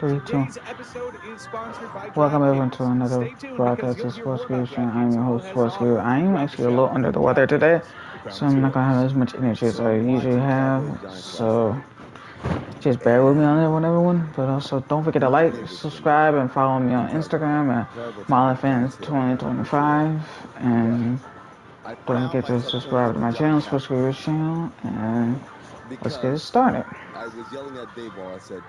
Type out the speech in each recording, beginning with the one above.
Three, two. Today's episode is sponsored by Welcome everyone DraftKings. to another Stay tuned because broadcast you'll of hear Sports more about Guru. I'm DraftKings your host, all Sports Guru. all I am throughout the actually a show. little under the weather today, so I'm not gonna have as much energy as I usually have. So just bear with me on that one, everyone. But also don't forget to like, subscribe, and follow me on Instagram at MileyFans2025. And don't forget to subscribe to my channel, Sports Guru channel. And let's get it started. I was yelling at Dave while I said,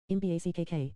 MBACKK.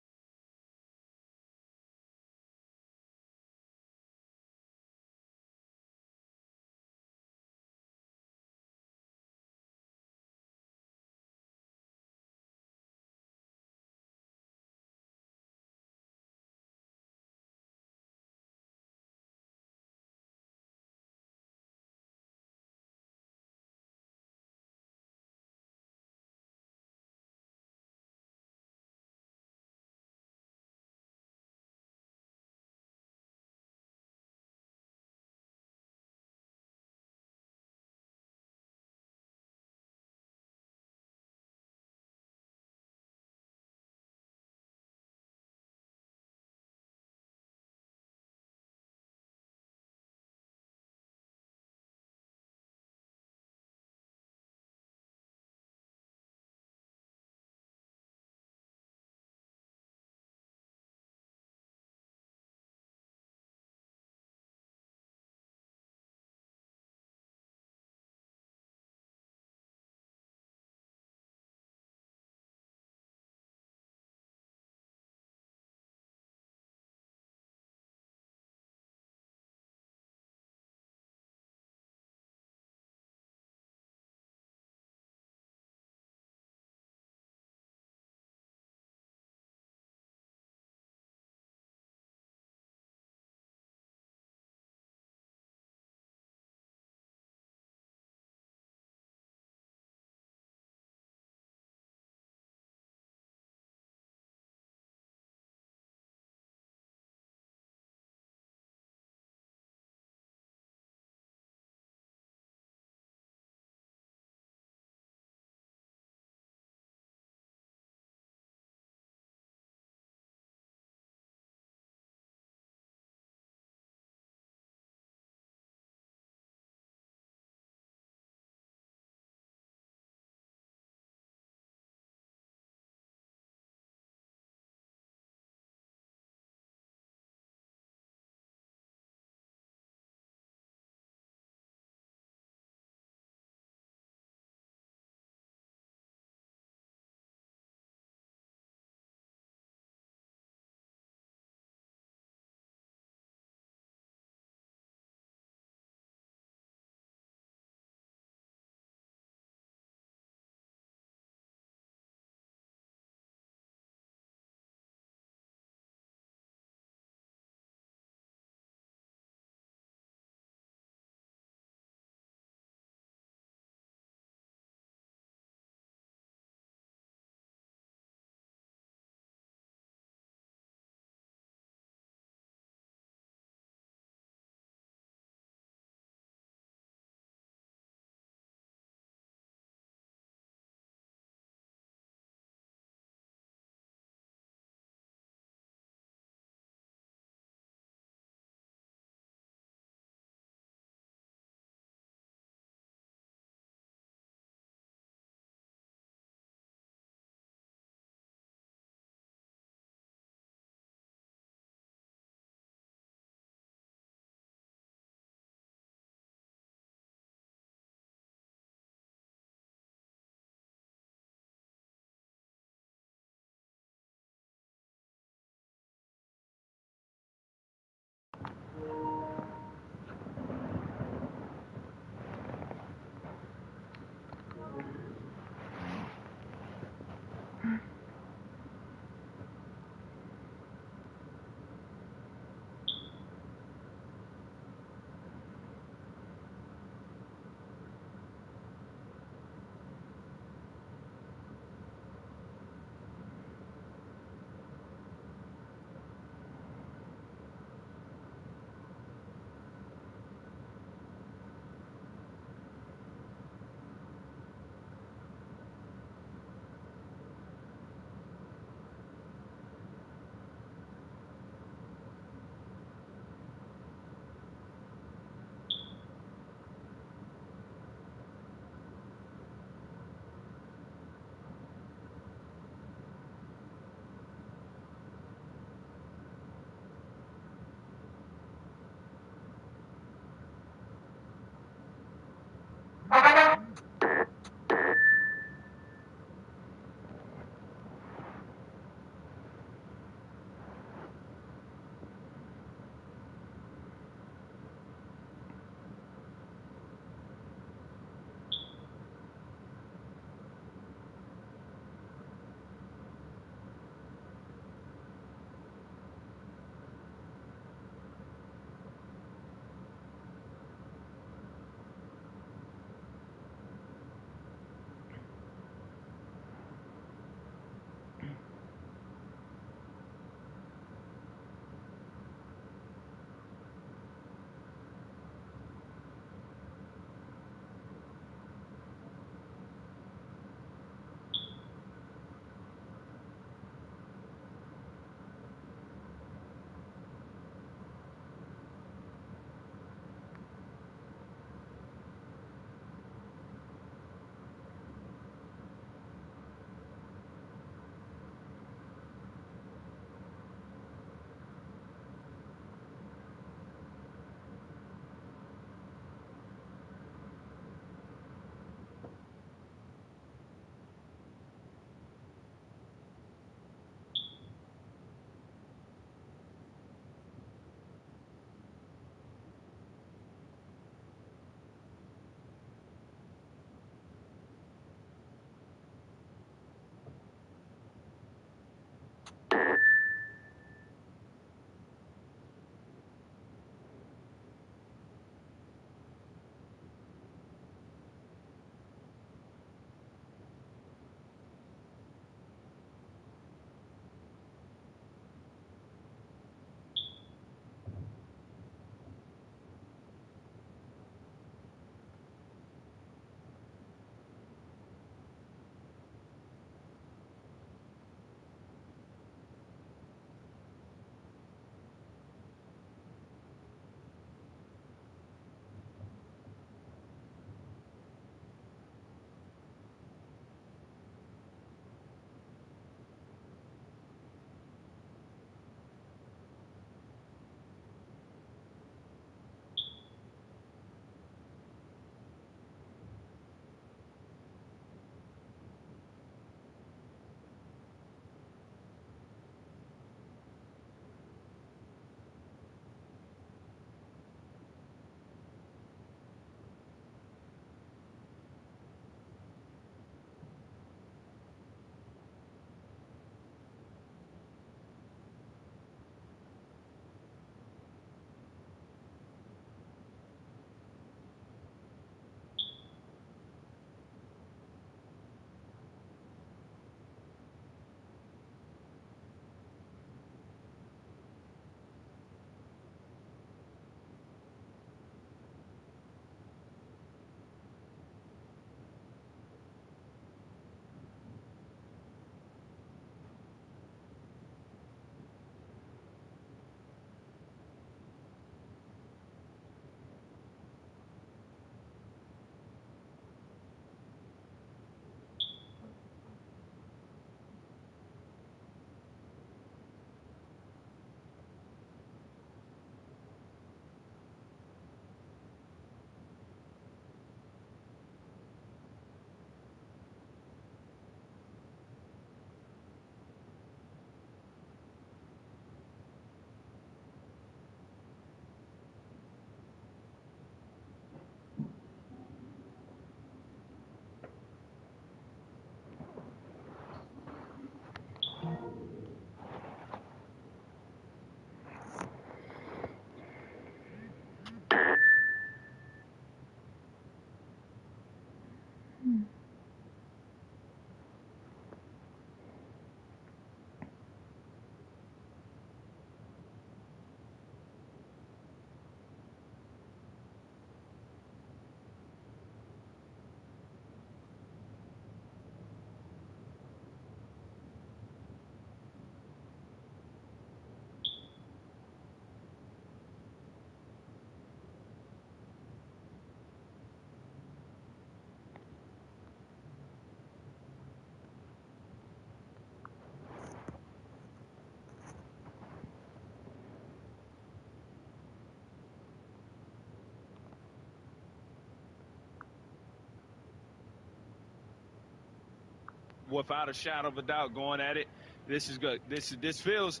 without a shadow of a doubt, going at it. This is good. This feels,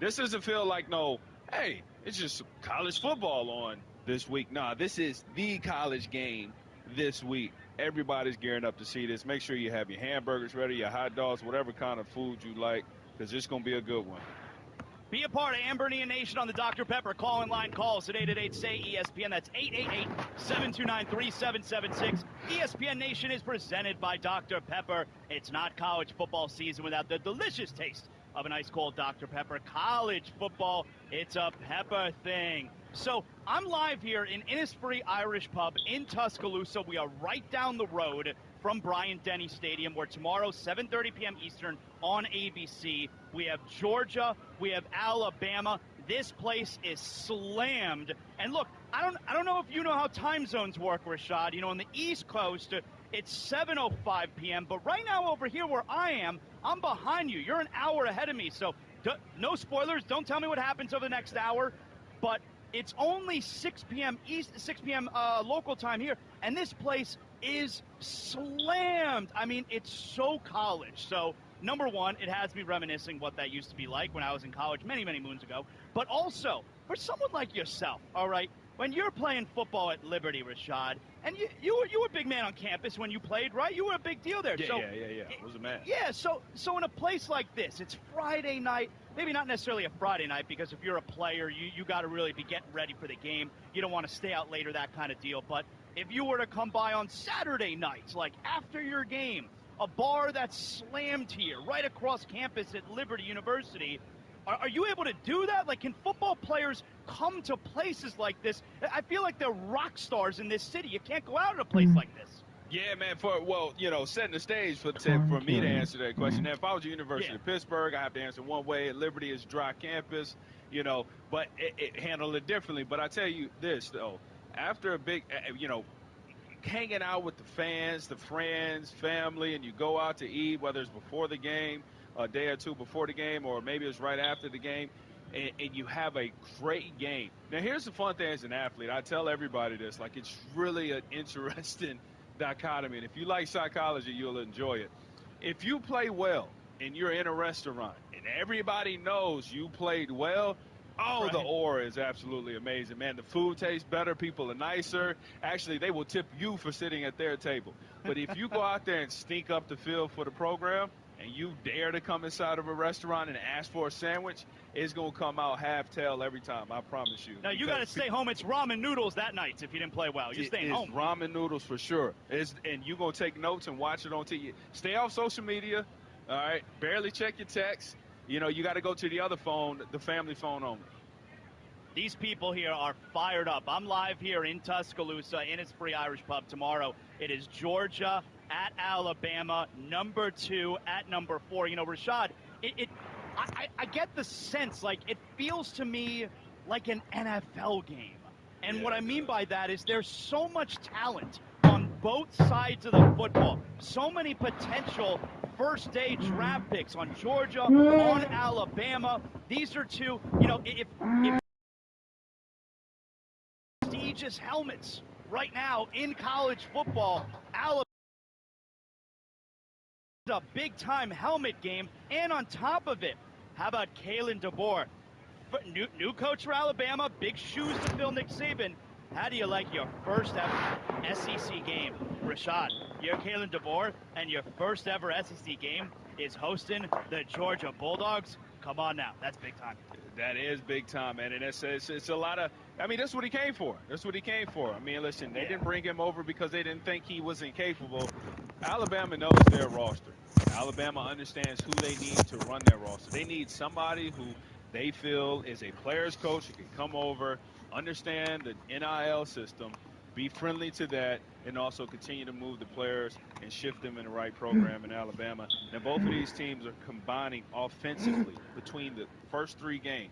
this doesn't feel like hey, it's just college football on this week. Nah, this is the college game this week. Everybody's gearing up to see this. Make sure you have your hamburgers ready, your hot dogs, whatever kind of food you like, because it's going to be a good one. Be a part of Ambernian Nation on the Dr. Pepper call-in line. Call us at 888-SAY-ESPN. That's 888-729-3776. ESPN Nation is presented by Dr. Pepper. It's not college football season without the delicious taste of an ice-cold Dr. Pepper. College football, it's a pepper thing. So I'm live here in Innisfree Irish Pub in Tuscaloosa. We are right down the road from Bryant-Denny Stadium, where tomorrow, 7:30 p.m. Eastern on ABC, we have Georgia, we have Alabama. This place is slammed. And look, I don't know if you know how time zones work, Rashad. You know, on the East Coast, it's 7:05 p.m., but right now over here where I am, I'm behind you. You're an hour ahead of me, so no spoilers. Don't tell me what happens over the next hour, but it's only 6 p.m. Local time here, and this place is slammed. I mean, it's so college. So, number one, it has me reminiscing what that used to be like when I was in college many, many moons ago. But also, for someone like yourself, all right, when you're playing football at Liberty, Rashad, and you were a big man on campus when you played, right? You were a big deal there. Yeah, so, yeah. It was a man. Yeah, so in a place like this, it's Friday night, maybe not necessarily a Friday night, because if you're a player, you got to really be getting ready for the game. You don't want to stay out later, that kind of deal. But if you were to come by on Saturday nights, like after your game, a bar that's slammed here, right across campus at Liberty University, are you able to do that? Like, can football players come to places like this? I feel like they're rock stars in this city. You can't go out at a place like this. Yeah, man. Setting the stage for me to answer that question. Now, if I was the University of Pittsburgh, I have to answer one way. At Liberty, it's dry campus, but it handled it differently. But I tell you this, though, after a big, hanging out with the fans, the friends, family, and you go out to eat, whether it's before the game, a day or two before the game, or maybe it's right after the game, and you have a great game. Now, here's the fun thing as an athlete. I tell everybody this, like, it's really an interesting dichotomy, and if you like psychology, you'll enjoy it. If you play well and you're in a restaurant and everybody knows you played well, right. The aura is absolutely amazing, man. The food tastes better, people are nicer. Actually, they will tip you for sitting at their table. But if you go out there and stink up the field for the program, and you dare to come inside of a restaurant and ask for a sandwich, it's going to come out half-tail every time, I promise you. Now, you got to stay home. It's ramen noodles that night if you didn't play well. You're staying home. It's ramen noodles for sure. And you're going to take notes and watch it on TV. Stay off social media, all right? Barely check your texts. You got to go to the other phone, the family phone only. These people here are fired up. I'm live here in Tuscaloosa, Innisfree Irish Pub tomorrow. It is Georgia at Alabama, number 2 at number 4. Rashad, I get the sense, like, it feels to me like an NFL game. And what I mean by that is there's so much talent on both sides of the football. So many potential first-day draft picks on Georgia, on Alabama. These are two, if prestigious helmets right now in college football. Alabama, a big-time helmet game, and on top of it, how about Kalen DeBoer, new coach for Alabama, big shoes to fill. Nick Saban. How do you like your first ever SEC game, Rashad? You're Kalen DeBoer, and your first ever SEC game is hosting the Georgia Bulldogs. Come on now, that's big time. That is big time, man, and it's a lot of. I mean, that's what he came for. I mean, listen, they didn't bring him over because they didn't think he was incapable. Alabama knows their roster. Alabama understands who they need to run their roster. They need somebody who they feel is a player's coach who can come over, understand the NIL system, be friendly to that, and also continue to move the players and shift them in the right program in Alabama. Now, both of these teams are combining offensively between the first 3 games.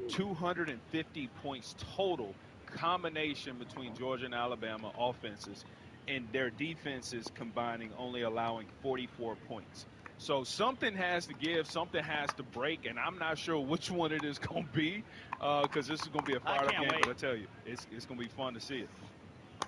250 points total combination between Georgia and Alabama offenses, and their defenses combining only allowing 44 points. So something has to give, something has to break, and I'm not sure which one it is going to be because this is going to be a fired-up game. But I tell you, it's going to be fun to see it.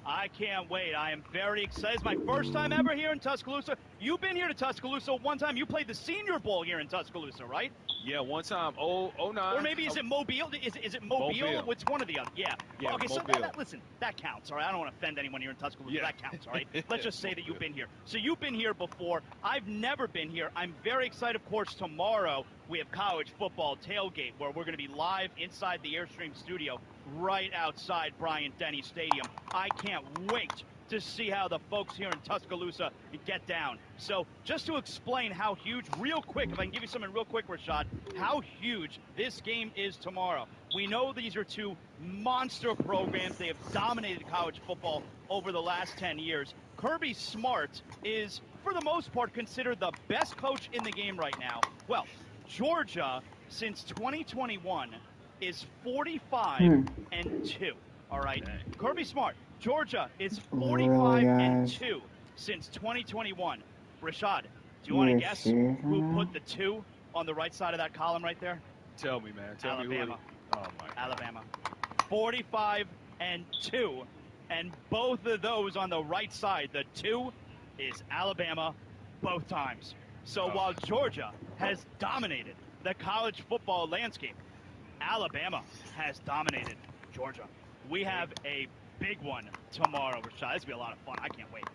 I can't wait. I am very excited. It's my first time ever here in Tuscaloosa. You've been here to Tuscaloosa one time. You played the Senior Bowl here in Tuscaloosa, right? Yeah, one time. 09. Or maybe is it Mobile? Is it Mobile? Mobile. It's one of the other. Yeah. Yeah, Okay, so Mobile. listen, that counts, all right? I don't want to offend anyone here in Tuscaloosa. Yeah. That counts, all right? Let's just say that you've been here. So you've been here before. I've never been here. I'm very excited. Of course, tomorrow we have college football tailgate where we're going to be live inside the Airstream studio right outside Bryant-Denny Stadium. I can't wait to see how the folks here in Tuscaloosa get down. So just to explain how huge, real quick, if I can give you something real quick, Rashad, how huge this game is tomorrow. We know these are two monster programs. They have dominated college football over the last 10 years. Kirby Smart is, for the most part, considered the best coach in the game right now. Well, Georgia, since 2021, is 45-2. All right, Kirby Smart, Georgia is 45-2 since 2021. Rashad, do you want to guess who put the 2 on the right side of that column right there? Tell me, man. Tell Alabama. me who. Oh my. Alabama. 45-2, and both of those on the right side, the 2 is Alabama both times. So while Georgia has dominated the college football landscape, Alabama has dominated Georgia. We have a big one tomorrow, Rashad. This will be a lot of fun. I can't wait.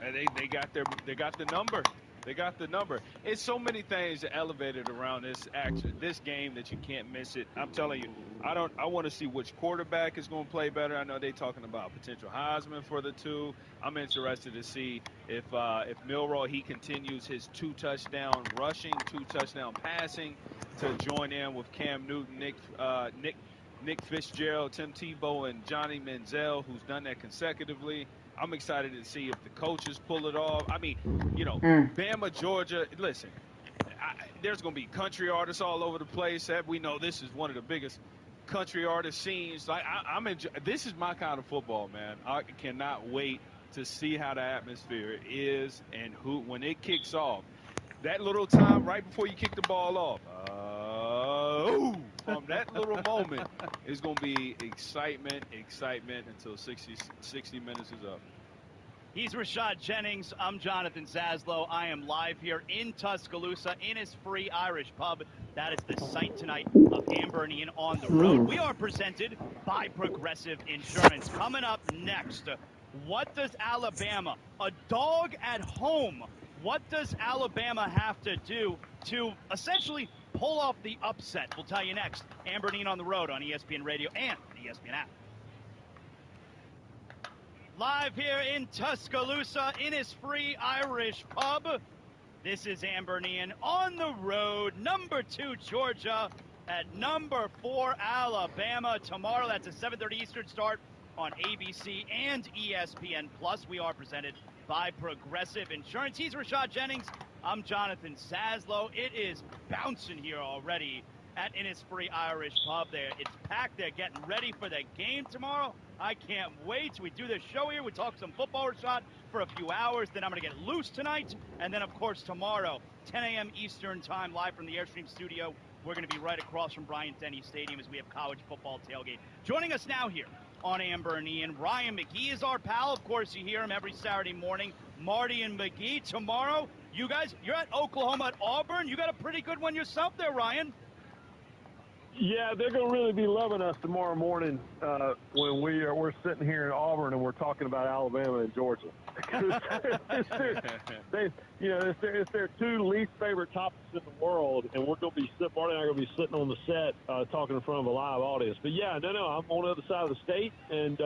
And they got the number. They got the number. It's so many things elevated around this action, this game, that you can't miss it. I'm telling you, I want to see which quarterback is going to play better. I know they're talking about potential Heisman for the 2. I'm interested to see if Milroe, he continues his 2 touchdown rushing, 2 touchdown passing to join in with Cam Newton, Nick Fitzgerald, Tim Tebow, and Johnny Manziel, who's done that consecutively. I'm excited to see if the coaches pull it off. I mean, Bama, Georgia, listen, there's going to be country artists all over the place. We know this is one of the biggest country artist scenes. This is my kind of football, man. I cannot wait to see how the atmosphere is and when it kicks off. That little time right before you kick the ball off, from that little moment is going to be excitement until 60 minutes is up. He's Rashad Jennings. I'm Jonathan Zaslow. I am live here in Tuscaloosa in his free Irish pub. That is the site tonight of Amber and Ian on the road. We are presented by Progressive Insurance. Coming up next, what does Alabama, a dog at home, what does Alabama have to do to essentially pull off the upset? We'll tell you next. Amber and Ian on the road on ESPN Radio and the ESPN app. Live here in Tuscaloosa in his free Irish pub. This is Amber and Ian on the road. Number 2, Georgia at number 4, Alabama. Tomorrow, that's a 7:30 Eastern start on ABC and ESPN+. We are presented by Progressive Insurance. He's Rashad Jennings. I'm Jonathan Zaslow. It is bouncing here already at Innisfree Irish Pub. There, it's packed. They're getting ready for the game tomorrow. I can't wait. We do this show here. We talk some football, Rashad, for a few hours. Then I'm going to get loose tonight. And then, of course, tomorrow, 10 a.m. Eastern time, live from the Airstream studio. We're going to be right across from Bryant-Denny Stadium as we have college football tailgate. Joining us now here on Amber and Ian, Ryan McGee is our pal. Of course, you hear him every Saturday morning. Marty and McGee. Tomorrow, you guys, you're at Oklahoma at Auburn. You got a pretty good one yourself there, Ryan. Yeah, they're going to really be loving us tomorrow morning when we're sitting here in Auburn and we're talking about Alabama and Georgia. It's their 2 least favorite topics in the world, and we're going to be Marty and I are going to be sitting on the set talking in front of a live audience. But yeah, no, I'm on the other side of the state, and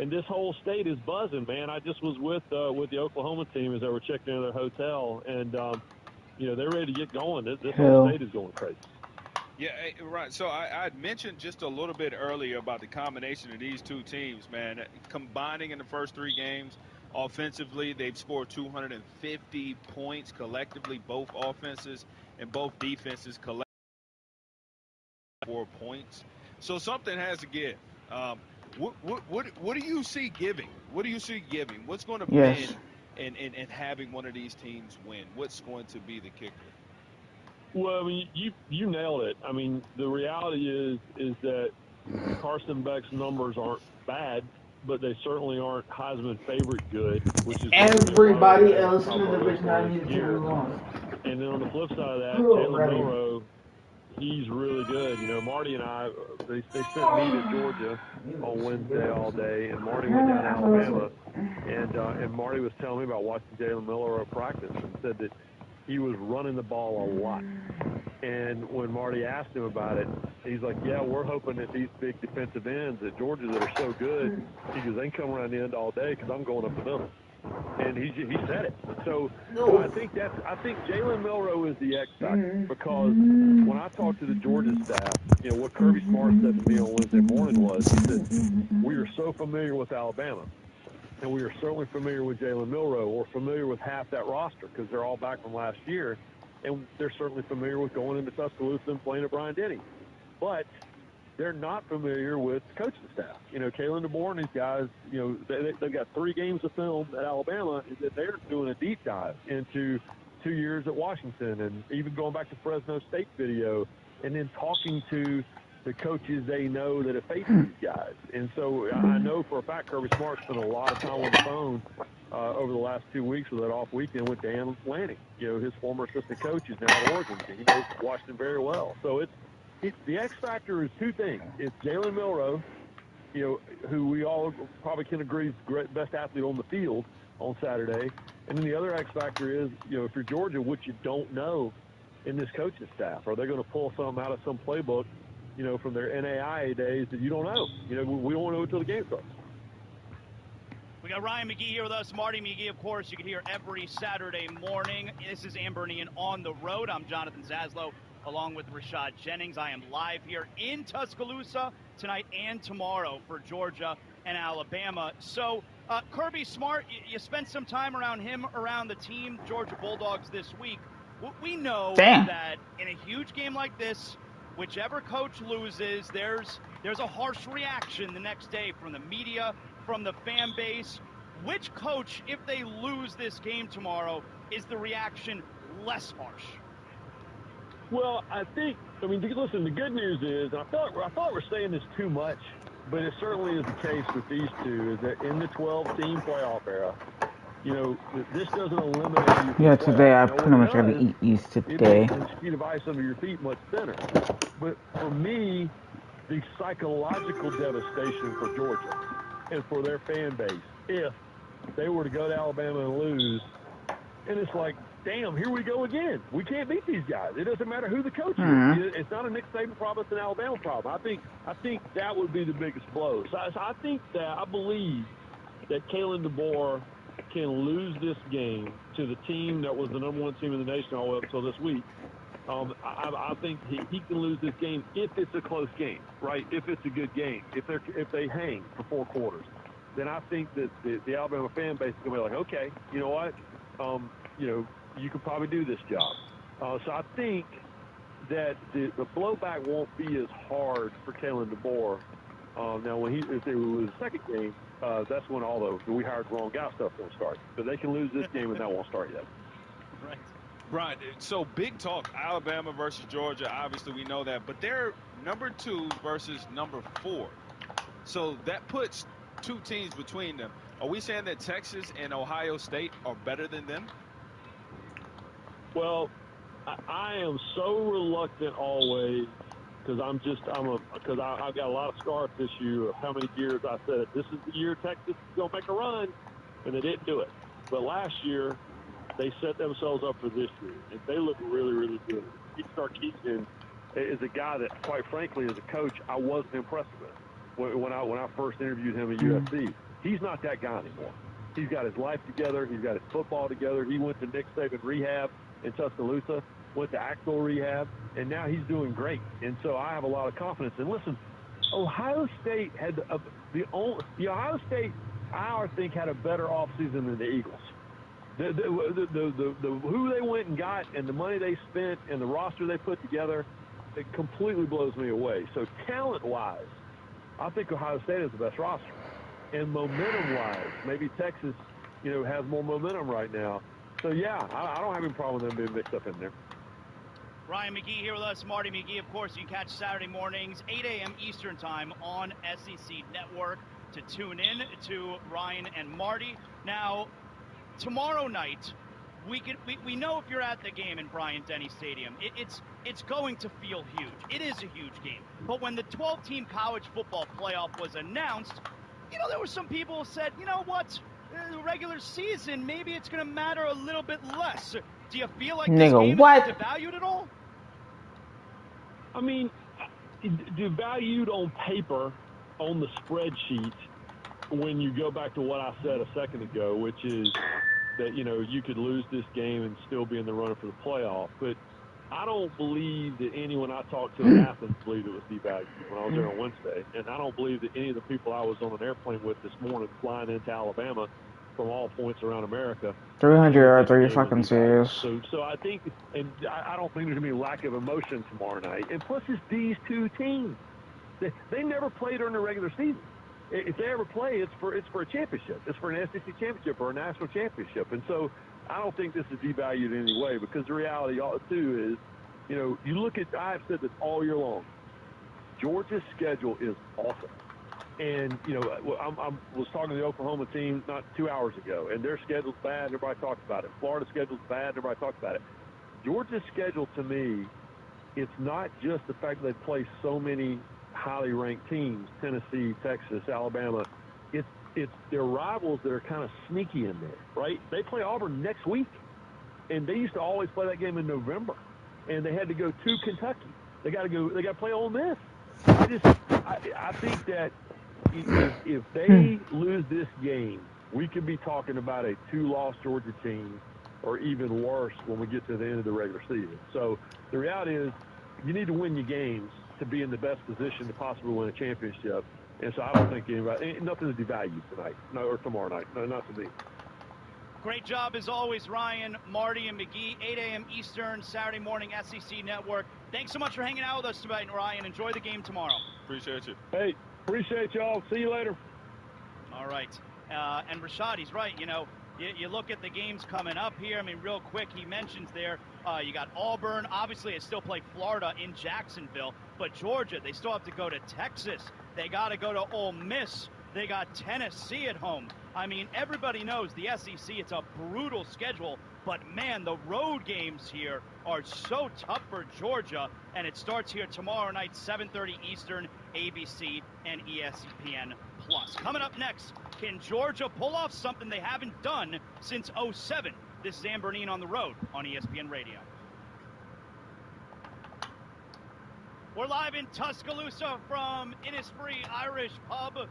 this whole state is buzzing, man. I just was with the Oklahoma team as they were checking into their hotel, and they're ready to get going. This whole state is going crazy. Yeah, right. So I had mentioned just a little bit earlier about the combination of these 2 teams, man. Combining in the first 3 games, offensively, they've scored 250 points collectively, both offenses and both defenses collectively 4 points. So something has to give. What do you see giving? What do you see giving? What's going to bend in having one of these teams win? What's going to be the kicker? Well, I mean, you nailed it. I mean, the reality is that Carson Beck's numbers aren't bad. but they certainly aren't Heisman favorite good, which is Everybody else in the probably division I for need this to year. move on. And then on the flip side of that, Oh, Jalen right. Milroe, he's really good. You know, Marty and I, they sent me to Georgia on Wednesday all day, and Marty went down to Alabama. And Marty was telling me about watching Jalen Milroe practice and said that he was running the ball a lot. And when Marty asked him about it, he's like, yeah, we're hoping that these big defensive ends at Georgia that are so good, he goes, they can come around the end all day because I'm going up the middle. And he said it. So I think Jalen Milroe is the X factor, because when I talked to the Georgia staff, you know, what Kirby Smart said to me on Wednesday morning was, he said, we are so familiar with Alabama, and we are certainly familiar with Jalen Milroe, or familiar with half that roster because they're all back from last year, and they're certainly familiar with going into Tuscaloosa and playing at Bryant-Denny. But they're not familiar with the coaching staff. You know, Kalen DeBoer and these guys, you know, they've got 3 games of film at Alabama, and they're doing a deep dive into 2 years at Washington, and even going back to Fresno State video, and then talking to the coaches they know that have faced these guys. And so I know for a fact Kirby Smart spent a lot of time on the phone over the last 2 weeks with that off weekend with Dan Lanning, you know, his former assistant coach is now at Oregon, and he knows Washington very well. So the X factor is 2 things. It's Jalen Milroe, you know, who we all probably can agree is the best athlete on the field on Saturday. And then the other X factor is, you know, if you're Georgia, what you don't know in this coaching staff. Are they going to pull something out of some playbook, you know, from their NAIA days that you don't know? You know, we won't know until the game starts. We got Ryan McGee here with us. Marty McGee, of course, you can hear every Saturday morning. This is Ambernian on the Road. I'm Jonathan Zaslow, along with Rashad Jennings. I am live here in Tuscaloosa tonight and tomorrow for Georgia and Alabama. So, Kirby Smart, you spent some time around him, around the team, Georgia Bulldogs this week. We know that in a huge game like this, whichever coach loses, there's a harsh reaction the next day from the media, from the fan base. Which coach, if they lose this game tomorrow, is the reaction less harsh? Well, I mean, listen, the good news is, and I feel like we're saying this too much, but it certainly is the case with these two, is that in the 12-team playoff era, you know, this doesn't eliminate you from Yeah, today I pretty much got to eat East today. It makes the sheet of ice under your feet much thinner. But for me, the psychological devastation for Georgia and for their fan base, if they were to go to Alabama and lose, and it's like, damn, here we go again. We can't beat these guys. It doesn't matter who the coach is. It's not a Nick Saban problem. It's an Alabama problem. I think that would be the biggest blow. So I believe that Kalen DeBoer can lose this game to the team that was the #1 team in the nation all the way up until this week. I think he can lose this game if it's a close game, right? If it's a good game, if they hang for 4 quarters, then I think that the Alabama fan base is going to be like, okay, you know what, you know, you could probably do this job. So I think that the blowback won't be as hard for Kalen DeBoer. Now, if it was the second game, that's when all the we hired the wrong guy stuff won't start. But they can lose this game and that won't start yet. Right. Right. So big talk, Alabama versus Georgia. Obviously, we know that. But they're #2 versus #4. So that puts 2 teams between them. Are we saying that Texas and Ohio State are better than them? Well, I am so reluctant always because I've got a lot of scar tissue of how many years I said this is the year Texas is going to make a run, and they didn't do it. But last year, they set themselves up for this year, and they look really, really good. Keith Sarkisian is a guy that, quite frankly, as a coach, I wasn't impressed with when I first interviewed him at USC. He's not that guy anymore. He's got his life together. He's got his football together. He went to Nick Saban rehab in Tuscaloosa, went to Axel rehab, and now he's doing great. And so I have a lot of confidence. And listen, Ohio State had the Ohio State, I think, had a better offseason than the Eagles. The who they went and got and the money they spent and the roster they put together, it completely blows me away. So talent-wise, I think Ohio State has the best roster. And momentum-wise, maybe Texas, you know, has more momentum right now. So, yeah, I don't have any problem with them being mixed up in there. Ryan McGee here with us. Marty McGee, of course, you can catch Saturday mornings, 8 a.m. Eastern Time on SEC Network. to tune in to Ryan and Marty. Now, tomorrow night, we know if you're at the game in Bryant-Denny Stadium, it's going to feel huge. It is a huge game. But when the 12-team college football playoff was announced, there were some people who said, you know what, the regular season, maybe it's going to matter a little bit less. Do you feel like this game is devalued at all? I mean, devalued on paper, on the spreadsheet, when you go back to what I said a second ago, which is that, you could lose this game and still be in the running for the playoff. But I don't believe that anyone I talked to in Athens believed it was devalued when I was there on Wednesday. And I don't believe that any of the people I was on an airplane with this morning flying into Alabama from all points around America. 300 yards, are you fucking serious? So I think, and I don't think there's going to be a lack of emotion tomorrow night. And plus, it's these two teams. They never play during the regular season. If they ever play, it's for a championship. It's for an SEC championship or a national championship. And so I don't think this is devalued in any way, because the reality, too, is, you look at, I've said this all year long, Georgia's schedule is awful. And, I was talking to the Oklahoma team not 2 hours ago, and their schedule's bad, everybody talks about it. Florida's schedule's bad, everybody talks about it. Georgia's schedule, to me, it's not just the fact that they play so many highly ranked teams, Tennessee, Texas, Alabama. It's their rivals that are kind of sneaky in there, right? They play Auburn next week, and they used to always play that game in November, and they had to go to Kentucky. They got to play Ole Miss. I think that if they lose this game, we could be talking about a 2-loss Georgia team, or even worse when we get to the end of the regular season. So the reality is, you need to win your games to be in the best position to possibly win a championship. And so I don't think nothing is devalued tonight, or tomorrow night. No, not to me. Great job as always, Ryan, Marty, and McGee. 8 a.m. Eastern, Saturday morning, SEC Network. Thanks so much for hanging out with us tonight, Ryan. Enjoy the game tomorrow. Appreciate you. Hey, appreciate y'all. See you later. All right. And Rashad, he's right. You look at the games coming up here. I mean, real quick, he mentions there, you got Auburn. Obviously, they still play Florida in Jacksonville. But Georgia, they still have to go to Texas. They got to go to Ole Miss. They got Tennessee at home. I mean, everybody knows the SEC, it's a brutal schedule. But, man, the road games here are so tough for Georgia. And it starts here tomorrow night, 7:30 Eastern, ABC and ESPN+. Coming up next, can Georgia pull off something they haven't done since '07? This is Ann Bernine on the road on ESPN Radio. We're live in Tuscaloosa from Innisfree Irish Pub,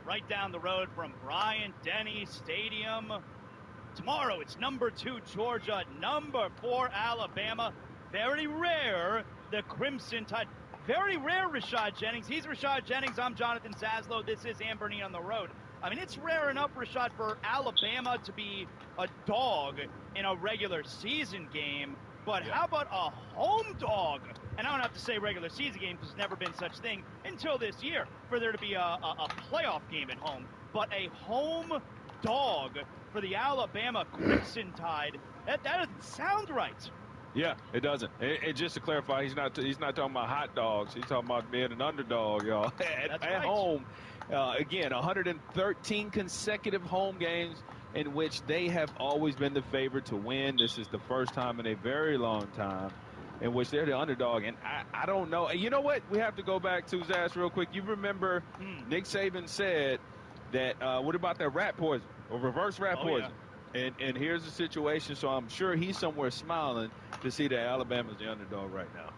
right down the road from Bryant-Denny Stadium. Tomorrow, it's number 2 Georgia, number 4 Alabama. Very rare, the Crimson Tide. Very rare, Rashad Jennings. He's Rashad Jennings. I'm Jonathan Zaslow. This is Ann Bernine on the road. I mean, it's rare enough, Rashad, for Alabama to be a dog in a regular season game. But how about a home dog? And I don't have to say regular season game because there's never been such thing until this year for there to be a playoff game at home. But a home dog for the Alabama Crimson Tide, that doesn't sound right. Yeah, it doesn't. And just to clarify, he's not talking about hot dogs. He's talking about being an underdog, y'all. At home, again, 113 consecutive home games in which they have always been the favorite to win. This is the first time in a very long time in which they're the underdog. And I don't know. You know what? We have to go back to Zaz real quick. You remember Nick Saban said that, what about that rat poison or reverse rat poison? Yeah. And here's the situation. So I'm sure he's somewhere smiling to see that Alabama's the underdog right now.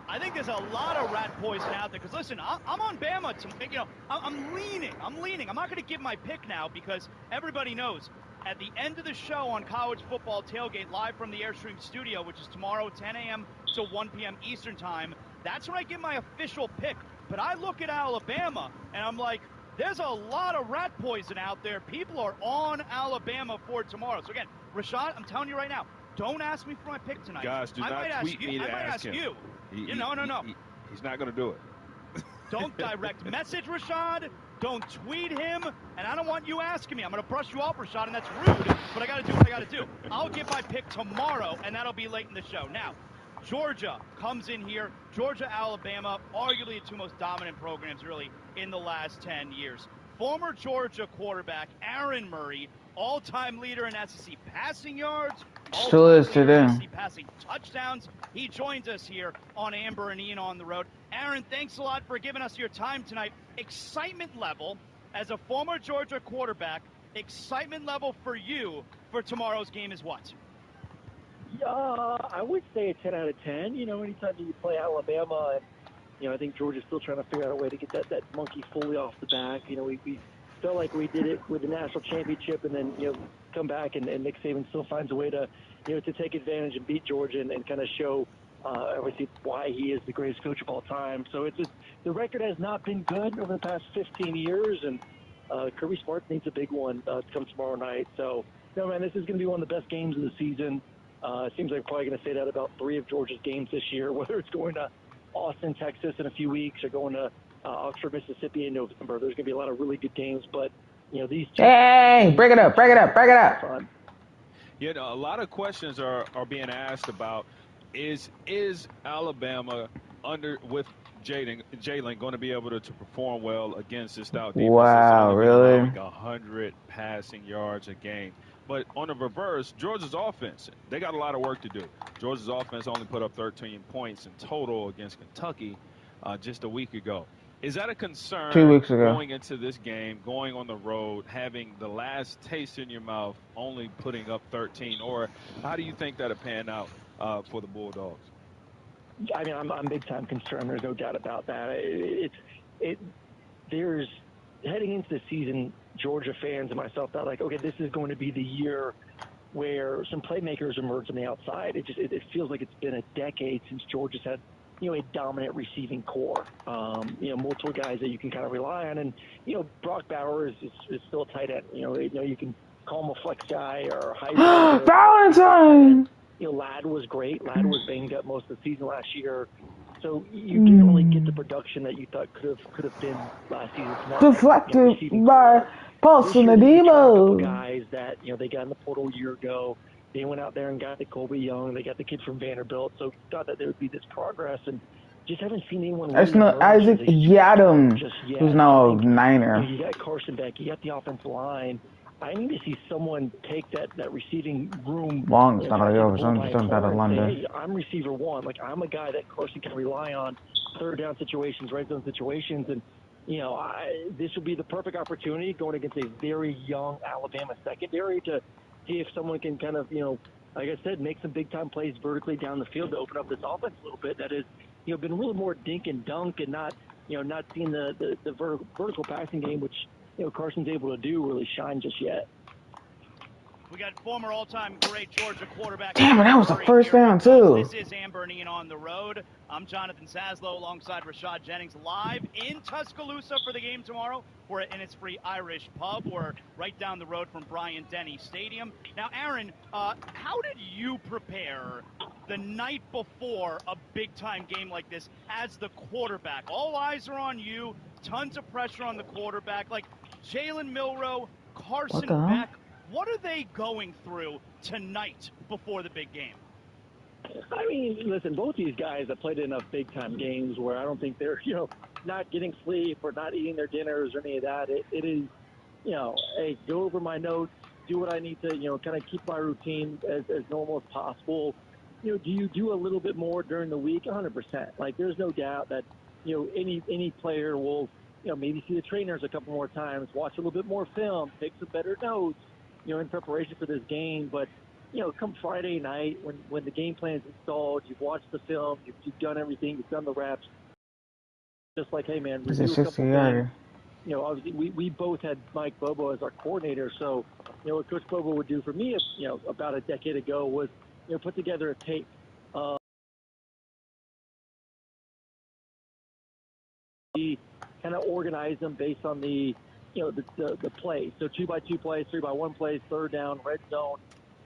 I think there's a lot of rat poison out there. Because, listen, I'm on Bama. I'm leaning. I'm not going to give my pick now because everybody knows at the end of the show on College Football Tailgate, live from the Airstream studio, which is tomorrow, 10 a.m. to 1 p.m. Eastern time, that's when I give my official pick. But I look at Alabama, and I'm like, there's a lot of rat poison out there. People are on Alabama for tomorrow. So, again, Rashad, I'm telling you right now, don't ask me for my pick tonight. Gosh, do not tweet me to ask him. You. No. He's not going to do it. Don't direct message Rashad. Don't tweet him. And I don't want you asking me. I'm going to brush you off, Rashad, and that's rude. But I got to do what I got to do. I'll give my pick tomorrow, and that'll be late in the show. Now, Georgia comes in here. Georgia, Alabama, arguably the two most dominant programs, really, in the last 10 years. former Georgia quarterback Aaron Murray, all-time leader in SEC passing yards, Still is all-time leader in today. SEC passing touchdowns. He joins us here on Amber and Ian on the Road. Aaron, thanks a lot for giving us your time tonight. Excitement level as a former Georgia quarterback, excitement level for you for tomorrow's game is what? I would say a 10 out of 10. You know, anytime you play Alabama, and, you know, I think Georgia's still trying to figure out a way to get that monkey fully off the back. You know, we felt like we did it with the national championship, and then, you know, come back and Nick Saban still finds a way to, you know, to take advantage and beat Georgia and kind of show, obviously, why he is the greatest coach of all time. So it's just, the record has not been good over the past 15 years, and Kirby Smart needs a big one to come tomorrow night. So, no, man, this is going to be one of the best games of the season. It seems like we're probably going to say that about 3 of Georgia's games this year, whether it's going to Austin, Texas in a few weeks or going to Oxford, Mississippi in November. There's going to be a lot of really good games, but, you know, these two... Hey, break it up. Fun. You know, a lot of questions are being asked about is Alabama with Jalen going to be able to perform well against this stout defense? Wow, really? 100 passing yards a game. But on the reverse, Georgia's offense, they got a lot of work to do. Georgia's offense only put up 13 points in total against Kentucky just a week ago. Is that a concern 2 weeks ago going into this game, going on the road, having the last taste in your mouth, only putting up 13? Or how do you think that'll pan out for the Bulldogs? I mean, I'm big time concerned. There's no doubt about that. There's heading into the season, Georgia fans and myself thought like, okay, this is going to be the year where some playmakers emerge on the outside. It feels like it's been a decade since Georgia's had, you know, a dominant receiving core. You know, multiple guys that you can kind of rely on, and you know, Brock Bowers is still a tight end. You know, you can call him a flex guy or a high. Valentine. You know, Ladd was great. Ladd was banged up most of the season last year. So you didn't really get the production that you thought could have been last season. Deflected by Paulson Adebo. Guys that, you know, they got in the portal a year ago. They went out there and got the Colby Young. They got the kid from Vanderbilt. So thought that there would be this progress, and just haven't seen anyone. That's not Isaac Yiadom, who's now a Niner. You got Carson Beck. You got the offensive line. I need to see someone take that receiving room. Long's not going to go over something out of London. Hey, I'm receiver one. Like, I'm a guy that Carson can rely on third down situations, red zone situations. And, you know, this would be the perfect opportunity going against a very young Alabama secondary to see if someone can kind of, you know, like I said, make some big-time plays vertically down the field to open up this offense a little bit. That is, you know, been really more dink and dunk and not seeing the vertical passing game, which, you know, Carson's able to do really shine just yet. We got former all-time great Georgia quarterback. Damn it, that was the first down, too. This is Amber and Ian on the Road. I'm Jonathan Saslow alongside Rashad Jennings live in Tuscaloosa for the game tomorrow. We're at Innisfree Irish Pub. We're right down the road from Bryant-Denny Stadium. Now, Aaron, how did you prepare the night before a big-time game like this as the quarterback? All eyes are on you, tons of pressure on the quarterback. Like Jalen Milroe, Carson Beck, what are they going through tonight before the big game? I mean, listen, both these guys have played enough big-time games where I don't think they're, you know, not getting sleep or not eating their dinners or any of that. It is, you know, hey, go over my notes, do what I need to, you know, kind of keep my routine as normal as possible. You know, do you do a little bit more during the week? 100%. Like, there's no doubt that, you know, any player will, you know, maybe see the trainers a couple more times, watch a little bit more film, take some better notes, you know, in preparation for this game. But, you know, come Friday night when the game plan's installed, you've watched the film, you've done everything, you've done the reps. Just like, hey, man, review a couple things. You know, obviously we both had Mike Bobo as our coordinator. So, you know, what Coach Bobo would do for me, you know, about a decade ago was, you know, put together a tape. Kind of organize them based on the, you know, the plays. So 2x2 plays, 3x1 plays, third down, red zone.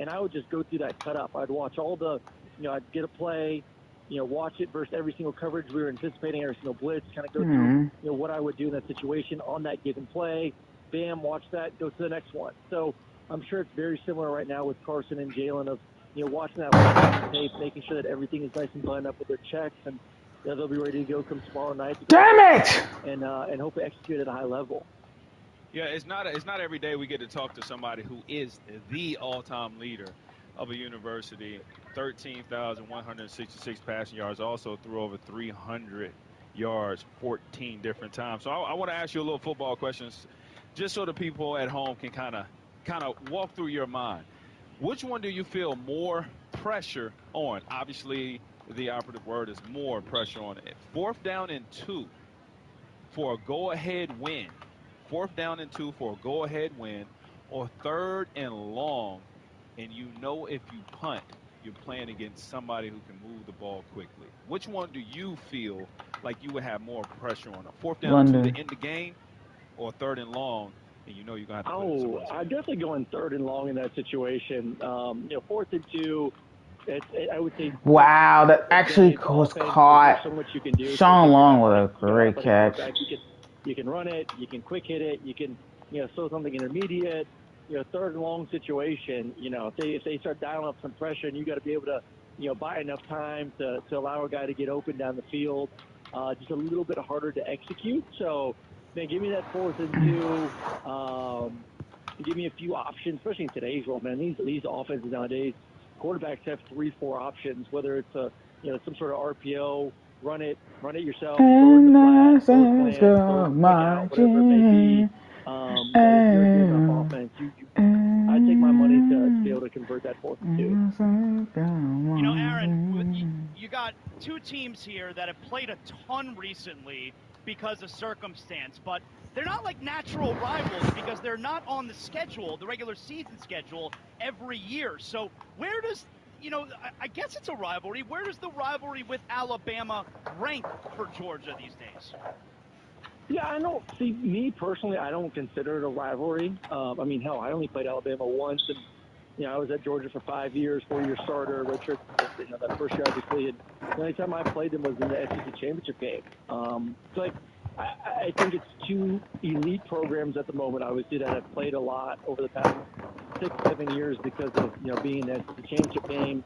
And I would just go through that cut up. I'd watch all the, you know, I'd get a play, you know, watch it versus every single coverage we were anticipating, every single blitz, kind of go through, you know, what I would do in that situation on that given play. Bam, watch that, go to the next one. So I'm sure it's very similar right now with Carson and Jalen of, you know, watching that tape, making sure that everything is nice and lined up with their checks, and you know, they'll be ready to go come tomorrow night. Damn it! And hopefully execute at a high level. Yeah, it's not every day we get to talk to somebody who is the all-time leader of a university. 13,166 passing yards, also threw over 300 yards 14 different times. So I want to ask you a little football questions, just so the people at home can kind of walk through your mind. Which one do you feel more pressure on? Obviously, the operative word is more pressure on it. 4th down and 2 for a go-ahead win. 4th down and 2 for a go-ahead win, or 3rd and long, and you know if you punt, you're playing against somebody who can move the ball quickly. Which one do you feel like you would have more pressure on? A 4th down and 2 to end the game, or 3rd and long, and you know you're going to have to put it somewhere else? I'm definitely going 3rd and long in that situation. 4th and 2, I would say. Wow, that actually was caught. So much you can do. Sean Long with a great catch. You can run it, you can quick hit it, you can throw something intermediate. 3rd and long situation. If they start dialing up some pressure, and you got to be able to buy enough time to allow a guy to get open down the field. Just a little bit harder to execute. So, man, give me that 4th and 2. Give me a few options, especially in today's world, man. These offenses nowadays, quarterbacks have 3-4 options, whether it's some sort of RPO, run it yourself, and throw my sense of my chin. offense. I take my money to be able to convert that 4th and 2. Aaron, you got 2 teams here that have played a ton recently because of circumstance, but they're not like natural rivals because they're not on the schedule, the regular season schedule, every year. So where does, I guess it's a rivalry. Where does the rivalry with Alabama rank for Georgia these days? Yeah, I don't see, me personally, I don't consider it a rivalry. I mean, hell, I only played Alabama once, and I was at Georgia for 5 years, 4-year starter, redshirt, that first year obviously, and the only time I played them was in the SEC championship game. So I think it's 2 elite programs at the moment, obviously, that have played a lot over the past 6-7 years because of being in the SEC championship game.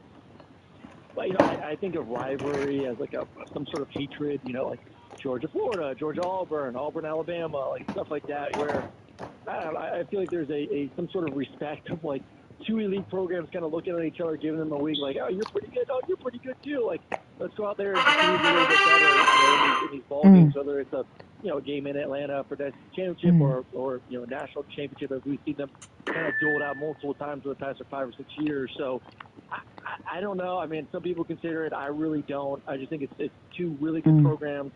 But I think of rivalry as like some sort of hatred, like Georgia, Florida, Georgia, Auburn, Alabama, like stuff like that, where I feel like there's some sort of respect of like 2 elite programs kind of looking at each other, giving them a week, like, oh, you're pretty good, oh, you're pretty good too. Like, let's go out there and continue to be a little bit better in these ball games, whether it's a game in Atlanta for that championship or national championship, as we've seen them kind of duel it out multiple times over the past 5 or 6 years. So I don't know. I mean, some people consider it. I really don't. I just think it's 2 really good programs,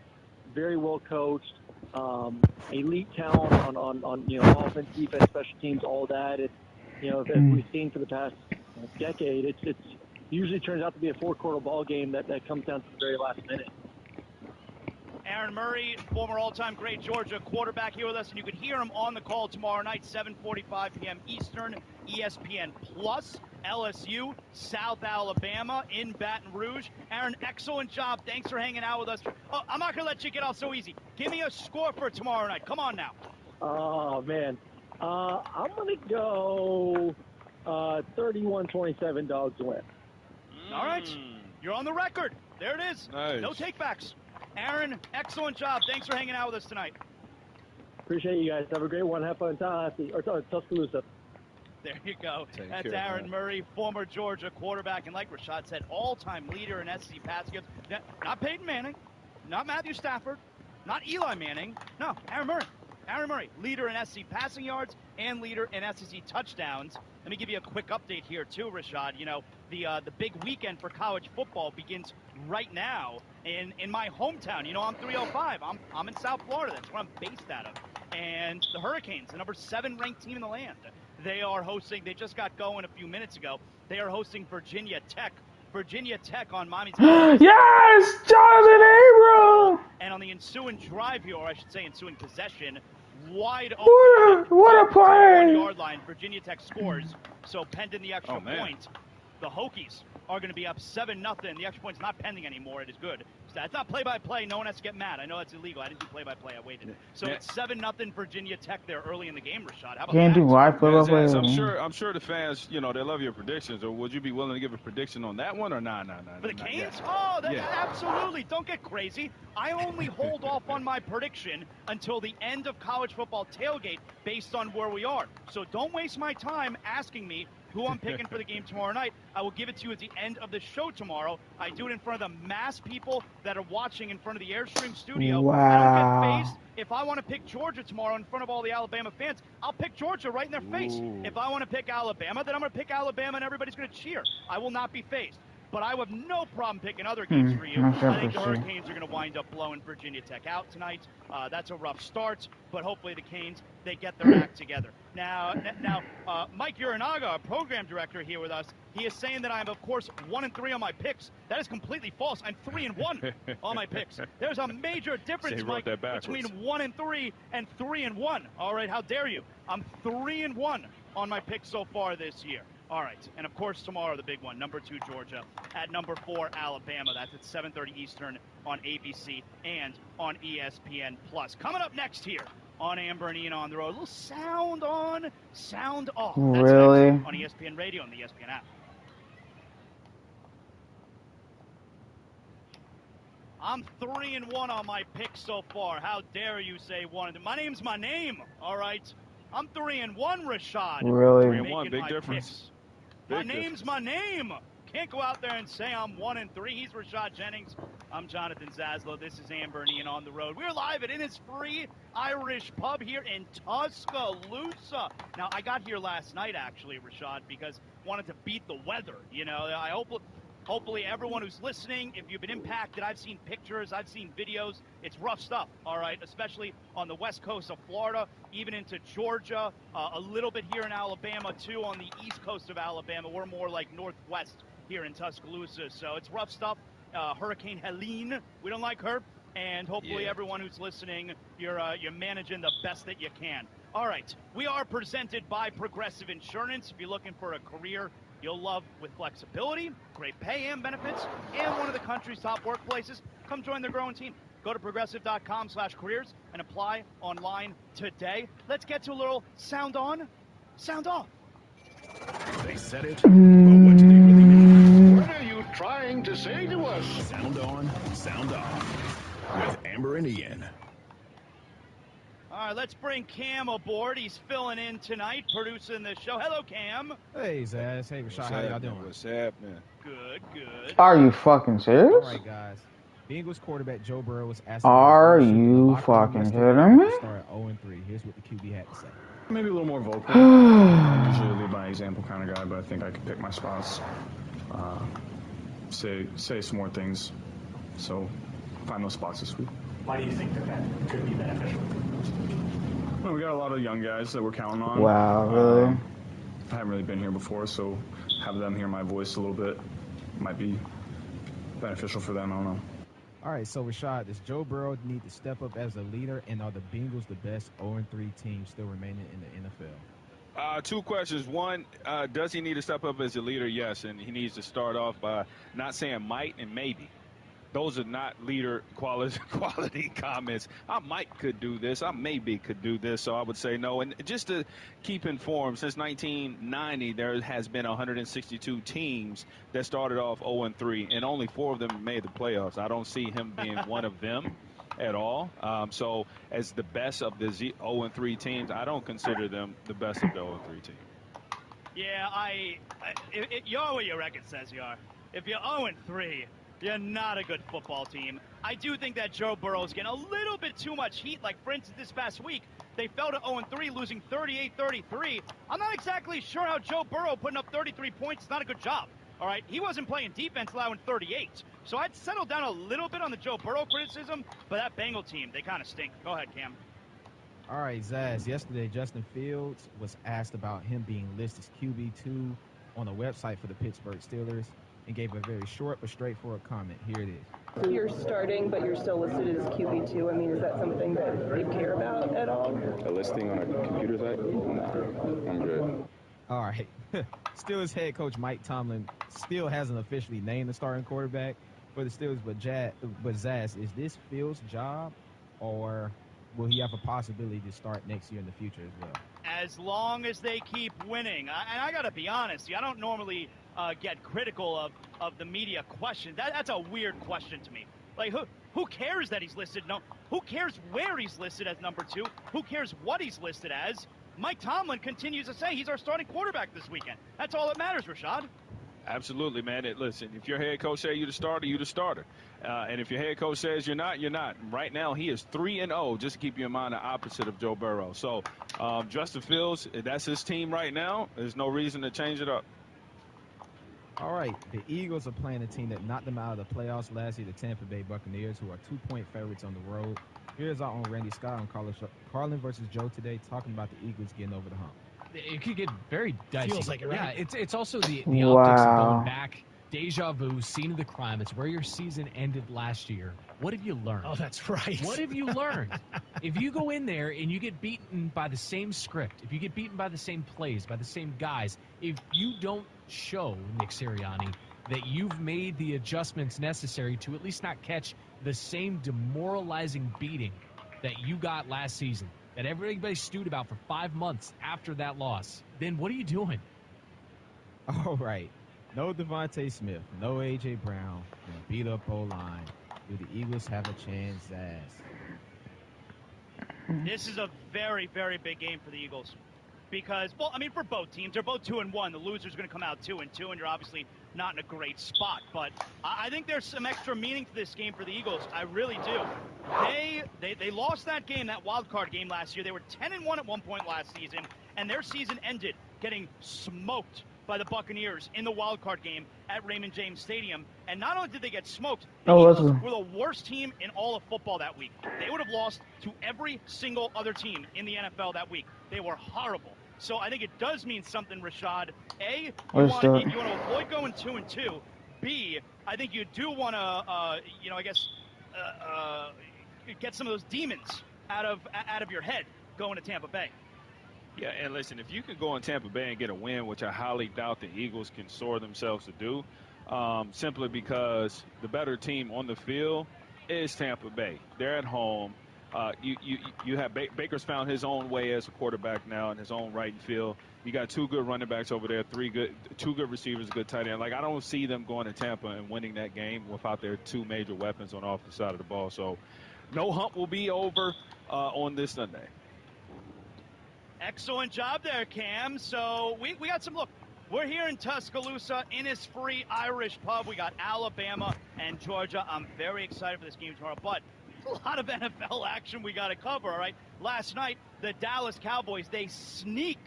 very well coached, elite talent on offense, defense, special teams, all that. As we've seen for the past decade, it usually turns out to be a 4-quarter ball game that comes down to the very last minute. Aaron Murray, former all-time great Georgia quarterback, here with us, and you can hear him on the call tomorrow night, 7:45 p.m. Eastern, ESPN Plus, LSU, South Alabama in Baton Rouge. Aaron, excellent job. Thanks for hanging out with us. Oh, I'm not going to let you get off so easy. Give me a score for tomorrow night. Come on now. Oh, man. I'm going to go 31-27 Dogs win. All right. You're on the record. There it is. Nice. No takebacks. Aaron, excellent job. Thanks for hanging out with us tonight. Appreciate you guys. Have a great one. Have fun in Tuscaloosa. There you go. That's Aaron Murray, former Georgia quarterback, and like Rashad said, all-time leader in SEC passing yards. Not Peyton Manning, not Matthew Stafford, not Eli Manning. No, Aaron Murray. Aaron Murray, leader in SEC passing yards and leader in SEC touchdowns. Let me give you a quick update here, too, Rashad. The big weekend for college football begins right now in my hometown. I'm 305. I'm in South Florida. That's where I'm based out of. And the Hurricanes, the number 7 ranked team in the land, they are hosting. They just got going a few minutes ago. They are hosting Virginia Tech. Virginia Tech on Miami's. Yes, Jonathan Abram. And on the ensuing drive here, or I should say ensuing possession, wide open. What a play! 1-yard line. Virginia Tech scores. So pending the extra point, the Hokies are going to be up 7-0. The extra point's not pending anymore. It is good. So it's not play-by-play. No one has to get mad. I know that's illegal. I didn't do play-by-play. I waited. So it's 7-0 Virginia Tech there early in the game, Rashad. How about Can't that? do live play-by-play. I'm sure the fans, they love your predictions. Or would you be willing to give a prediction on that one or nah? For the Canes? Oh, absolutely. Don't get crazy. I only hold off on my prediction until the end of college football tailgate based on where we are. So don't waste my time asking me who I'm picking for the game tomorrow night. I will give it to you at the end of the show tomorrow. I do it in front of the mass people that are watching in front of the Airstream studio. Wow. I don't get phased. If I want to pick Georgia tomorrow in front of all the Alabama fans, I'll pick Georgia right in their face. If I want to pick Alabama, then I'm going to pick Alabama and everybody's going to cheer. I will not be phased. But I have no problem picking other games for you. I think the Hurricanes are going to wind up blowing Virginia Tech out tonight. That's a rough start, but hopefully the Canes, they get their act together. Now, Mike Uranaga, our program director here with us, he is saying that I'm, of course, 1-3 on my picks. That is completely false. I'm 3-1 on my picks. There's a major difference, Mike, between 1-3 and 3-1. All right, how dare you? I'm 3-1 on my picks so far this year. All right, and of course tomorrow the big one, number 2 Georgia at number 4 Alabama. That's at 7:30 Eastern on ABC and on ESPN+. Coming up next here on Amber and Ian on the Road, a little sound on, sound off. That's really? next on ESPN Radio and the ESPN app. I'm 3-1 on my picks so far. How dare you say 1? My name's my name. All right, I'm 3-1, Rashad. Really? 3-1, big difference. My name's my name. Can't go out there and say I'm 1-3. He's Rashad Jennings. I'm Jonathan Zaslow. This is Amber and Ian on the Road. We're live at Innisfree Irish Pub here in Tuscaloosa. Now, I got here last night, actually, Rashad, because I wanted to beat the weather. I hopefully everyone who's listening, if you've been impacted, I've seen pictures, I've seen videos. It's rough stuff, all right, especially on the west coast of Florida, even into Georgia, a little bit here in Alabama, too, on the east coast of Alabama. We're more like northwest here in Tuscaloosa, so it's rough stuff. Hurricane Helene, we don't like her, and hopefully everyone who's listening, you're managing the best that you can. All right, we are presented by Progressive Insurance. If you're looking for a career you'll love with flexibility, great pay and benefits, and one of the country's top workplaces, come join their growing team. Go to progressive.com/careers and apply online today. Let's get to a little sound on, sound off. They said it, but what do they really mean? What are you trying to say to us? Sound on, sound off with Amber and Ian. All right, let's bring Cam aboard. He's filling in tonight, producing the show. Hello, Cam. Hey, Zaz. Hey, Rashad. How y'all doing? What's happening? Good. Are you fucking serious? All right, guys. Bengals quarterback Joe Burrow was asked. Are you fucking kidding me? Start 0-3. Here's what the QB had to say. Maybe a little more vocal. I'm usually a lead by example kind of guy, but I think I can pick my spots. Say some more things. So find those spots this week. Why do you think that could be beneficial? Well, we got a lot of young guys that we're counting on. Wow, really? I haven't really been here before, so have them hear my voice a little bit might be beneficial for them. I don't know. All right, so Rashad, does Joe Burrow need to step up as a leader, and are the Bengals the best 0-3 team still remaining in the NFL? 2 questions. One, does he need to step up as a leader? Yes, and he needs to start off by not saying might and maybe. Those are not leader quality comments. I might could do this. I maybe could do this. So I would say no. And just to keep informed, since 1990, there has been 162 teams that started off 0-3, and only 4 of them made the playoffs. I don't see him being one of them at all. So as the best of the 0-3 teams, I don't consider them the best of the 0-3 team. Yeah, you're what your record says you are. If you're 0-3, you're not a good football team. I do think that Joe Burrow's getting a little bit too much heat. Like, for instance, this past week, they fell to 0-3, losing 38-33. I'm not exactly sure how Joe Burrow putting up 33 points is not a good job. All right, he wasn't playing defense, allowing 38. So I'd settle down a little bit on the Joe Burrow criticism, but that Bengal team, they kind of stink. Go ahead, Cam. All right, Zaz. Yesterday, Justin Fields was asked about him being listed as QB2 on the website for the Pittsburgh Steelers, and gave a very short but straightforward comment. Here it is. You're starting, but you're still listed as QB2. I mean, is that something that they care about at all? A listing on a computer site? Nah, I'm good. All right. Steelers head coach Mike Tomlin still hasn't officially named the starting quarterback for the Steelers, but Zaz, is this Fields' job, or will he have a possibility to start next year in the future as well? As long as they keep winning. And I got to be honest, I don't normally get critical of the media question. That's a weird question to me. Like, who cares that he's listed? No, who cares where he's listed as number 2? Who cares what he's listed as? Mike Tomlin continues to say he's our starting quarterback this weekend. That's all that matters, Rashad. Absolutely, man. Listen, if your head coach says you're the starter, you're the starter. And if your head coach says you're not, you're not. Right now, he is 3-0, just to keep you in mind, the opposite of Joe Burrow. So, Justin Fields, that's his team right now. There's no reason to change it up. All right, the Eagles are playing a team that knocked them out of the playoffs last year, the Tampa Bay Buccaneers, who are 2-point favorites on the road. Here's our own Randy Scott on Carlin versus Joe today, talking about the Eagles getting over the hump. It could get very dicey. Feels like it, right? Yeah, it's also the optics of going back, deja vu, scene of the crime. It's where your season ended last year. What have you learned? Oh, that's right. What have you learned? If you go in there and you get beaten by the same script, if you get beaten by the same plays, by the same guys, if you don't show, Nick Sirianni, that you've made the adjustments necessary to at least not catch the same demoralizing beating that you got last season, that everybody stewed about for 5 months after that loss, then what are you doing? All right. No Devontae Smith, no A.J. Brown, and a beat-up O-line. Do the Eagles have a chance, Zaz? This is a very, very big game for the Eagles. Because, well, I mean, for both teams, they're both 2-1. The loser's going to come out 2-2, and you're obviously not in a great spot. But I think there's some extra meaning to this game for the Eagles. I really do. They lost that game, that wild card game last year. They were 10-1 at one point last season, and their season ended getting smoked by the Buccaneers in the wild card game at Raymond James Stadium. And not only did they get smoked, the Eagles were the worst team in all of football that week. They would have lost to every single other team in the NFL that week. They were horrible. So I think it does mean something, Rashad. A, you want to avoid going 2-2. B, I think you do want to, get some of those demons out of your head going to Tampa Bay. Yeah, and listen, if you can go in Tampa Bay and get a win, which I highly doubt the Eagles can soar themselves to do, simply because the better team on the field is Tampa Bay. They're at home. You have Baker's found his own way as a quarterback now in his own right field. You got 2 good running backs over there, 2 good receivers, a good tight end. Like, I don't see them going to Tampa and winning that game without their 2 major weapons on the offensive side of the ball. So, no hump will be over on this Sunday. Excellent job there, Cam. So we got some, look, we're here in Tuscaloosa, Innisfree Irish Pub. We got Alabama and Georgia. I'm very excited for this game tomorrow, but a lot of NFL action we got to cover, all right? Last night, the Dallas Cowboys, they sneak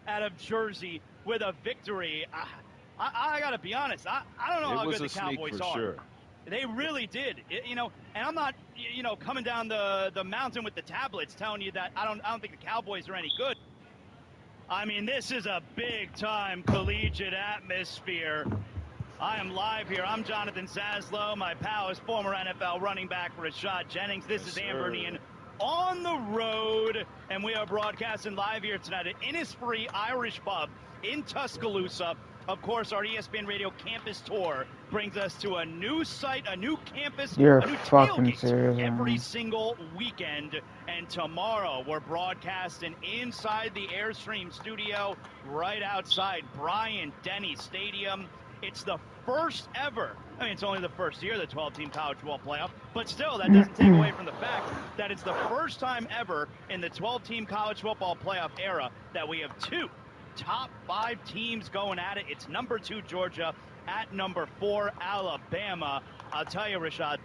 out of Jersey with a victory. I got to be honest, I don't know how good the Cowboys are. Sure. They really did, and I'm not, coming down the mountain with the tablets telling you that I don't think the Cowboys are any good. I mean, this is a big-time collegiate atmosphere. I am live here. I'm Jonathan Zaslow. My pal is former NFL running back Rashad Jennings. This is Amber and Ian on the road, and we are broadcasting live here tonight at Innisfree Irish Pub in Tuscaloosa. Of course, our ESPN Radio campus tour brings us to a new site, a new campus, You're a new fucking serious, every single weekend. And tomorrow, we're broadcasting inside the Airstream studio right outside Bryant-Denny Stadium. It's the first ever, I mean, it's only the first year of the 12-team college football playoff, but still, that doesn't take away from the fact that it's the first time ever in the 12-team college football playoff era that we have 2 top 5 teams going at it. It's number 2 Georgia at number 4 Alabama. I'll tell you, Rashad,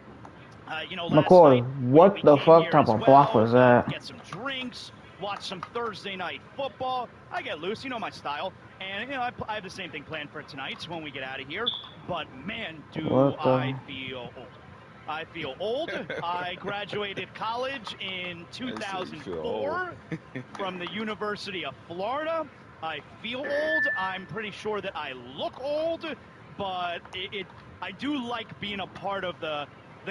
last McCoy, night, what the fuck type of block was that? Get some drinks, watch some Thursday night football. I get loose, my style. And, I have the same thing planned for tonight when we get out of here. But, man, I feel old. I feel old. I graduated college in 2004 from the University of Florida. I feel old. I'm pretty sure that I look old, but I do like being a part of the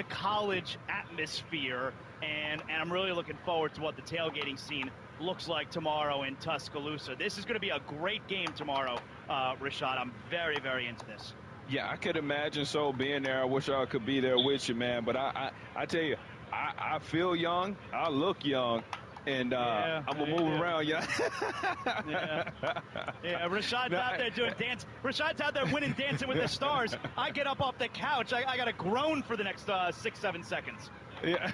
college atmosphere, and I'm really looking forward to what the tailgating scene looks like tomorrow in Tuscaloosa. This is going to be a great game tomorrow Rashad. I'm very, very into this. Yeah, I could imagine so being there. I wish I could be there with you, man. But I tell you, I feel young. I look young. And I'm going to move around, yeah. Yeah, Rashad's out there doing dance. Rashad's out there winning Dancing with the Stars. I get up off the couch. I got to groan for the next 6-7 seconds. Yeah.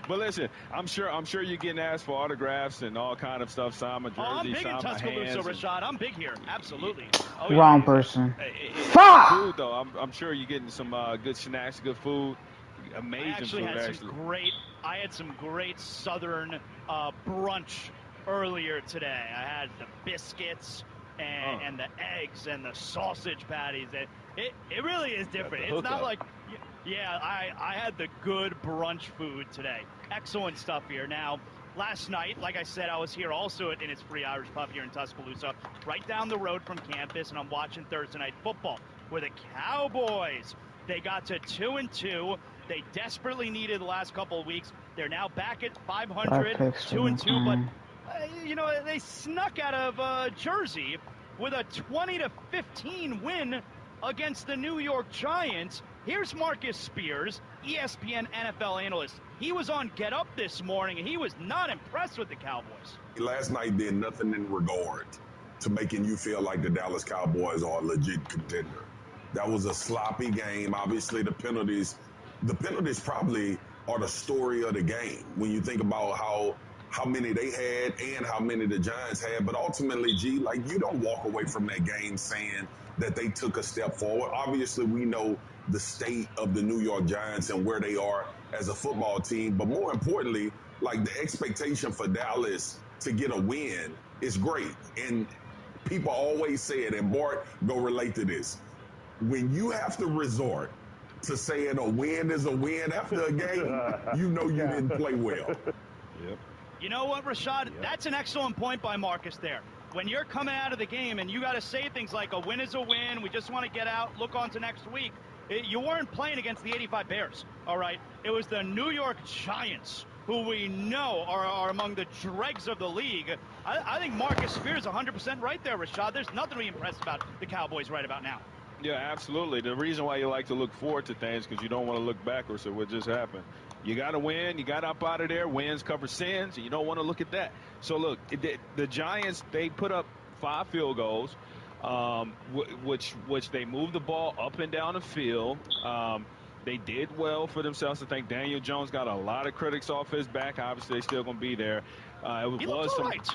But listen, I'm sure you're getting asked for autographs and all kind of stuff. Sign my jersey, I'm big in sign my Tuscaloosa, hands. Rashad. I'm big here. Absolutely. Wrong person. Fuck! Food, though. I'm sure you're getting some good snacks, good food. Amazing food, I had some great Southern brunch earlier today. I had the biscuits and the eggs and the sausage patties. It really is different. It's not like, I had the good brunch food today. Excellent stuff here. Now, last night, like I said, I was here also in its Free Irish Pub here in Tuscaloosa, right down the road from campus, and I'm watching Thursday Night Football where the Cowboys, they got to 2-2. They desperately needed the last couple of weeks. They're now back at 500, 2-2, but they snuck out of Jersey with a 20-15 win against the New York Giants. Here's Marcus Spears, ESPN NFL analyst. He was on Get Up this morning, and he was not impressed with the Cowboys. Last night did nothing in regard to making you feel like the Dallas Cowboys are a legit contender. That was a sloppy game. Obviously, the penalties probably are the story of the game when you think about how many they had and how many the Giants had. But ultimately, G, like, you don't walk away from that game saying that they took a step forward. Obviously, we know the state of the New York Giants and where they are as a football team. But more importantly, like, the expectation for Dallas to get a win is great. And people always say it, and Bart go relate to this. When you have to resort to saying a win is a win after a game, you know you didn't play well. Yep. You know what, Rashad? Yep. That's an excellent point by Marcus there. When you're coming out of the game and you got to say things like a win is a win, we just want to get out, look on to next week. You weren't playing against the 85 Bears, all right? It was the New York Giants, who we know are among the dregs of the league. I think Marcus Spears is 100% right there, Rashad. There's nothing to be impressed about the Cowboys right about now. Yeah, absolutely. The reason why you like to look forward to things because you don't want to look backwards at what just happened. You got to win. You got up out of there. Wins cover sins, and you don't want to look at that. So, look, the Giants, they put up 5 field goals, which they moved the ball up and down the field. They did well for themselves. I think Daniel Jones got a lot of critics off his back. Obviously, they're still going to be there. He looked all right.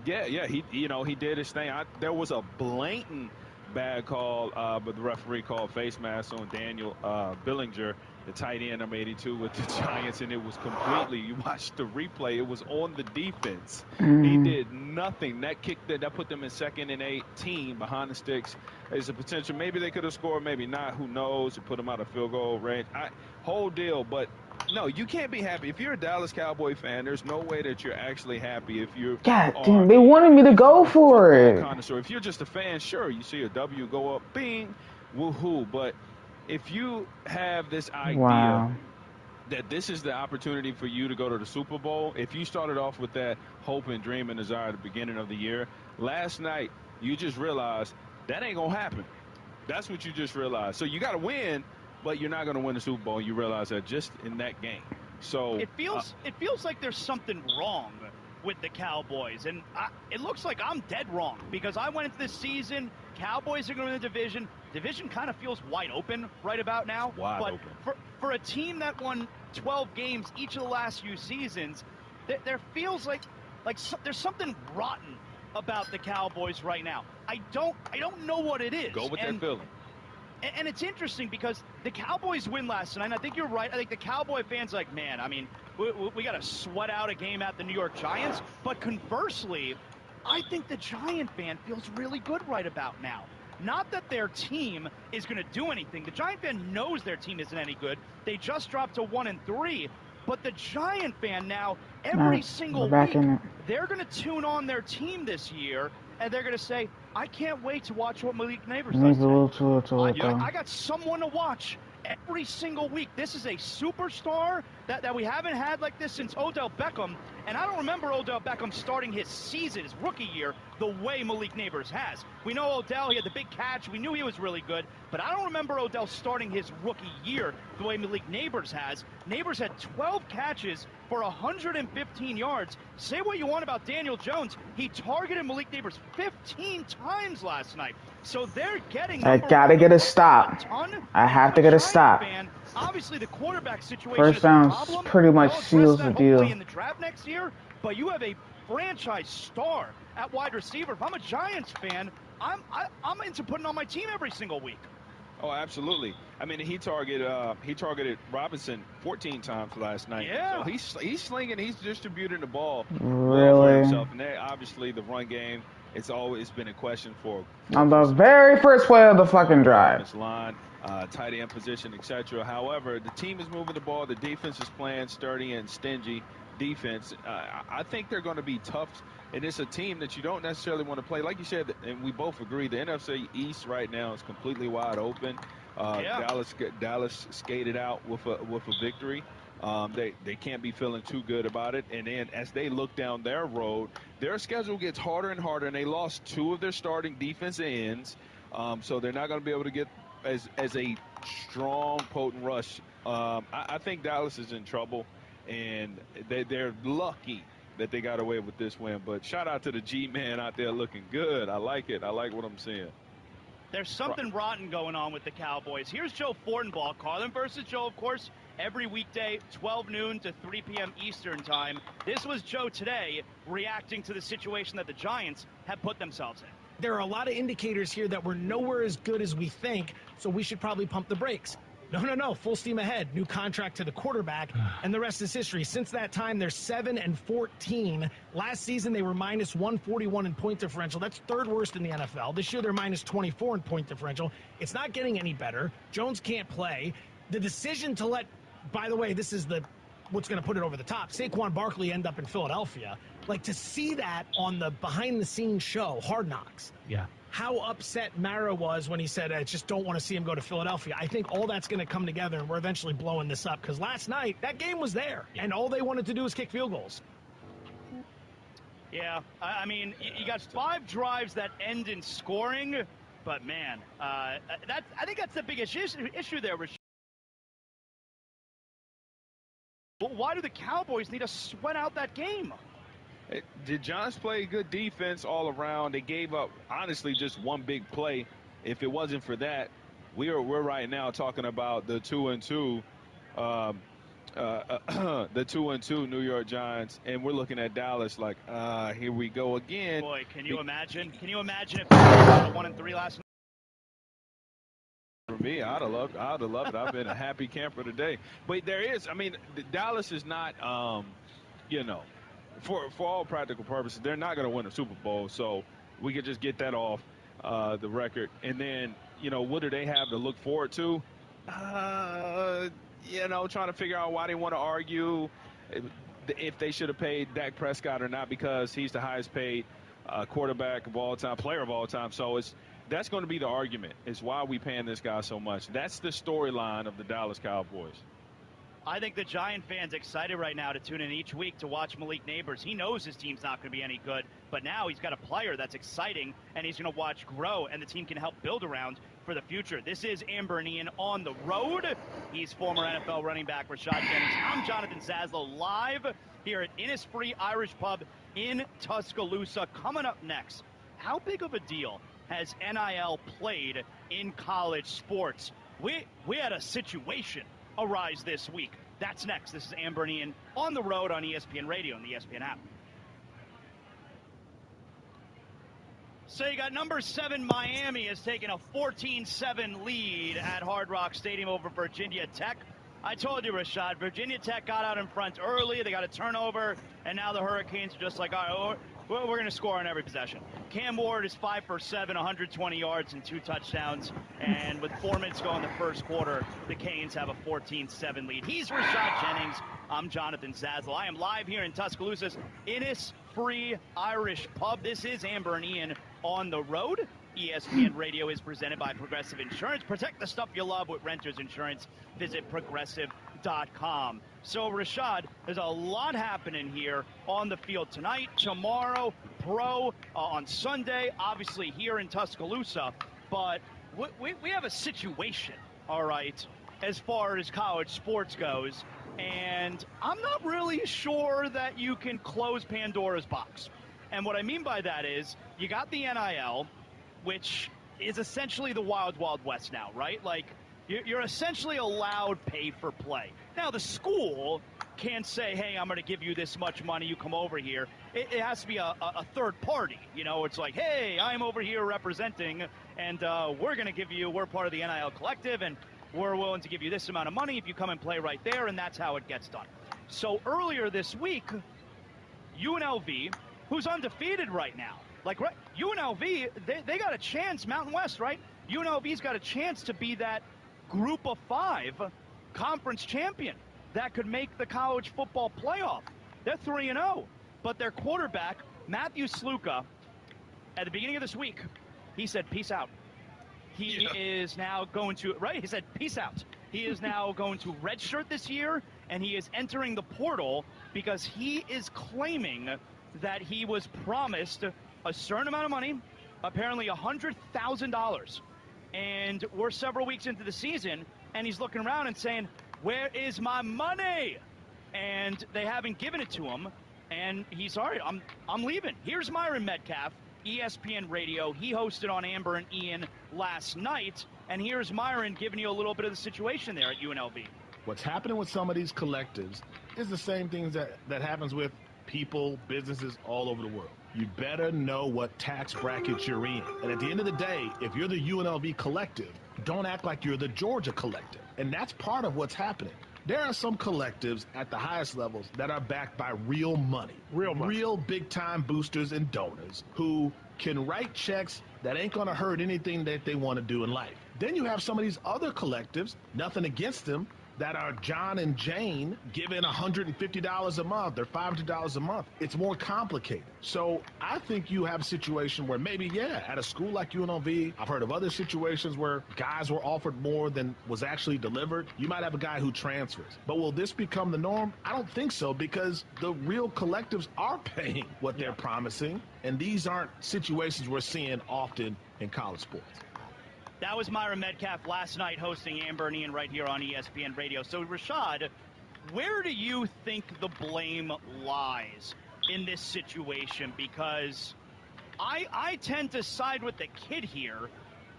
Yeah, he did his thing. There was a blatant bad call, but the referee called face mask on Daniel Billinger, the tight end, number 82 with the Giants, and it was completely, you watched the replay, it was on the defense. He did nothing. That put them in 2nd and 18 behind the sticks. There's a potential, maybe they could have scored, maybe not, who knows, it put them out of field goal range. Whole deal, but no, you can't be happy. If you're a Dallas Cowboy fan, there's no way that you're actually happy if you're... God damn, they wanted me to go for it. Connoisseur. If you're just a fan, sure, you see a W go up, bing, woohoo. But if you have this idea that this is the opportunity for you to go to the Super Bowl, if you started off with that hope and dream and desire at the beginning of the year, last night you just realized that ain't going to happen. That's what you just realized. So you got to win, but you're not going to win the Super Bowl. You realize that just in that game. So it feels like there's something wrong with the Cowboys, and it looks like I'm dead wrong because I went into this season, Cowboys are going to win the division. Division kind of feels wide open right about now. Wide open. For a team that won 12 games each of the last few seasons, there feels like there's something rotten about the Cowboys right now. I don't know what it is. Go with that feeling. And it's interesting because the Cowboys win last night, and I think you're right. I think the Cowboy fans are like, man, I mean, we got to sweat out a game at the New York Giants. But conversely, I think the Giant fan feels really good right about now. Not that their team is going to do anything. The Giant fan knows their team isn't any good. They just dropped to 1-3. But the Giant fan now, every single week, they're going to tune on their team this year, and they're going to say, I can't wait to watch what Malik Neighbors does. I got someone to watch every single week. This is a superstar that we haven't had like this since Odell Beckham, And I don't remember Odell Beckham starting his season, his rookie year, the way Malik Neighbors has. We know Odell, he had the big catch. We knew he was really good. But I don't remember Odell starting his rookie year the way Malik Neighbors has. Neighbors had 12 catches for 115 yards. Say what you want about Daniel Jones. He targeted Malik Neighbors 15 times last night. So they're getting. I gotta get a stop. I have to get a stop. Obviously, the quarterback situation First down pretty much seals the deal. In the draft next year, but you have a franchise star at wide receiver. If I'm a Giants fan, I'm into putting on my team every single week. Oh, absolutely. I mean, he targeted Robinson 14 times last night. Yeah. So he's slinging, he's distributing the ball really for himself. And obviously, the run game, it's always been a question for on the very first play of the fucking drive. Line, tight end position, etc. However, the team is moving the ball. The defense is playing sturdy and stingy defense. I think they're going to be tough, and it's a team that you don't necessarily want to play. Like you said, and we both agree, the NFC East right now is completely wide open. Dallas skated out with a victory. They can't be feeling too good about it. And then as they look down their road, their schedule gets harder and harder, and they lost 2 of their starting defensive ends. So they're not going to be able to get as a strong, potent rush. I think Dallas is in trouble, and they're lucky that they got away with this win. But shout out to the G-Man out there looking good. I like it. I like what I'm seeing. There's something rotten going on with the Cowboys. Here's Joe Fortenbaugh. Carlin versus Joe, of course, every weekday, 12 noon to 3 p.m. Eastern time. This was Joe today reacting to the situation that the Giants have put themselves in. There are a lot of indicators here that we're nowhere as good as we think, so we should probably pump the brakes. No, full steam ahead. New contract to the quarterback, and the rest is history. Since that time, they're 7-14. Last season, they were minus 141 in point differential. That's 3rd worst in the NFL. This year, they're minus 24 in point differential. It's not getting any better. Jones can't play. The decision to let, by the way, this is what's going to put it over the top, Saquon Barkley end up in Philadelphia. Like, to see that on the behind-the-scenes show, Hard Knocks. Yeah. How upset Mara was when he said, I just don't want to see him go to Philadelphia. I think all that's going to come together, and we're eventually blowing this up. Because last night, that game was there, and all they wanted to do was kick field goals. Yeah, I mean, you got 5 drives that end in scoring, but, man, I think that's the biggest issue there, Rashad. Well, why do the Cowboys need to sweat out that game? The Giants play good defense all around. They gave up, honestly, just one big play. If it wasn't for that, we're right now talking about the 2-2, the 2-2 New York Giants, and we're looking at Dallas like, here we go again. Boy, can you imagine? Can you imagine if they were 1-3 last night? For me, I'd have loved it. I've been a happy camper today. But there is, I mean, Dallas is not, for all practical purposes, they're not going to win a Super Bowl. So we could just get that off the record. And then, what do they have to look forward to? Trying to figure out why they want to argue if they should have paid Dak Prescott or not, because he's the highest paid quarterback of all time, player of all time. So that's going to be the argument, is why we paying this guy so much. That's the storyline of the Dallas Cowboys. I think the Giant fans excited right now to tune in each week to watch Malik Neighbors. He knows his team's not going to be any good, but now he's got a player that's exciting, and he's going to watch grow, and the team can help build around for the future. This is Amber and Ian on the road. He's former NFL running back Rashad Jennings. I'm Jonathan Zaslow, live here at Innisfree Irish Pub in Tuscaloosa. Coming up next, how big of a deal has NIL played in college sports? We had a situation arise this week. That's next. This is Amber and Ian on the road on ESPN Radio and the ESPN app. So you got number 7 Miami has taken a 14-7 lead at Hard Rock Stadium over Virginia Tech. I told you, Rashad, Virginia Tech got out in front early. They got a turnover, and now the Hurricanes are just like, all right, we're going to score on every possession. Cam Ward is 5 for 7, 120 yards and 2 touchdowns. And with 4 minutes to go in the first quarter, the Canes have a 14-7 lead. He's Rashad Jennings. I'm Jonathan Zaslow. I am live here in Tuscaloosa's Innisfree Irish Pub. This is Amber and Ian on the road. ESPN Radio is presented by Progressive Insurance. Protect the stuff you love with Renters Insurance. Visit Progressive.com. So, Rashad, there's a lot happening here on the field tonight, tomorrow, on Sunday, obviously here in Tuscaloosa. But we have a situation, all right, as far as college sports goes. And I'm not really sure that you can close Pandora's box. And what I mean by that is you got the NIL, which is essentially the wild, wild west now, right? Like, you're essentially allowed pay for play. Now, the school can't say, hey, I'm going to give you this much money, you come over here. It has to be a third party. You know, it's like, hey, I'm over here representing, and we're going to give you, we're part of the NIL collective, and we're willing to give you this amount of money if you come and play right there, and that's how it gets done. So earlier this week, UNLV, who's undefeated right now, like UNLV, they got a chance, Mountain West, right? UNLV's got a chance to be that group of 5 conference champion that could make the college football playoff. They're 3-0, but their quarterback, Matthew Sluka, at the beginning of this week, he said, peace out. He is now going to, right? He said, peace out. He is now going to redshirt this year, and he is entering the portal because he is claiming that he was promised a certain amount of money, apparently $100,000. And we're several weeks into the season, and he's looking around and saying, where is my money? And they haven't given it to him, and he's sorry, I'm leaving. Here's Myron Metcalf, ESPN Radio. He hosted on Amber and Ian last night, and here's Myron giving you a little bit of the situation there at UNLV. What's happening with some of these collectives is the same things that happens with people, businesses all over the world. You better know what tax bracket you're in. And at the end of the day, if you're the UNLV collective, don't act like you're the Georgia collective. And that's part of what's happening. There are some collectives at the highest levels that are backed by real money. Real big-time boosters and donors who can write checks that ain't going to hurt anything that they want to do in life. Then you have some of these other collectives, nothing against them, that are John and Jane giving $150 a month or $500 a month. It's more complicated. So I think you have a situation where maybe, at a school like UNLV, I've heard of other situations where guys were offered more than was actually delivered. You might have a guy who transfers. But will this become the norm? I don't think so, because the real collectives are paying what they're promising, and these aren't situations we're seeing often in college sports. That was Myron Metcalf last night hosting Amber and Ian right here on ESPN Radio. So, Rashad, where do you think the blame lies in this situation? Because I tend to side with the kid here,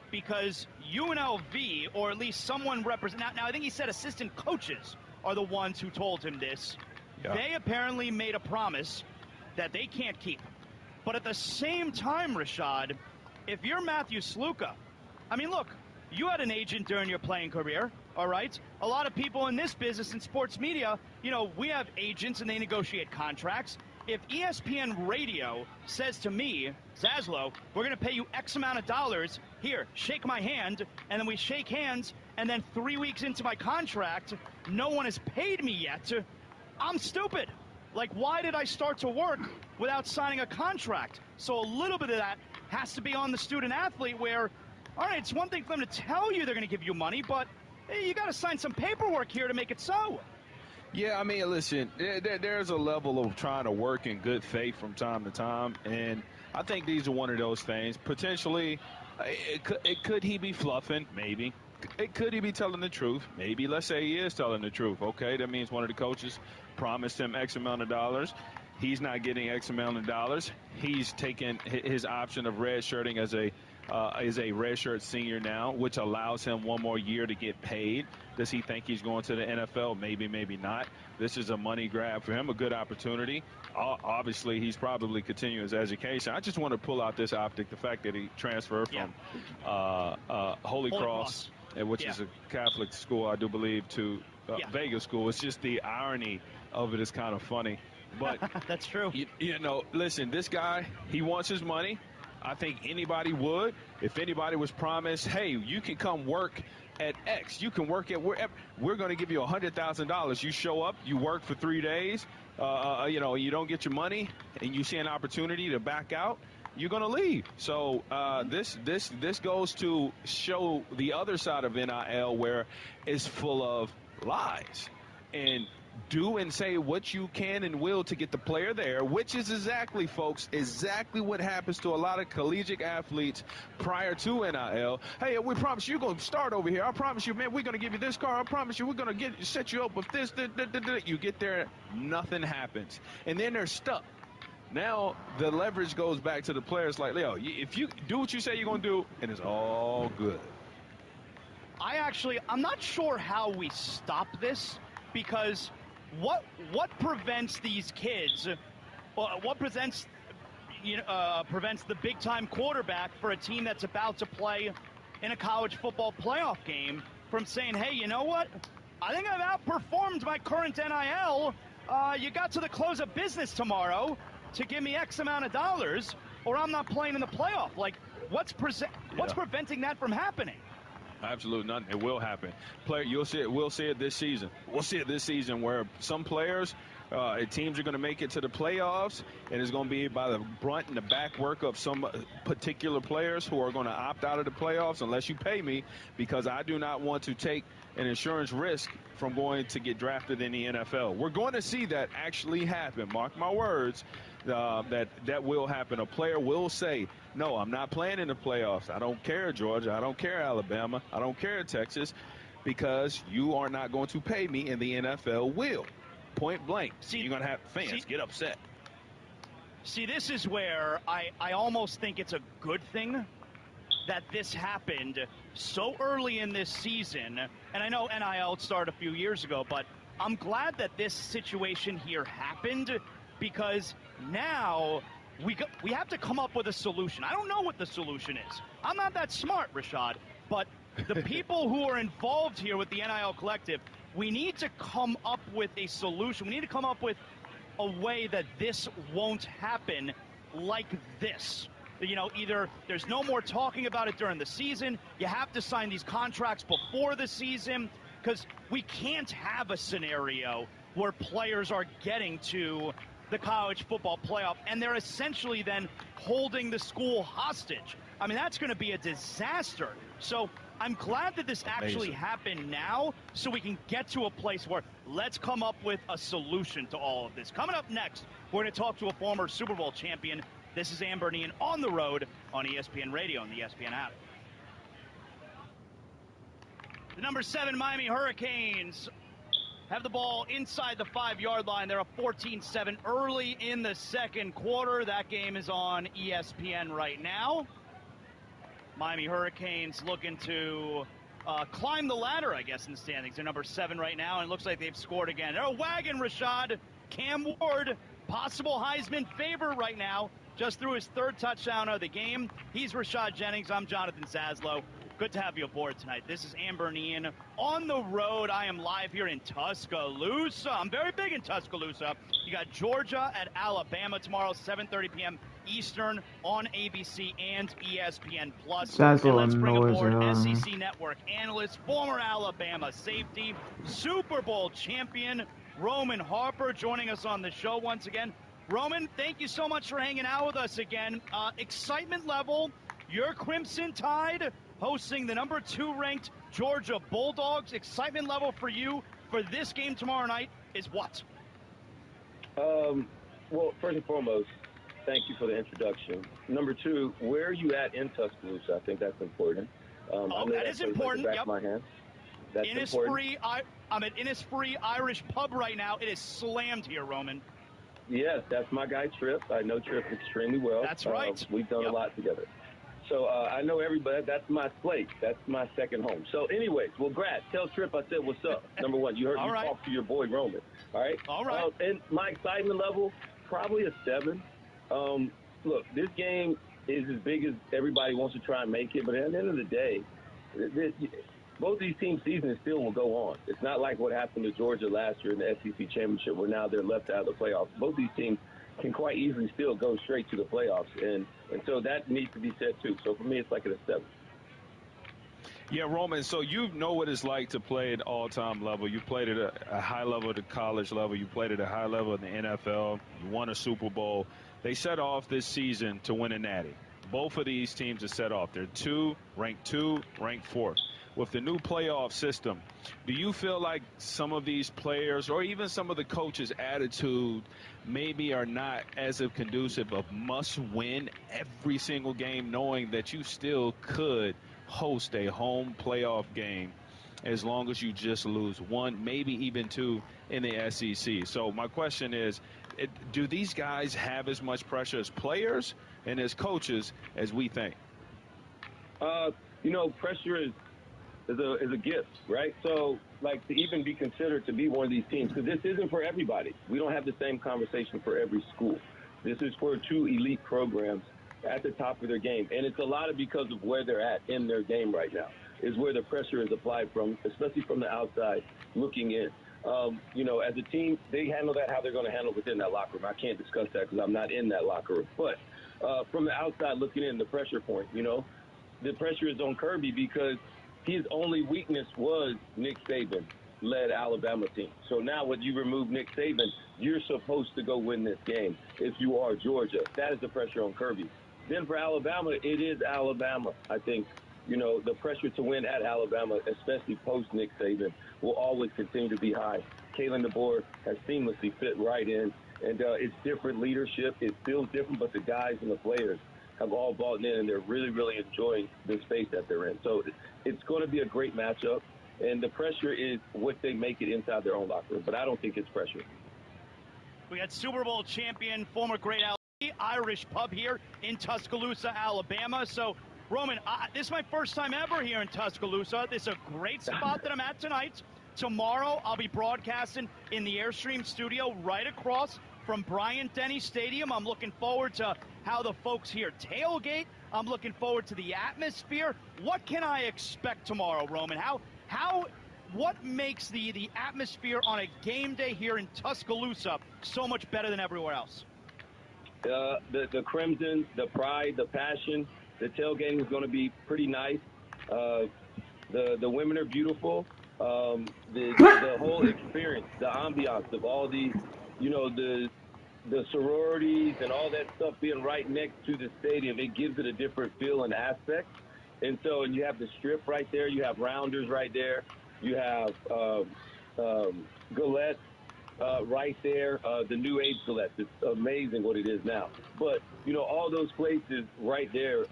because UNLV, or at least someone represent. Now I think he said assistant coaches are the ones who told him this. Yeah. They apparently made a promise that they can't keep. But at the same time, Rashad, if you're Matthew Sluka, I mean, look, you had an agent during your playing career, all right? A lot of people in this business, in sports media, we have agents and they negotiate contracts. If ESPN Radio says to me, Zaslow, we're going to pay you X amount of dollars, here, shake my hand, and then we shake hands, and then 3 weeks into my contract, no one has paid me yet, I'm stupid. Like, why did I start to work without signing a contract? So a little bit of that has to be on the student athlete where, all right, it's one thing for them to tell you they're going to give you money, but hey, you got to sign some paperwork here to make it so. Yeah, I mean, listen, there's a level of trying to work in good faith from time to time, and I think these are one of those things. Potentially, could he be fluffing? Maybe. Could he be telling the truth? Maybe. Let's say he is telling the truth. Okay, that means one of the coaches promised him X amount of dollars. He's not getting X amount of dollars. He's taken his option of redshirting as a redshirt senior now, which allows him one more year to get paid. Does he think he's going to the NFL? Maybe, maybe not. This is a money grab for him, a good opportunity. Obviously, he's probably continuing his education. I just want to pull out this optic, the fact that he transferred from Holy Cross, which is a Catholic school, I do believe, to Vegas school. It's just the irony of it is kind of funny. But that's true. Listen, this guy, he wants his money. I think anybody would. If anybody was promised, hey, you can come work at X. You can work at wherever. We're going to give you $100,000. You show up, you work for 3 days, you don't get your money, and you see an opportunity to back out. you're going to leave. So this goes to show the other side of NIL, where it's full of lies. And do and say what you can and will to get the player there, which is exactly, folks, exactly what happens to a lot of collegiate athletes prior to NIL. Hey, we promise you're going to start over here. I promise you, man, we're going to give you this car. I promise you, we're going to set you up with this. You get there, nothing happens. And then they're stuck. Now the leverage goes back to the players like, Leo, if you do what you say you're going to do, and it's all good. I'm not sure how we stop this, because what prevents these kids, what prevents the big time quarterback for a team that's about to play in a college football playoff game from saying, hey, you know what? I think I've outperformed my current NIL. You got to the close of business tomorrow to give me X amount of dollars, or I'm not playing in the playoff. Like, what's preventing that from happening? Absolutely nothing. It will happen. You'll see it. We'll see it this season. We'll see it this season where some players, teams are going to make it to the playoffs, and it's going to be by the brunt and the back work of some particular players who are going to opt out of the playoffs unless you pay me, because I do not want to take an insurance risk from going to get drafted in the NFL. We're going to see that actually happen. Mark my words. That will happen. A player will say, no, I'm not playing in the playoffs. I don't care, Georgia. I don't care, Alabama. I don't care, Texas, because you are not going to pay me, and the NFL will. Point blank. You're going to have fans get upset. See, this is where I almost think it's a good thing that this happened so early in this season. And I know NIL started a few years ago, but I'm glad that this situation here happened, because now we have to come up with a solution. I don't know what the solution is. I'm not that smart, Rashad, but the people who are involved here with the NIL collective, we need to come up with a solution. We need to come up with a way that this won't happen like this. You know, either there's no more talking about it during the season, you have to sign these contracts before the season, because we can't have a scenario where players are getting to the college football playoff and they're essentially then holding the school hostage. I mean, that's going to be a disaster. So I'm glad that this actually happened now, so we can get to a place where let's come up with a solution to all of this. Coming up next, we're going to talk to a former Super Bowl champion. This is Amber Nean on the road on ESPN Radio and the ESPN app. The number 7 Miami Hurricanes have the ball inside the 5-yard line. They're up 14-7 early in the second quarter. That game is on ESPN right now. Miami Hurricanes looking to climb the ladder, I guess, in the standings. They're number 7 right now, and it looks like they've scored again. They're a wagon, Rashad. Cam Ward, possible Heisman favorite right now, just threw his 3rd touchdown of the game. He's Rashad Jennings. I'm Jonathan Zaslow. Good to have you aboard tonight. This is Amber Nean on the road. I am live here in Tuscaloosa. I'm very big in Tuscaloosa. You got Georgia at Alabama tomorrow, 7:30 p.m. Eastern on ABC and ESPN Plus. That's and let's a bring little aboard noisy. SEC Network analyst, former Alabama safety, Super Bowl champion, Roman Harper, joining us on the show once again. Roman, thank you so much for hanging out with us again. Excitement level, your Crimson Tide hosting the number 2 ranked Georgia Bulldogs. Excitement level for you for this game tomorrow night is what? Well, first and foremost, thank you for the introduction. Number 2, where are you at in Tuscaloosa? I think that's important. That is important. Back Yep. of my hand. That's Innisfree, I'm at Innisfree Irish Pub right now. It is slammed here, Roman. Yes, that's my guy, Tripp. I know Tripp extremely well. That's right. We've done a lot together. So I know everybody. That's my slate. That's my second home. So anyways, well, Brad, tell Tripp I said what's up. Number 1, you heard me talk to your boy Roman. All right? All right. And my excitement level, probably a 7. Look, this game is as big as everybody wants to try and make it, but at the end of the day, both these teams' seasons still will go on. It's not like what happened to Georgia last year in the SEC Championship, where now they're left out of the playoffs. Both these teams can quite easily still go straight to the playoffs, and so that needs to be said too. So for me, it's like a 7. Yeah, Roman, so you know what it's like to play at all-time level. You played at a high level at the college level. You played at a high level in the NFL. You won a Super Bowl. They set off this season to win a natty. Both of these teams are set off. They're ranked 4th. With the new playoff system, do you feel like some of these players or even some of the coaches' attitude maybe are not as conducive of must win every single game, knowing that you still could host a home playoff game as long as you just lose one, maybe even two in the SEC? So my question is, do these guys have as much pressure as players and as coaches as we think? Pressure is a gift, right? So, like, to even be considered to be one of these teams, because this isn't for everybody. We don't have the same conversation for every school. This is for two elite programs at the top of their game. And it's a lot of because of where they're at in their game right now is where the pressure is applied from, especially from the outside looking in. As a team, they handle that how they're going to handle within that locker room. I can't discuss that because I'm not in that locker room. But from the outside looking in, the pressure point, the pressure is on Kirby because his only weakness was Nick Saban-led Alabama team. So now when you remove Nick Saban, you're supposed to go win this game if you are Georgia. That is the pressure on Kirby. Then for Alabama, it is Alabama. I think, the pressure to win at Alabama, especially post-Nick Saban, will always continue to be high. Kalen DeBoer has seamlessly fit right in, and it's different leadership. It feels different, but the guys and the players have all bought in, and they're really, really enjoying the space that they're in. So it's going to be a great matchup, and the pressure is what they make it inside their own locker room. But I don't think it's pressure. We got Super Bowl champion, former great Irish pub here in Tuscaloosa, Alabama. So, Roman, this is my first time ever here in Tuscaloosa. This is a great spot that I'm at tonight. Tomorrow, I'll be broadcasting in the Airstream studio right across from Bryant-Denny Stadium. I'm looking forward to how the folks here tailgate. I'm looking forward to the atmosphere. What can I expect tomorrow, Roman? What makes the atmosphere on a game day here in Tuscaloosa so much better than everywhere else? The Crimson, the pride, the passion. The tailgating is going to be pretty nice. The women are beautiful. The whole experience, the ambiance of all these, the sororities and all that stuff being right next to the stadium, it gives it a different feel and aspect. And you have the strip right there. You have Rounders right there. You have Gillette right there. The new age Gillette. It's amazing what it is now. But, all those places right there,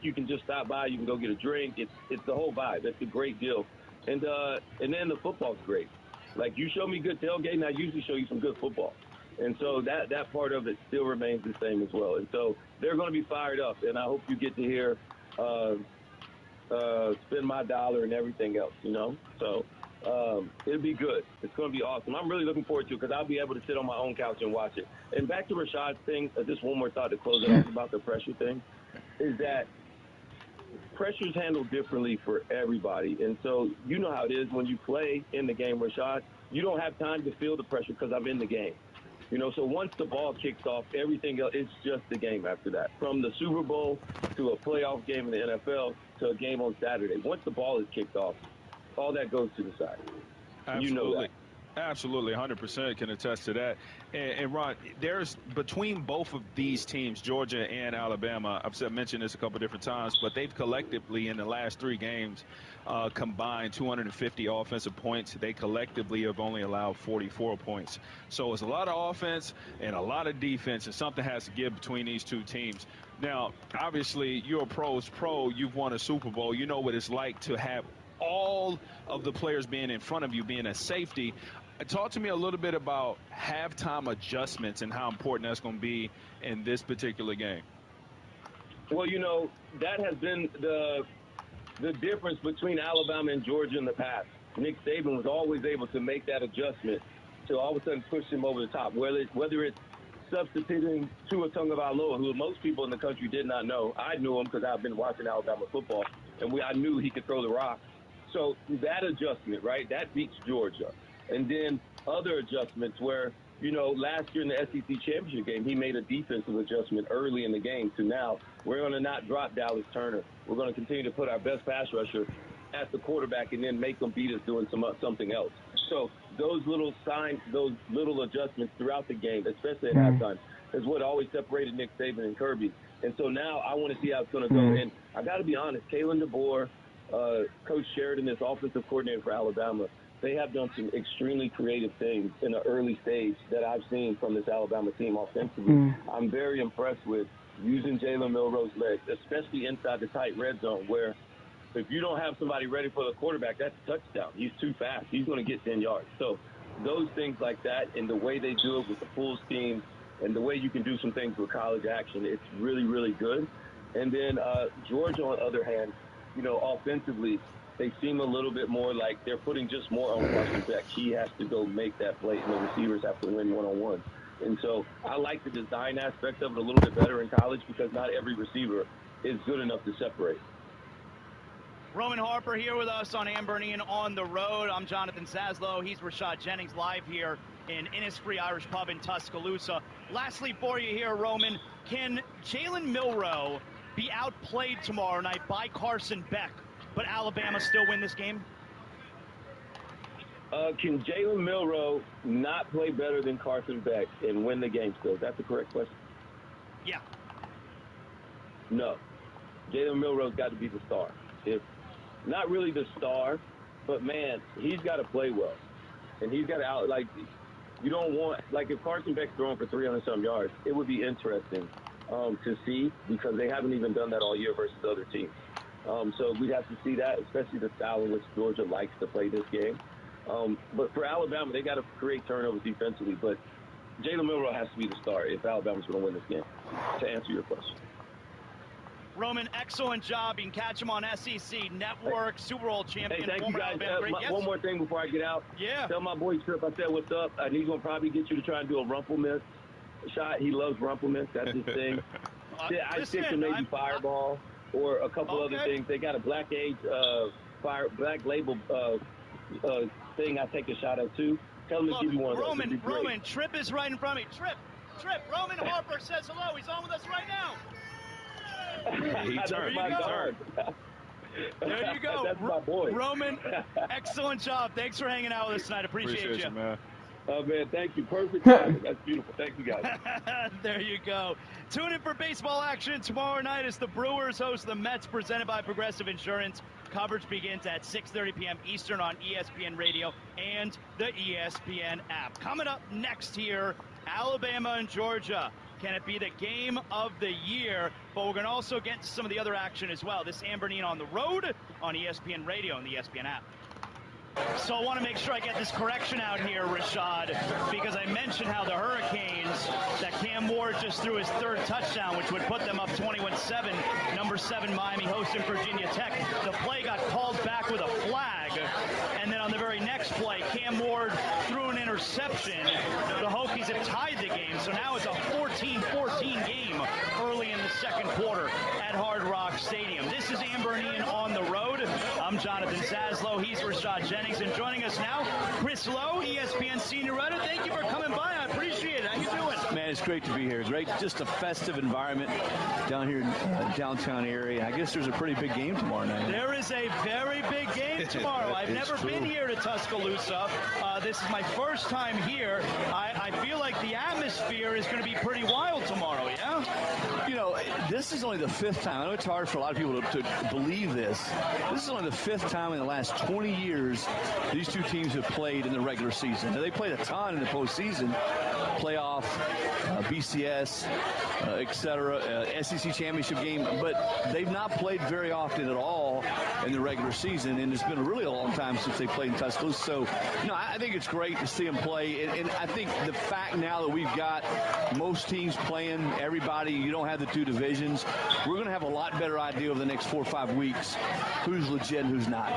you can just stop by. You can go get a drink. It's the whole vibe. It's a great deal. And then the football's great. Like, you show me good tailgating, I usually show you some good football. And so that part of it still remains the same as well. And so they're going to be fired up, and I hope you get to hear Spend My Dollar and everything else, So it'll be good. It's going to be awesome. I'm really looking forward to it because I'll be able to sit on my own couch and watch it. And back to Rashad's thing, just one more thought to close it off about the pressure thing, is that pressure's handled differently for everybody. And so you know how it is when you play in the game, Rashad. You don't have time to feel the pressure because I'm in the game. So once the ball kicks off, everything else, it's just the game after that. From the Super Bowl to a playoff game in the NFL to a game on Saturday. Once the ball is kicked off, all that goes to the side. Absolutely. You know that. Absolutely, 100% can attest to that. And Ron, there's between both of these teams, Georgia and Alabama, I've mentioned this a couple different times, but they've collectively in the last 3 games combined 250 offensive points. They collectively have only allowed 44 points. So it's a lot of offense and a lot of defense, and something has to give between these two teams. Now, obviously, you're a pro's pro. You've won a Super Bowl. You know what it's like to have all of the players being in front of you, being a safety. Talk to me a little bit about halftime adjustments and how important that's going to be in this particular game. Well, that has been the difference between Alabama and Georgia in the past. Nick Saban was always able to make that adjustment to all of a sudden push him over the top, whether it's substituting Tua Tagovailoa, who most people in the country did not know. I knew him because I've been watching Alabama football, and I knew he could throw the rock. So that adjustment, right, that beats Georgia. And then other adjustments where, last year in the SEC championship game, he made a defensive adjustment early in the game to now we're going to not drop Dallas Turner. We're going to continue to put our best pass rusher at the quarterback and then make them beat us doing something else. So those little adjustments throughout the game, especially at halftime, is what always separated Nick Saban and Kirby. And so now I want to see how it's going to go. And I got to be honest, Kalen DeBoer, Coach Sheridan, this offensive coordinator for Alabama, they have done some extremely creative things in the early stage that I've seen from this Alabama team offensively. I'm very impressed with using Jalen Milroe's legs, especially inside the tight red zone, where if you don't have somebody ready for the quarterback, that's a touchdown. He's too fast. He's going to get 10 yards. So those things like that and the way they do it with the full scheme and the way you can do some things with college action, it's really, really good. And then Georgia, on the other hand, you know, offensively, they seem a little bit more like they're putting just more on Carson Beck. He has to go make that play, and the receivers have to win one-on-one. And so I like the design aspect of it a little bit better in college because not every receiver is good enough to separate. Roman Harper here with us on Amber and Ian on the road. I'm Jonathan Saslow. He's Rashad Jennings live here in Innisfree Irish Pub in Tuscaloosa. Lastly for you here, Roman, can Jalen Milroe be outplayed tomorrow night by Carson Beck, but Alabama still win this game? Can Jalen Milroe not play better than Carson Beck and win the game still? Is that the correct question? Yeah. No. Jalen Milroe's got to be the star. If not really the star, but, man, he's got to play well. And he's got to out, like, you don't want, like, if Carson Beck's throwing for 300-some yards, it would be interesting to see because they haven't even done that all year versus other teams. So we'd have to see that, especially the style in which Georgia likes to play this game. But for Alabama, they got to create turnovers defensively. But Jalen Milroe has to be the star if Alabama's going to win this game, to answer your question. Roman, excellent job. You can catch him on SEC Network, Super Bowl champion. Hey, thank you guys. Yes. One more thing before I get out. Yeah. Tell my boy Trip I said what's up. And he's going to probably get you to try and do a Rumpelmist shot. He loves Rumpelmist. That's his thing. I stick to maybe Fireball or a couple other things. They got a Black Age Black Label thing I take a shot at too. Tell him to give you one of those. Roman, Trip is right in front of me. Trip, Roman Harper says hello. He's on with us right now. He turned. There you go. That's my boy. Roman, excellent job. Thanks for hanging out with us tonight. Appreciate you, man. Oh, man, thank you. Perfect timing. That's beautiful. Thank you, guys. There you go. Tune in for baseball action tomorrow night as the Brewers host the Mets, presented by Progressive Insurance. Coverage begins at 6:30 p.m. Eastern on ESPN Radio and the ESPN app. Coming up next here, Alabama and Georgia. Can it be the game of the year? But we're going to also get to some of the other action as well. This Amber and Ian on the road on ESPN Radio and the ESPN app. So I want to make sure I get this correction out here, Rashad, because I mentioned how the Hurricanes, that Cam Ward just threw his third touchdown, which would put them up 21-7. Number 7 Miami hosting Virginia Tech. The play got called back with a flag, and then on the very next play, Cam Ward threw an interception. The Hokies have tied the game, so now it's a 14-14 game early in the second quarter at Hard Rock Stadium. This is Amber and Ian on the road. I'm Jonathan Saslow. He's Rashad Jennings. And joining us now, Chris Lowe, ESPN senior writer. Thank you for coming by. I appreciate it. How you doing? Man, it's great to be here. Great, just a festive environment down here in downtown area. I guess there's a pretty big game tomorrow night. There is a very big game tomorrow. I've never been here to Tuscaloosa. This is my first time here. I feel like the atmosphere is going to be pretty wild tomorrow, yeah? You know, this is only the 5th time. I know it's hard for a lot of people to believe this. This is only the 5th time in the last 20 years these two teams have played in the regular season. Now, they played a ton in the postseason, playoff, BCS, etc., SEC championship game, but they've not played very often at all in the regular season, and it's been really a long time since they played in Tuscaloosa. So, you know, I think it's great to see them play, and I think the fact now that we've got most teams playing, everybody, you don't have the two divisions, we're going to have a lot better idea over the next 4 or 5 weeks who's legit and who's not.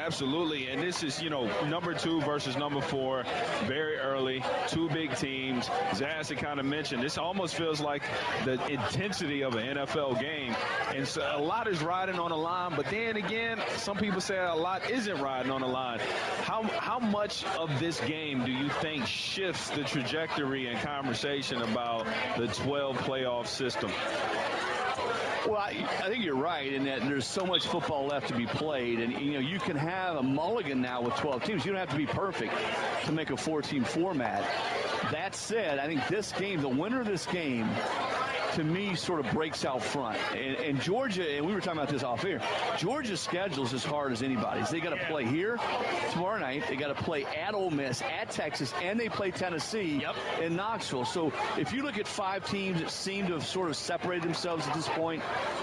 Absolutely, and this is, you know, number 2 versus number 4, very early, 2 big teams. Zaz had kind of mentioned, this almost feels like the intensity of an NFL game, and so a lot is riding on the line, but then again, some people say a lot isn't riding on the line. How much of this game do you think shifts the trajectory and conversation about the 12 playoff system? Well, I think you're right in that there's so much football left to be played, and you know you can have a mulligan now with 12 teams. You don't have to be perfect to make a 4-team format. That said, I think this game, the winner of this game, to me, sort of breaks out front. And Georgia, and we were talking about this off air, Georgia's schedule is as hard as anybody's. They got to play here tomorrow night. They got to play at Ole Miss, at Texas, and they play Tennessee in Knoxville. So if you look at 5 teams that seem to have sort of separated themselves at this point,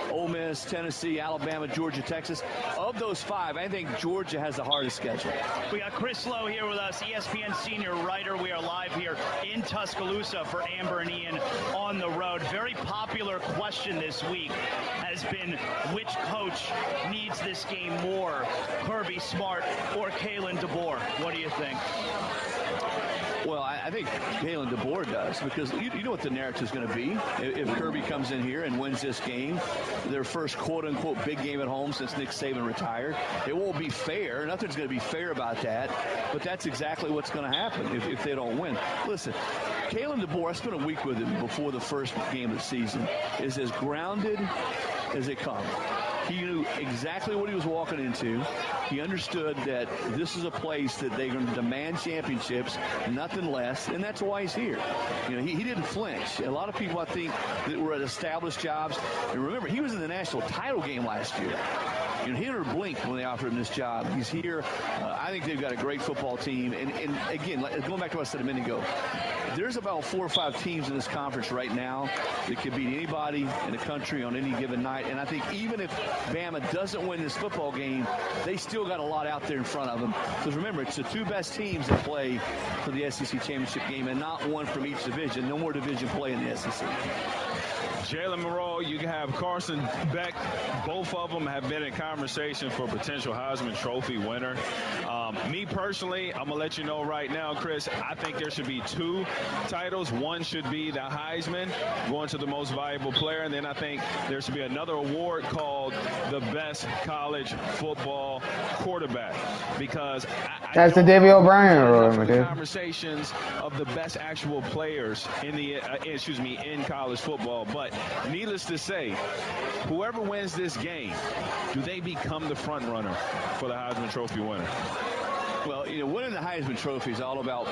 Ole Miss, Tennessee, Alabama, Georgia, Texas, of those 5, I think Georgia has the hardest schedule. We got Chris Lowe here with us, ESPN senior writer. We are live here in Tuscaloosa for Amber and Ian on the road. Very popular question this week has been which coach needs this game more, Kirby Smart or Kalen DeBoer? What do you think? Well, I think Kalen DeBoer does, because you know what the narrative is going to be. If Kirby comes in here and wins this game, their first quote-unquote big game at home since Nick Saban retired, it won't be fair. Nothing's going to be fair about that, but that's exactly what's going to happen if they don't win. Listen, Kalen DeBoer, I spent a week with him before the first game of the season, is as grounded as it comes. He knew exactly what he was walking into. He understood that this is a place that they're going to demand championships, nothing less, and that's why he's here. You know, he didn't flinch. A lot of people, I think, that were at established jobs, and remember, he was in the national title game last year. You know, he never blinked when they offered him this job. He's here. I think they've got a great football team. And again, going back to what I said a minute ago, there's about 4 or 5 teams in this conference right now that could beat anybody in the country on any given night. And I think even if Bama doesn't win this football game, they still got a lot out there in front of them. Because remember, it's the 2 best teams that play for the SEC championship game and not one from each division. No more division play in the SEC. Jalen Monroe, you have Carson Beck. Both of them have been in conversation for potential Heisman Trophy winner. Me personally, I'm going to let you know right now, Chris, I think there should be 2 titles. One should be the Heisman, going to the most valuable player. And then I think there should be another award called the best college football quarterback. Because that's the Davey O'Brien award, the conversations of the best actual players in the in college football. But needless to say, whoever wins this game, do they become the front runner for the Heisman Trophy winner? Well, you know, winning the Heisman Trophy is all about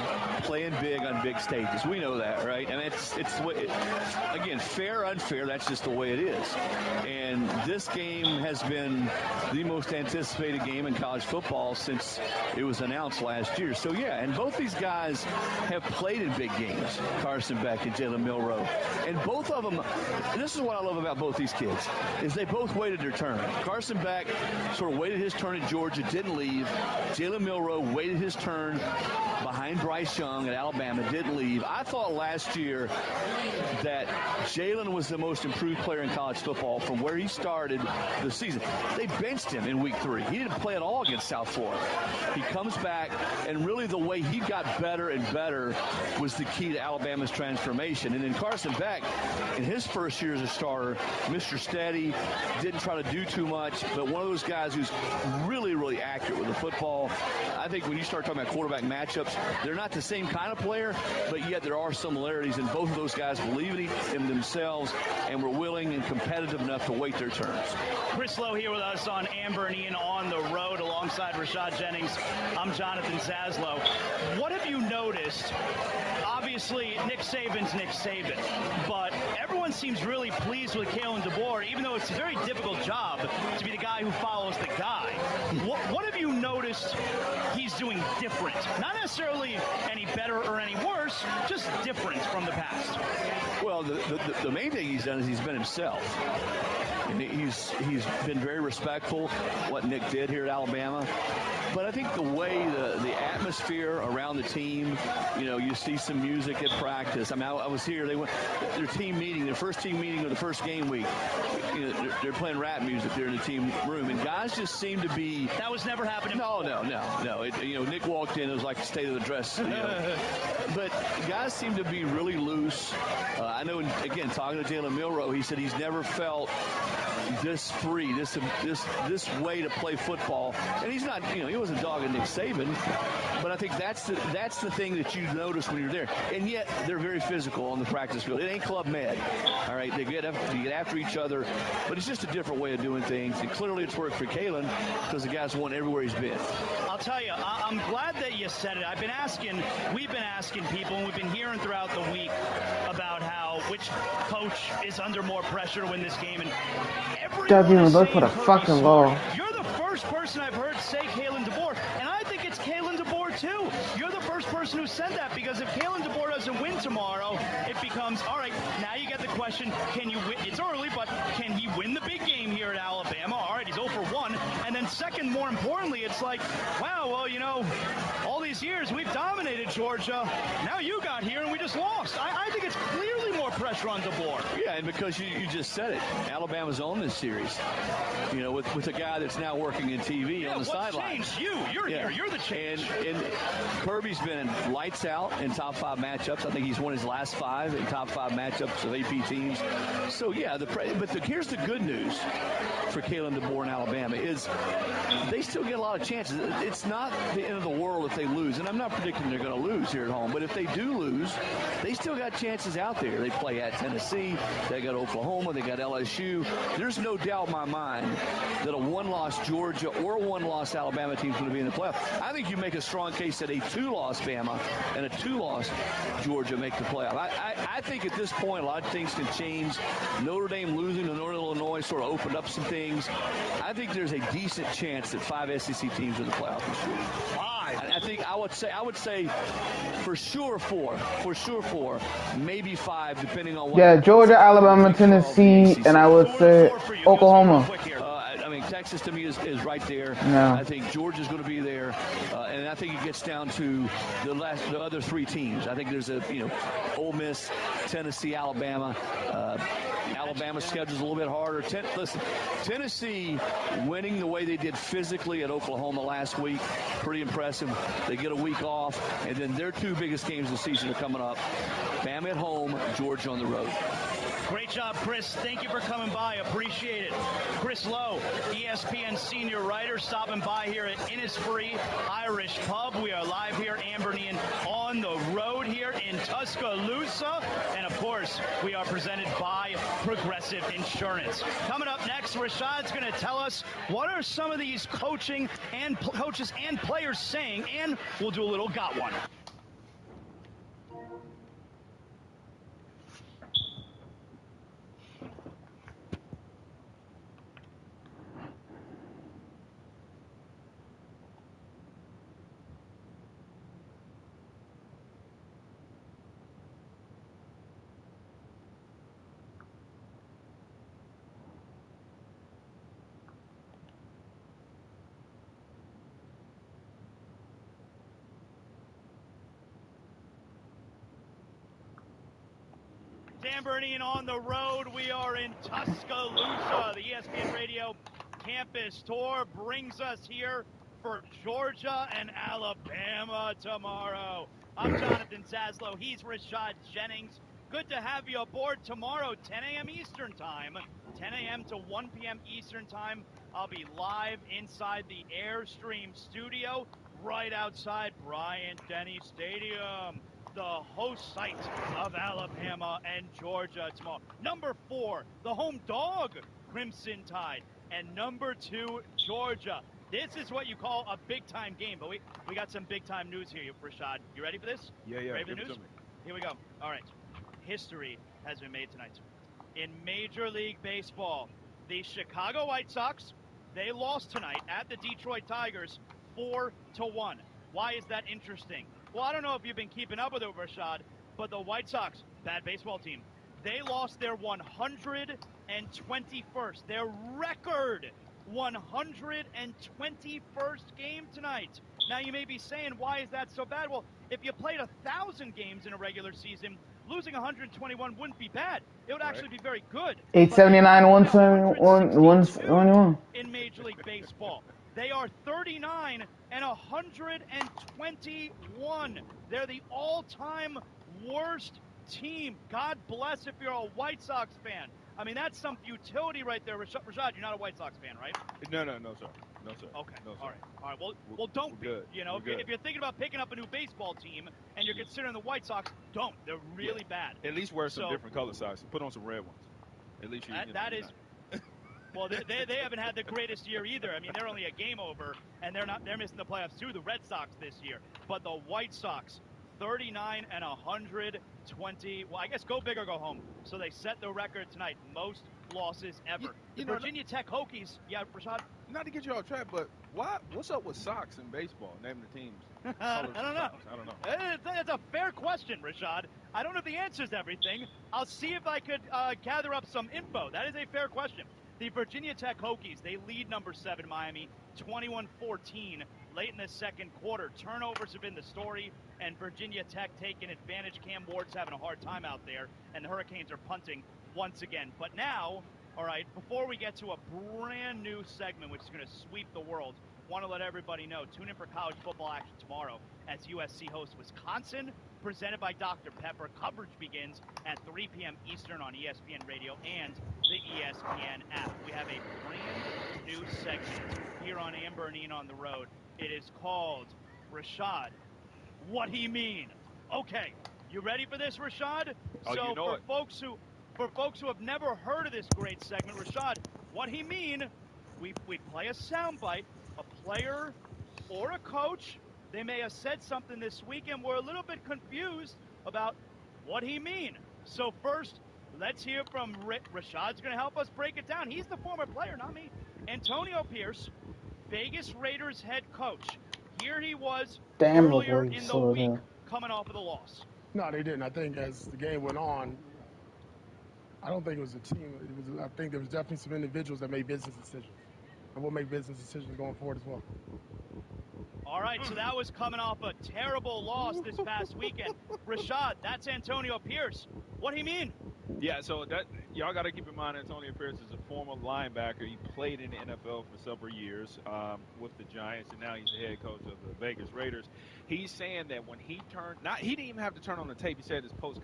playing big on big stages. We know that, right? And it's again, fair, unfair, that's just the way it is. And this game has been the most anticipated game in college football since it was announced last year. So, yeah, and both these guys have played in big games, Carson Beck and Jalen Milroe. And both of them, and this is what I love about both these kids, is they both waited their turn. Carson Beck sort of waited his turn at Georgia, didn't leave. Jalen Milroe waited his turn behind Bryce Young at Alabama, didn't leave. I thought last year that Jalen was the most improved player in college football from where he started the season. They benched him in week 3. He didn't play at all against South Florida. He comes back, and really the way he got better and better was the key to Alabama's transformation. And then Carson Beck, in his first year as a starter, Mr. Steady, didn't try to do too much, but one of those guys who's really, really accurate with the football. I think when you start talking about quarterback matchups, they're not the same kind of player, but yet there are similarities, and both of those guys believe in themselves and were willing and competitive enough to wait their turns. Chris Lowe here with us on Amber and Ian on the road alongside Rashad Jennings. I'm Jonathan Zaslow. What have you noticed? Obviously, Nick Saban's Nick Saban, but everyone seems really pleased with Kalen DeBoer, even though it's a very difficult job to be the guy who follows the guy. What have you noticed he's doing different? Not necessarily any better or any worse, just different from the past. Well, the main thing he's done is he's been himself. And he's been very respectful what Nick did here at Alabama. But I think the way the atmosphere around the team, you know, you see some music at practice. I mean, I was here. They went their team meeting, their first team meeting of the first game week. You know, they're playing rap music there in the team room, and guys just seem to be. That was never happening. No. You know, Nick walked in. It was like the state of the dress. You know. But guys seem to be really loose. I know. Again, talking to Jalen Milroe, he said he's never felt this free, this way to play football. And he's not, you know, he wasn't dogging Nick Saban, but I think that's the thing that you notice when you're there. And yet they're very physical on the practice field. It ain't Club Med, all right? They get after each other, but it's just a different way of doing things. And clearly it's worked for Kalen because the guy's won everywhere he's been. I'll I'll tell you, I'm glad that you said it. We've been asking people, and we've been hearing throughout the week about which coach is under more pressure to win this game. And everyone is look saying for the Kirby fucking Smart. law. You're the first person I've heard say Kalen DeBoer, and I think it's Kalen DeBoer too. You're the first person who said that, because if Kalen DeBoer doesn't win tomorrow, it becomes, all right, now you get the question, can you win? It's early, but can he win the big game here at Alabama? All right, he's 0 for 1. And then second, more importantly, it's like, wow, well, all these years we've dominated Georgia. Now you got here and we just lost. I think it's clearly more pressure on DeBoer. Yeah, and because you just said it, Alabama's on this series. With a guy that's now working in TV on the sideline. Changed you? You're here. You're the change. And Kirby's been lights out in top 5 matchups. I think he's won his last 5 in top 5 matchups of AP teams. So yeah, here's the good news for Kalen DeBoer in Alabama is they still get a lot of chances. It's not the end of the world if they lose, and I'm not predicting they're going to lose here at home, but if they do lose, they still got chances out there. They play at Tennessee, they got Oklahoma, they got LSU. There's no doubt in my mind that a 1-loss Georgia or a 1-loss Alabama team is going to be in the playoff. I think you make a strong case that a 2-loss Bama and a 2-loss Georgia make the playoff. I think at this point a lot of things can change. Notre Dame losing to Northern Illinois sort of opened up some things. I think there's a decent chance that 5 SEC teams are in the playoff this year. 5. I would say for sure 4, maybe 5, depending on what. Yeah, Georgia, Alabama, Tennessee, and I would say Oklahoma. Texas to me is right there. Yeah. I think Georgia's going to be there, and I think it gets down to the other 3 teams. I think there's Ole Miss, Tennessee, Alabama. Alabama's schedule's a little bit harder. Tennessee winning the way they did physically at Oklahoma last week, pretty impressive. They get a week off, and then their 2 biggest games of the season are coming up. Bama at home, Georgia on the road. Great job, Chris. Thank you for coming by. Appreciate it. Chris Lowe, ESPN senior writer, stopping by here at Innisfree Irish Pub. We are live here, Amber and Ian, on the road here in Tuscaloosa. And, of course, we are presented by Progressive Insurance. Coming up next, Rashad's going to tell us what are some of these coaches and players saying, and we'll do a little Got One. Amber and Ian on the road. We are in Tuscaloosa. The ESPN Radio Campus Tour brings us here for Georgia and Alabama tomorrow. I'm Jonathan Zaslow. He's Rashad Jennings. Good to have you aboard tomorrow, 10 a.m. Eastern Time. 10 a.m. to 1 p.m. Eastern Time. I'll be live inside the Airstream studio right outside Bryant-Denny Stadium, the host site of Alabama and Georgia tomorrow. Number 4, the home dog, Crimson Tide. And number 2, Georgia. This is what you call a big-time game, but we got some big-time news here, Rashad. You ready for this? Yeah. Ready for the news? Here we go. All right. History has been made tonight. In Major League Baseball, the Chicago White Sox, they lost tonight at the Detroit Tigers 4-1. Why is that interesting? Well, I don't know if you've been keeping up with it, Rashad, but the White Sox, bad baseball team, they lost their 121st, their record 121st game tonight. Now, you may be saying, why is that so bad? Well, if you played 1,000 games in a regular season, losing 121 wouldn't be bad. It would actually be very good. 879, 171 in Major League Baseball. They are 39 and 121. They're the all-time worst team. God bless if you're a White Sox fan. I mean, that's some futility right there. Rashad, you're not a White Sox fan, right? No, sir. No, sir. Okay. No, sir. All right. Well, don't be. You know, if you're thinking about picking up a new baseball team and you're considering the White Sox, don't. They're really bad. At least wear some different color socks. Put on some red ones. At least you. Well, they haven't had the greatest year either. I mean, they're only a game over, and they're missing the playoffs too. The Red Sox this year, but the White Sox, 39 and 120. Well, I guess go big or go home. So they set the record tonight, most losses ever. The Virginia Tech Hokies. Yeah, Rashad. Not to get you off track, but what's up with socks in baseball? Name the teams. I don't know. I don't know. It's a fair question, Rashad. I don't know the answers to everything. I'll see if I could gather up some info. That is a fair question. The Virginia Tech Hokies, they lead number 7 Miami, 21-14 late in the second quarter. Turnovers have been the story, and Virginia Tech taking advantage. Cam Ward's having a hard time out there, and the Hurricanes are punting once again. But now, all right, before we get to a brand new segment which is going to sweep the world, want to let everybody know, tune in for college football action tomorrow as USC hosts Wisconsin, presented by Dr. Pepper. Coverage begins at 3 p.m. Eastern on ESPN Radio and the ESPN app. We have a brand new segment here on Amber and Ian on the Road. It is called Rashad, What He Mean? Okay, you ready for this, Rashad? Oh, so you know it. For folks who have never heard of this great segment, Rashad, What He Mean? We play a soundbite, a player or a coach. They may have said something this week, and we're a little bit confused about what he mean. So first, let's hear from Rashad's going to help us break it down. He's the former player, not me. Antonio Pierce, Vegas Raiders head coach. Here he was earlier in the week, coming off of the loss. No, they didn't. I think as the game went on, I don't think it was a team. I think there was definitely some individuals that made business decisions. And we'll make business decisions going forward as well. All right, so that was coming off a terrible loss this past weekend. Rashad, that's Antonio Pierce. What do you mean? Yeah, so that y'all got to keep in mind Antonio Pierce is a former linebacker. He played in the NFL for several years with the Giants, and now he's the head coach of the Vegas Raiders. He's saying that when he he didn't even have to turn on the tape. He said his post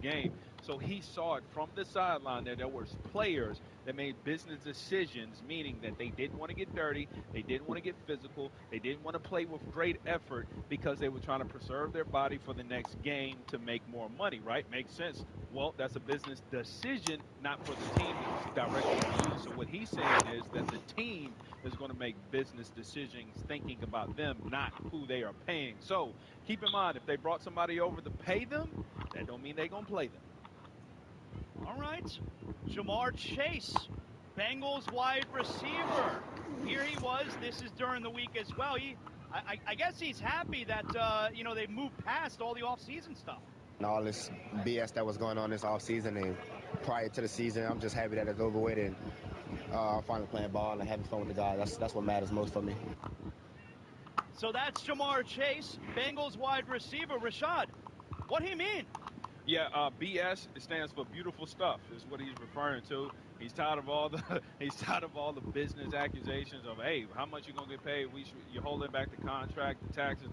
game, so he saw it from the sideline that there were players that made business decisions, meaning that they didn't want to get dirty, they didn't want to get physical, they didn't want to play with great effort because they were trying to preserve their body for the next game to make more money, right? Makes sense. Well, that's a business decision, not for the team. It's directly to you. So what he's saying is that the team is going to make business decisions thinking about them, not who they are paying. So keep in mind, if they brought somebody over to pay them, that don't mean they're going to play them. All right. Jamar Chase, Bengals wide receiver. Here he was. This is during the week as well. I guess he's happy that, they moved past all the offseason stuff. And all this BS that was going on this offseason and prior to the season, I'm just happy that it's over with and I'm finally playing ball and having fun with the guys. That's what matters most for me. So that's Jamar Chase, Bengals wide receiver. Rashad, what do you mean? Yeah, BS, it stands for beautiful stuff, is what he's referring to. He's tired of all the business accusations of, hey, how much you gonna get paid? You're holding back the contract, the taxes,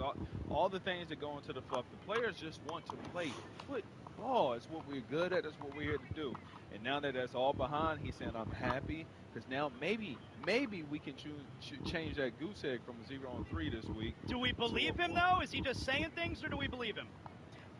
all the things that go into the fluff. The players just want to play football. It's what we're good at. It's what we're here to do. And now that that's all behind, he's saying, I'm happy because now maybe we can change that goose egg from a 0-3 this week. Do we believe him though? Is he just saying things, or do we believe him?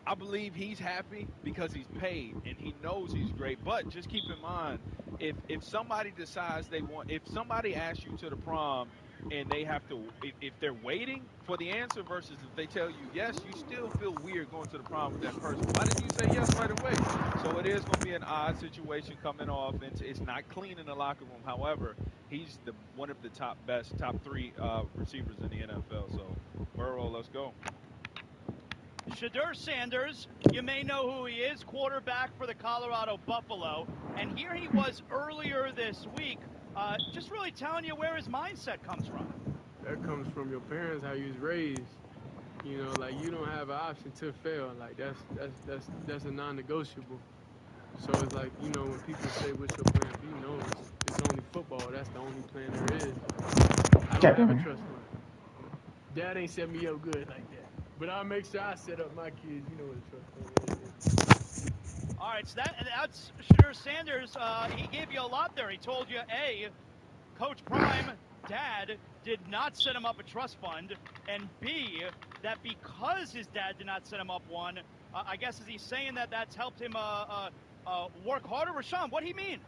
I believe he's happy because he's paid and he knows he's great. But just keep in mind, if somebody decides if somebody asks you to the prom and they have to, if they're waiting for the answer versus if they tell you yes, you still feel weird going to the prom with that person. Why didn't you say yes right away? So it is going to be an odd situation coming off, and it's not clean in the locker room. However, he's one of the top 3 receivers in the NFL. So Burrow, let's go. Shedeur Sanders, you may know who he is, quarterback for the Colorado Buffalo. And here he was earlier this week, just really telling you where his mindset comes from. That comes from your parents, how you was raised. You know, like you don't have an option to fail. Like that's a non-negotiable. So it's like, you know, when people say what's your plan B, no, it's only football. That's the only plan there is. I don't have a trust fund. Dad ain't set me up good like that. But I'll make sure I set up my kids. You know what a trust fund is. All right, so that's Shedeur Sanders. He gave you a lot there. He told you, A, Coach Prime, Dad, did not set him up a trust fund, and B, that because his dad did not set him up one, I guess is he saying that that's helped him work harder? Rashawn, what do you mean?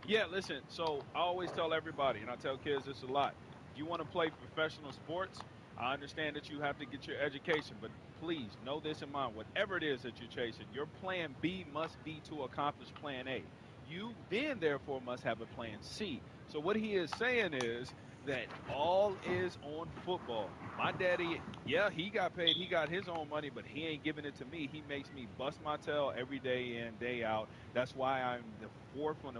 Yeah, listen, so I always tell everybody, and I tell kids this a lot. If you want to play professional sports, I understand that you have to get your education, but please know this in mind. Whatever it is that you're chasing, your plan B must be to accomplish plan A. You then, therefore, must have a plan C. So what he is saying is that all is on football. My daddy, yeah, he got paid. He got his own money, but he ain't giving it to me. He makes me bust my tail every day in, day out. That's why I'm the fourth on the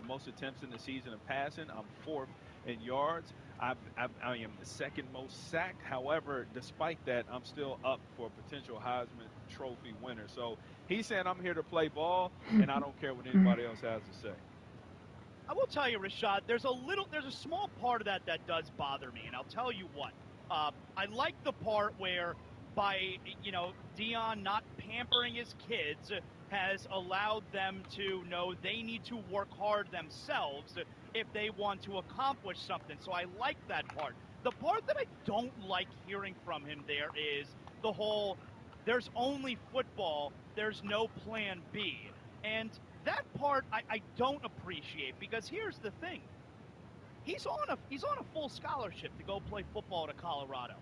most attempts in the season of passing. I'm fourth in yards. I am the second most sacked. However, despite that, I'm still up for a potential Heisman Trophy winner. So he's saying I'm here to play ball, and I don't care what anybody else has to say. I will tell you, Rashad, there's a small part of that does bother me, and I'll tell you what. I like the part where by, Dion not pampering his kids has allowed them to know they need to work hard themselves if they want to accomplish something. So I like that part. The part that I don't like hearing from him there is the whole, there's only football, there's no plan B. And that part I don't appreciate, because here's the thing. He's on a full scholarship to go play football at Colorado.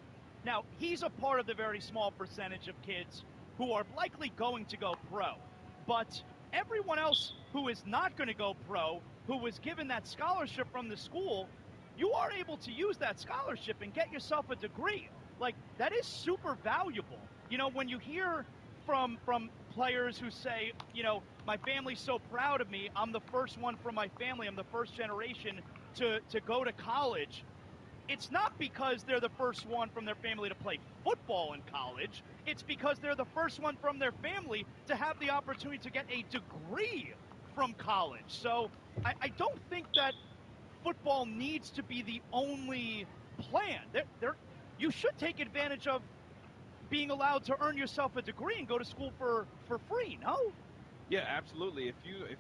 Now, he's a part of the very small percentage of kids who are likely going to go pro. But everyone else who is not going to go pro, who was given that scholarship from the school, you are able to use that scholarship and get yourself a degree. Like, that is super valuable. When you hear from players who say, my family's so proud of me, I'm the first one from my family, I'm the first generation to go to college. It's not because they're the first one from their family to play football in college. It's because they're the first one from their family to have the opportunity to get a degree from college. So I don't think that football needs to be the only plan. You should take advantage of being allowed to earn yourself a degree and go to school for free, no? Yeah, absolutely. If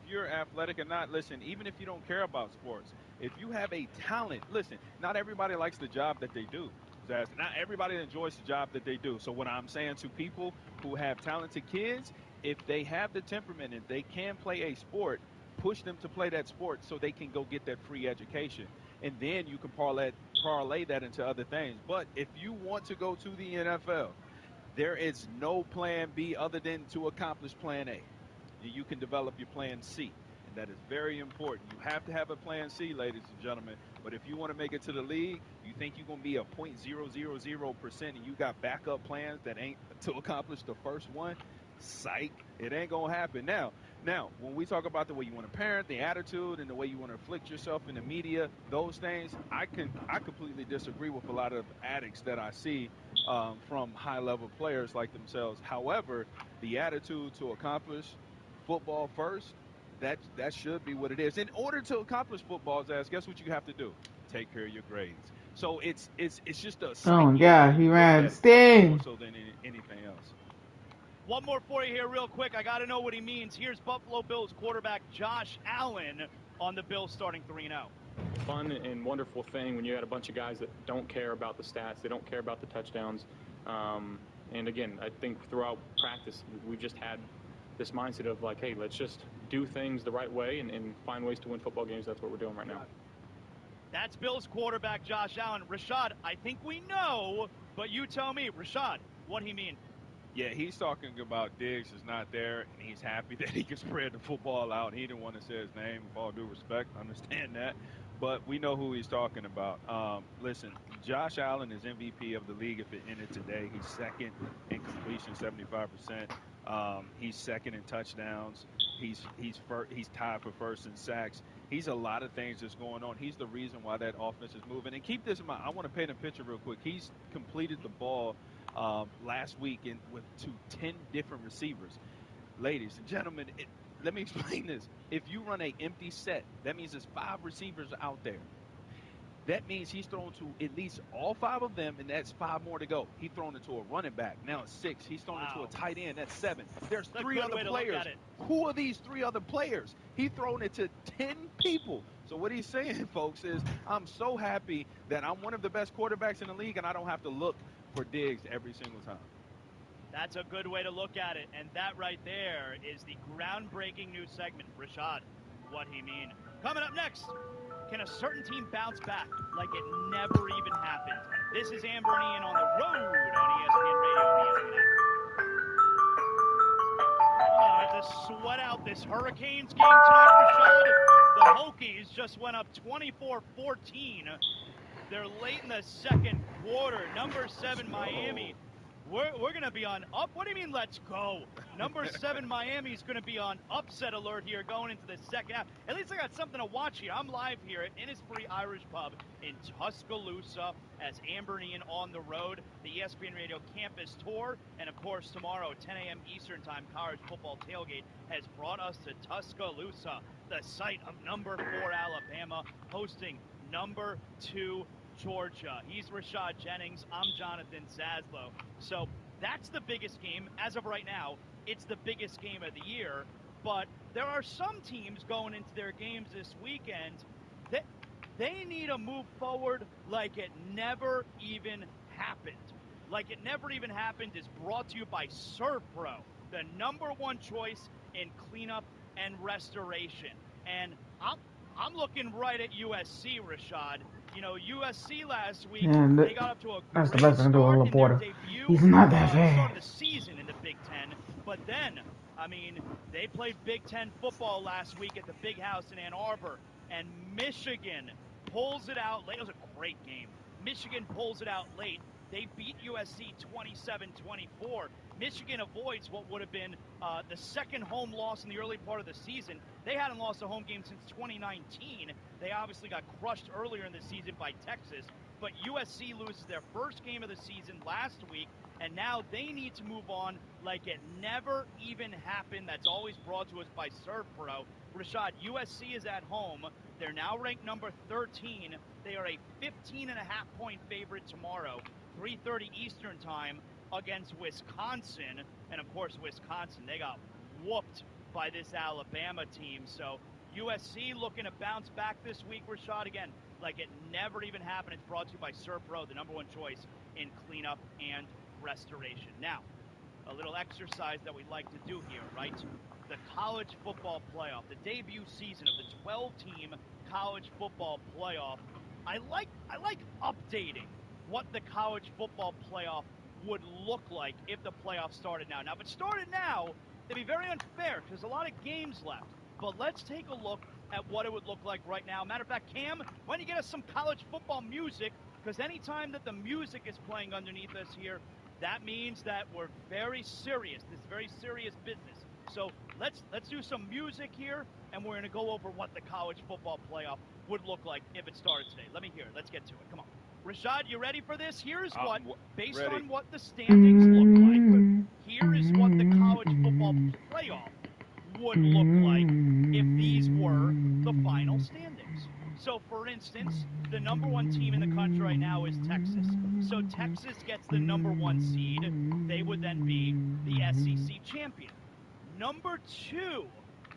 you're athletic or not, listen, even if you don't care about sports, if you have a talent, listen, not everybody likes the job that they do. Zaz. Not everybody enjoys the job that they do. So what I'm saying to people who have talented kids, if they have the temperament and they can play a sport, push them to play that sport so they can go get that free education. And then you can parlay that into other things. But if you want to go to the NFL, there is no plan B other than to accomplish plan A. You can develop your plan C, and that is very important. You have to have a plan C, ladies and gentlemen. But if you want to make it to the league, you think you're going to be a 0.000% and you got backup plans that ain't to accomplish the first one, psych, it ain't going to happen. Now, when we talk about the way you want to parent, the attitude, and the way you want to afflict yourself in the media, those things, I completely disagree with a lot of addicts that I see from high-level players like themselves. However, the attitude to accomplish football first, that should be what it is. In order to accomplish football, Zaz, guess what you have to do? Take care of your grades. So it's just a Oh psyche yeah, of how he you look ran at it Sting. more so than anything else. One more for you here real quick. I got to know what he means. Here's Buffalo Bills quarterback Josh Allen on the Bills starting 3-0. Fun and wonderful thing when you got a bunch of guys that don't care about the stats, they don't care about the touchdowns. And again, I think throughout practice, we've just had this mindset of like, hey, let's just do things the right way and find ways to win football games. That's what we're doing right now. That's Bills quarterback Josh Allen. Rashad, I think we know, but you tell me, Rashad, what he mean? Yeah, he's talking about Diggs is not there, and he's happy that he can spread the football out. He didn't want to say his name, with all due respect. I understand that. But we know who he's talking about. Listen, Josh Allen is MVP of the league if it ended today. He's second in completion, 75%. He's second in touchdowns. He's tied for first in sacks. He's a lot of things that's going on. He's the reason why that offense is moving. And keep this in mind. I want to paint a picture real quick. He's completed the ball last week to 10 different receivers. Ladies and gentlemen, let me explain this. If you run an empty set, that means there's 5 receivers out there. That means he's thrown to at least all 5 of them, and that's 5 more to go. He's thrown it to a running back. Now it's 6. He's thrown it to a tight end. That's 7. There's 3 other players. Who are these 3 other players? He's thrown it to 10 people. So what he's saying, folks, is I'm so happy that I'm one of the best quarterbacks in the league, and I don't have to look for Diggs every single time. That's a good way to look at it. And that right there is the groundbreaking new segment. Rashad, what he mean? Coming up next, can a certain team bounce back like it never even happened? This is Amber and Ian on the road on ESPN Radio and ESPN app. To sweat out this Hurricanes game tonight, Rashad. The Hokies just went up 24-14. They're late in the second quarter. Number 7, Miami. We're going to be on up. What do you mean, let's go? Number 7, Miami is going to be on upset alert here going into the second half. At least I got something to watch here. I'm live here at Innisfree Irish Pub in Tuscaloosa as Amber and Ian on the road. The ESPN Radio Campus Tour. And, of course, tomorrow, 10 a.m. Eastern Time, college football tailgate has brought us to Tuscaloosa, the site of number 4, Alabama, hosting number 2, Georgia. He's Rashad Jennings. I'm Jonathan Zaslow. So that's the biggest game. As of right now, it's the biggest game of the year. But there are some teams going into their games this weekend that they need to move forward like it never even happened. Like it never even happened is brought to you by ServPro, the number 1 choice in cleanup and restoration. And I'm looking right at USC, Rashad. You know, USC last week, they got up to a that's the great best I can do start with in their Laporta. debut. He's not that Start bad. of the season in the Big Ten. But then, I mean, they played Big Ten football last week at the Big House in Ann Arbor, and Michigan pulls it out late. It was a great game. Michigan pulls it out late. They beat USC 27-24. Michigan avoids what would have been the second home loss in the early part of the season. They hadn't lost a home game since 2019. They obviously got crushed earlier in the season by Texas. But USC loses their first game of the season last week, and now they need to move on like it never even happened. That's always brought to us by ServPro. Rashad, USC is at home. They're now ranked number 13. They are a 15.5-point favorite tomorrow, 3:30 Eastern Time, against Wisconsin. And, of course, Wisconsin, they got whooped by this Alabama team. So USC looking to bounce back this week, Rashad, again, like it never even happened. It's brought to you by ServPro, the number 1 choice in cleanup and restoration. Now, a little exercise that we like to do here, right? The college football playoff, the debut season of the 12-team college football playoff. I like updating what the college football playoff would look like if the playoff started now. Now, if it started now, it'd be very unfair because there's a lot of games left. But let's take a look at what it would look like right now. Matter of fact, Cam, why don't you get us some college football music? Because anytime that the music is playing underneath us here, that means that we're very serious. This is very serious business. So let's do some music here, and we're going to go over what the college football playoff would look like if it started today. Let me hear it. Let's get to it. Come on. Rashad, you ready for this? Here's what, based on what the standings look like, here is what the college football playoff would look like if these were the final standings. So, for instance, the number 1 team in the country right now is Texas. So Texas gets the number 1 seed. They would then be the SEC champion. Number 2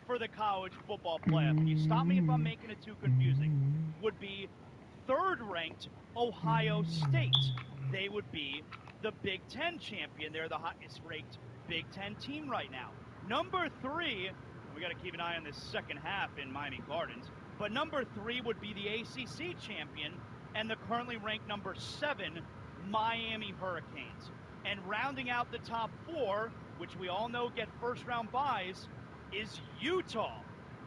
for the college football playoff, and you stop me if I'm making it too confusing, would be 3rd-ranked Ohio State. They would be the Big Ten champion. They're the highest-ranked Big Ten team right now. Number 3, we got to keep an eye on this second half in Miami Gardens, but number 3 would be the ACC champion and the currently ranked number 7 Miami Hurricanes. And rounding out the top 4, which we all know get first-round byes, is Utah.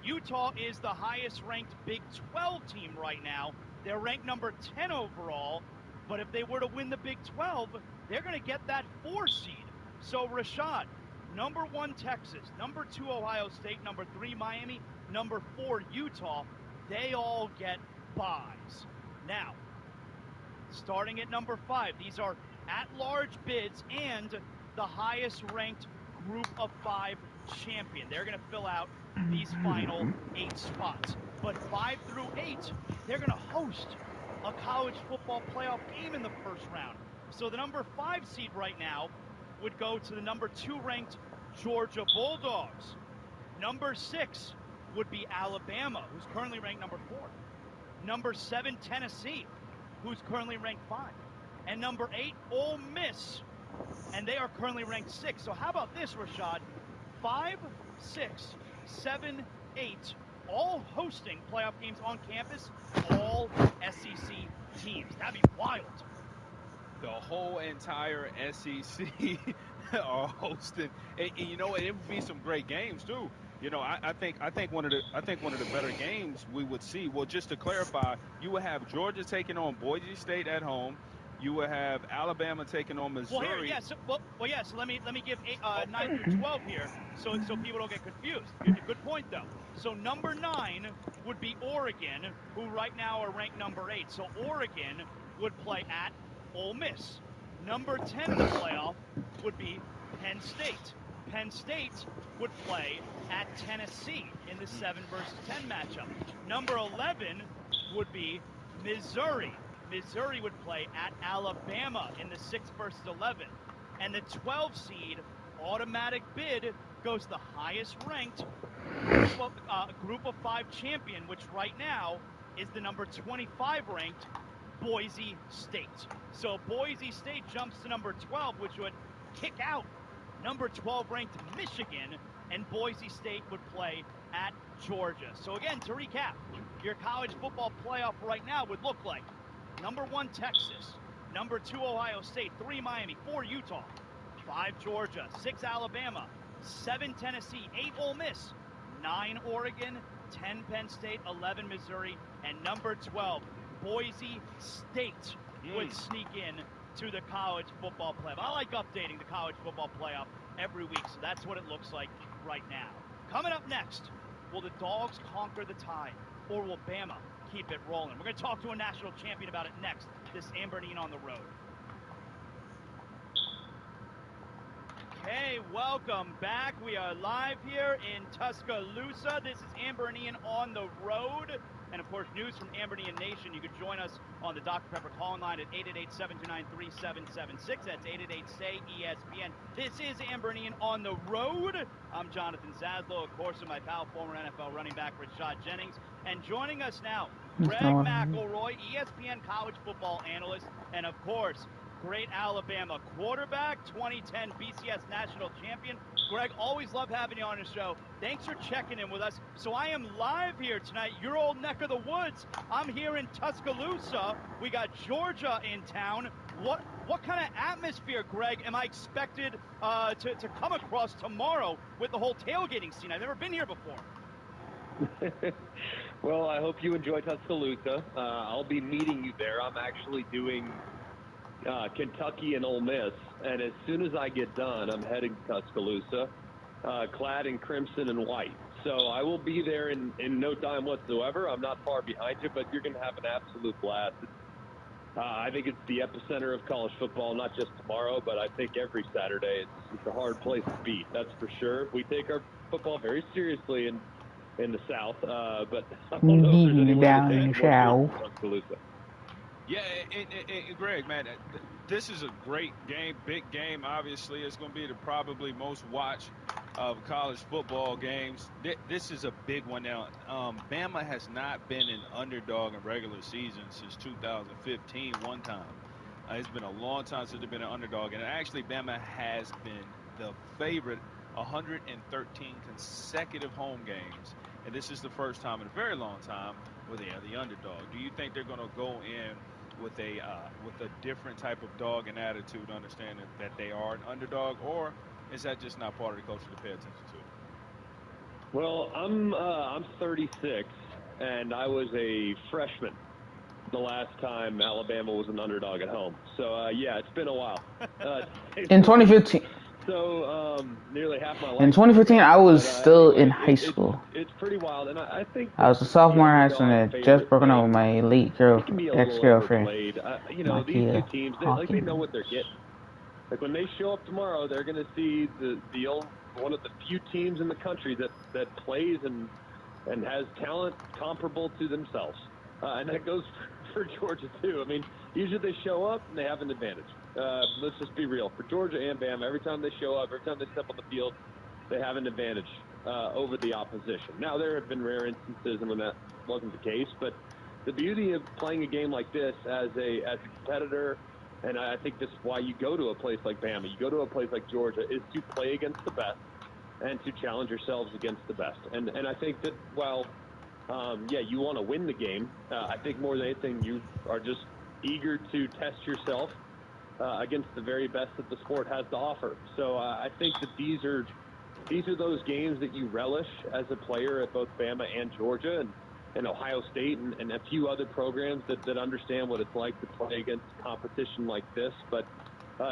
Utah is the highest-ranked Big 12 team right now. They're ranked number 10 overall, but if they were to win the Big 12, they're going to get that 4 seed. So, Rashad, number 1, Texas, number 2, Ohio State, number 3, Miami, number 4, Utah, they all get byes. Now, starting at number 5, these are at-large bids and the highest-ranked group of 5 champion. They're going to fill out these final 8 spots. But 5 through 8, they're going to host a college football playoff game in the first round. So the number 5 seed right now would go to the number 2 ranked Georgia Bulldogs. Number 6 would be Alabama, who's currently ranked number 4. Number 7, Tennessee, who's currently ranked 5. And number 8, Ole Miss, and they are currently ranked 6. So how about this, Rashad? 5, 6, 7, 8 all hosting playoff games on campus, all SEC teams. That'd be wild. The whole entire SEC are hosting, and you know it would be some great games too. You know, I think one of the better games we would see. Well, just to clarify, you would have Georgia taking on Boise State at home. You would have Alabama taking on Missouri. Well, here, yes. So let me give 9 through 12 here, so people don't get confused. Good point though. So number 9 would be Oregon, who right now are ranked number 8. So Oregon would play at Ole Miss. Number 10 in the playoff would be Penn State. Penn State would play at Tennessee in the 7 versus 10 matchup. Number 11 would be Missouri. Missouri would play at Alabama in the 6 versus 11. And the 12 seed automatic bid goes to the highest ranked group of 5 champion, which right now is the number 25 ranked Boise State. So Boise State jumps to number 12, which would kick out number 12 ranked Michigan, and Boise State would play at Georgia. So again, to recap, your college football playoff right now would look like number 1 Texas, number 2 Ohio State, 3 Miami, 4 Utah, 5 Georgia, 6 Alabama, 7 Tennessee, 8 Ole Miss, 9 Oregon, 10 Penn State, 11 Missouri, and number 12 Boise State would sneak in to the college football playoff. I like updating the college football playoff every week, so that's what it looks like right now. Coming up next, will the Dogs conquer the Tide, or will Bama keep it rolling? We're going to talk to a national champion about it next. This is Amber and Ian on the road. Okay, welcome back. We are live here in Tuscaloosa. This is Amber and Ian on the road. And, of course, news from Amber and Ian Nation. You can join us on the Dr. Pepper call line at 888-729-3776. That's 888-SAY-ESPN. This is Amber and Ian on the road. I'm Jonathan Zaslow, of course, and my pal, former NFL running back Rashad Jennings. And joining us now, Greg McElroy, ESPN college football analyst, and, of course, great Alabama quarterback, 2010 BCS national champion. Greg, always love having you on the show. Thanks for checking in with us. So I am live here tonight, your old neck of the woods. I'm here in Tuscaloosa. We got Georgia in town. What kind of atmosphere, Greg, am I expected to come across tomorrow with the whole tailgating scene? I've never been here before. Well, I hope you enjoy Tuscaloosa. I'll be meeting you there. I'm actually doing Kentucky and Ole Miss, and as soon as I get done, I'm heading to Tuscaloosa, clad in crimson and white. So I will be there in no time whatsoever. I'm not far behind you, but you're going to have an absolute blast. I think it's the epicenter of college football, not just tomorrow, but I think every Saturday. It's a hard place to beat, that's for sure. We take our football very seriously in the South, but I don't know if there's any way to take it more seriously in Tuscaloosa. Yeah, and Greg, man, this is a great game, big game. Obviously, it's going to be the probably most watched of college football games. This is a big one now. Bama has not been an underdog in regular season since 2015 one time. It's been a long time since they've been an underdog, and actually Bama has been the favorite 113 consecutive home games, and this is the first time in a very long time where they are the underdog. Do you think they're going to go in with a different type of dog and attitude, understanding that they are an underdog, or is that just not part of the culture to pay attention to? Well, I'm 36, and I was a freshman the last time Alabama was an underdog at home. So, yeah, it's been a while. In 2015. So, nearly half my life. In 2015, I was still in high school. It's pretty wild, and I think I was a sophomore in high school and had just broken up with my late ex-girlfriend. You know, these two teams, they know what they're getting. Like, when they show up tomorrow, they're going to see one of the few teams in the country that plays and has talent comparable to themselves. And that goes for Georgia, too. I mean, usually they show up and they have an advantage. Let's just be real. For Georgia and Bama, every time they show up, every time they step on the field, they have an advantage over the opposition. Now, there have been rare instances when that wasn't the case, but the beauty of playing a game like this as a competitor, and I think this is why you go to a place like Bama, you go to a place like Georgia, is to play against the best and to challenge yourselves against the best. And I think that while Yeah, you want to win the game. I think more than anything, you are just eager to test yourself against the very best that the sport has to offer. So I think that these are those games that you relish as a player at both Bama and Georgia and Ohio State and a few other programs that understand what it's like to play against competition like this. But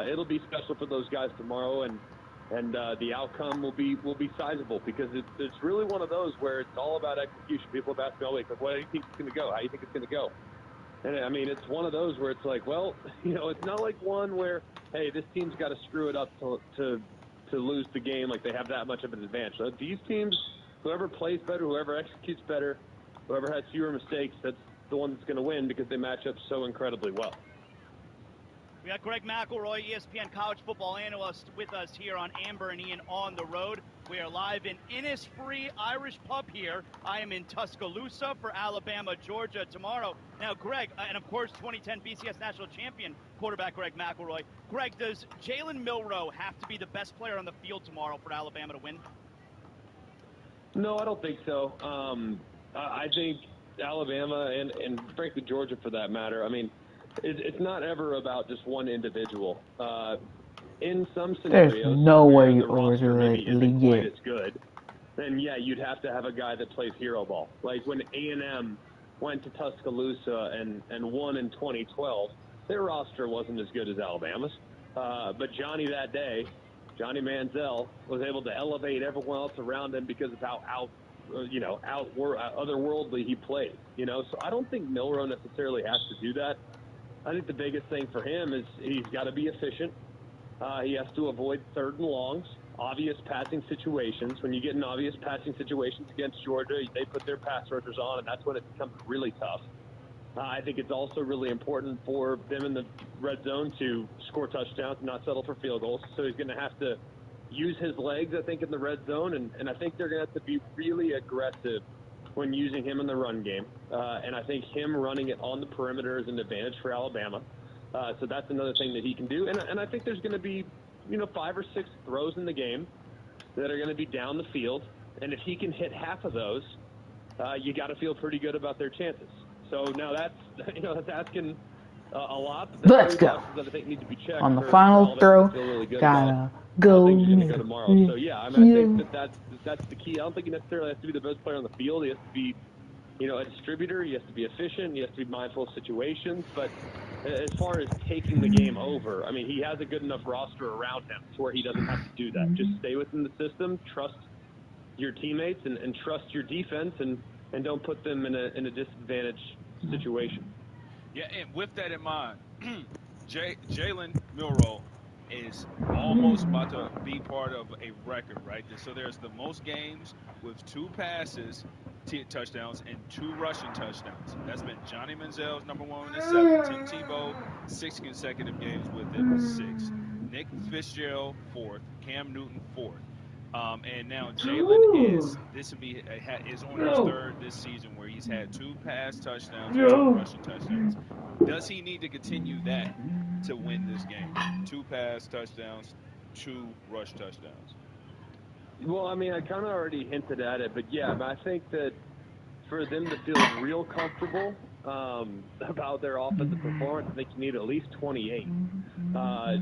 it'll be special for those guys tomorrow, and the outcome will be sizable because it's really one of those where it's all about execution. People have asked me all week, like, what do you think it's going to go? How do you think it's going to go? And, I mean, it's one of those where it's like, well, it's not like one where, hey, this team's got to screw it up to lose the game, like they have that much of an advantage. So these teams, whoever plays better, whoever executes better, whoever has fewer mistakes, that's the one that's going to win because they match up so incredibly well. We got Greg McElroy, ESPN college football analyst, with us here on Amber and Ian on the road. We are live in Innisfree Irish Pub here. I am in Tuscaloosa for Alabama, Georgia tomorrow. Now, Greg, and of course, 2010 BCS national champion quarterback Greg McElroy. Greg, does Jalen Milroe have to be the best player on the field tomorrow for Alabama to win? No, I don't think so. I think Alabama and frankly Georgia for that matter, I mean, it's not ever about just one individual. In some scenarios, there's no way the you roster maybe isn't get quite as good, then yeah, you'd have to have a guy that plays hero ball. Like when A&M went to Tuscaloosa and won in 2012, their roster wasn't as good as Alabama's. But Johnny that day, Johnny Manziel, was able to elevate everyone else around him because of how otherworldly he played. So I don't think Milroe necessarily has to do that. I think the biggest thing for him is he's got to be efficient. He has to avoid third and longs, obvious passing situations. When you get in obvious passing situations against Georgia, they put their pass rushers on, and that's when it becomes really tough. I think it's also really important for them in the red zone to score touchdowns and not settle for field goals. So he's going to have to use his legs, I think, in the red zone, and I think they're going to have to be really aggressive when using him in the run game. And I think him running it on the perimeter is an advantage for Alabama. So that's another thing that he can do. And I think there's going to be, 5 or 6 throws in the game that are going to be down the field. And if he can hit half of those, you got to feel pretty good about their chances. So now that's asking a lot. Let's go. That I think need to be checked on the final throw. Really Gotta go. Things are going to go tomorrow. So yeah, I think that's the key. I don't think he necessarily has to be the best player on the field. He has to be, a distributor. He has to be efficient. He has to be mindful of situations. But as far as taking the game over, I mean, he has a good enough roster around him to where he doesn't have to do that. Just stay within the system, trust your teammates, and trust your defense, and don't put them in a disadvantaged situation. Yeah, and with that in mind, Jalen Milroe is almost about to be part of a record, right? So there's the most games with 2 passes, touchdowns, and 2 rushing touchdowns. That's been Johnny Manziel's #1 at 7, Tim Tebow 6 consecutive games with it, 6. Nick Fitzgerald 4th, Cam Newton 4th. And now Jalen is on his 3rd this season where he's had 2 pass touchdowns and 2 rushing touchdowns. Does he need to continue that to win this game? 2 pass touchdowns, 2 rush touchdowns. Well, I mean, I kind of already hinted at it, but yeah, I think that for them to feel real comfortable about their offensive performance, I think you need at least 28.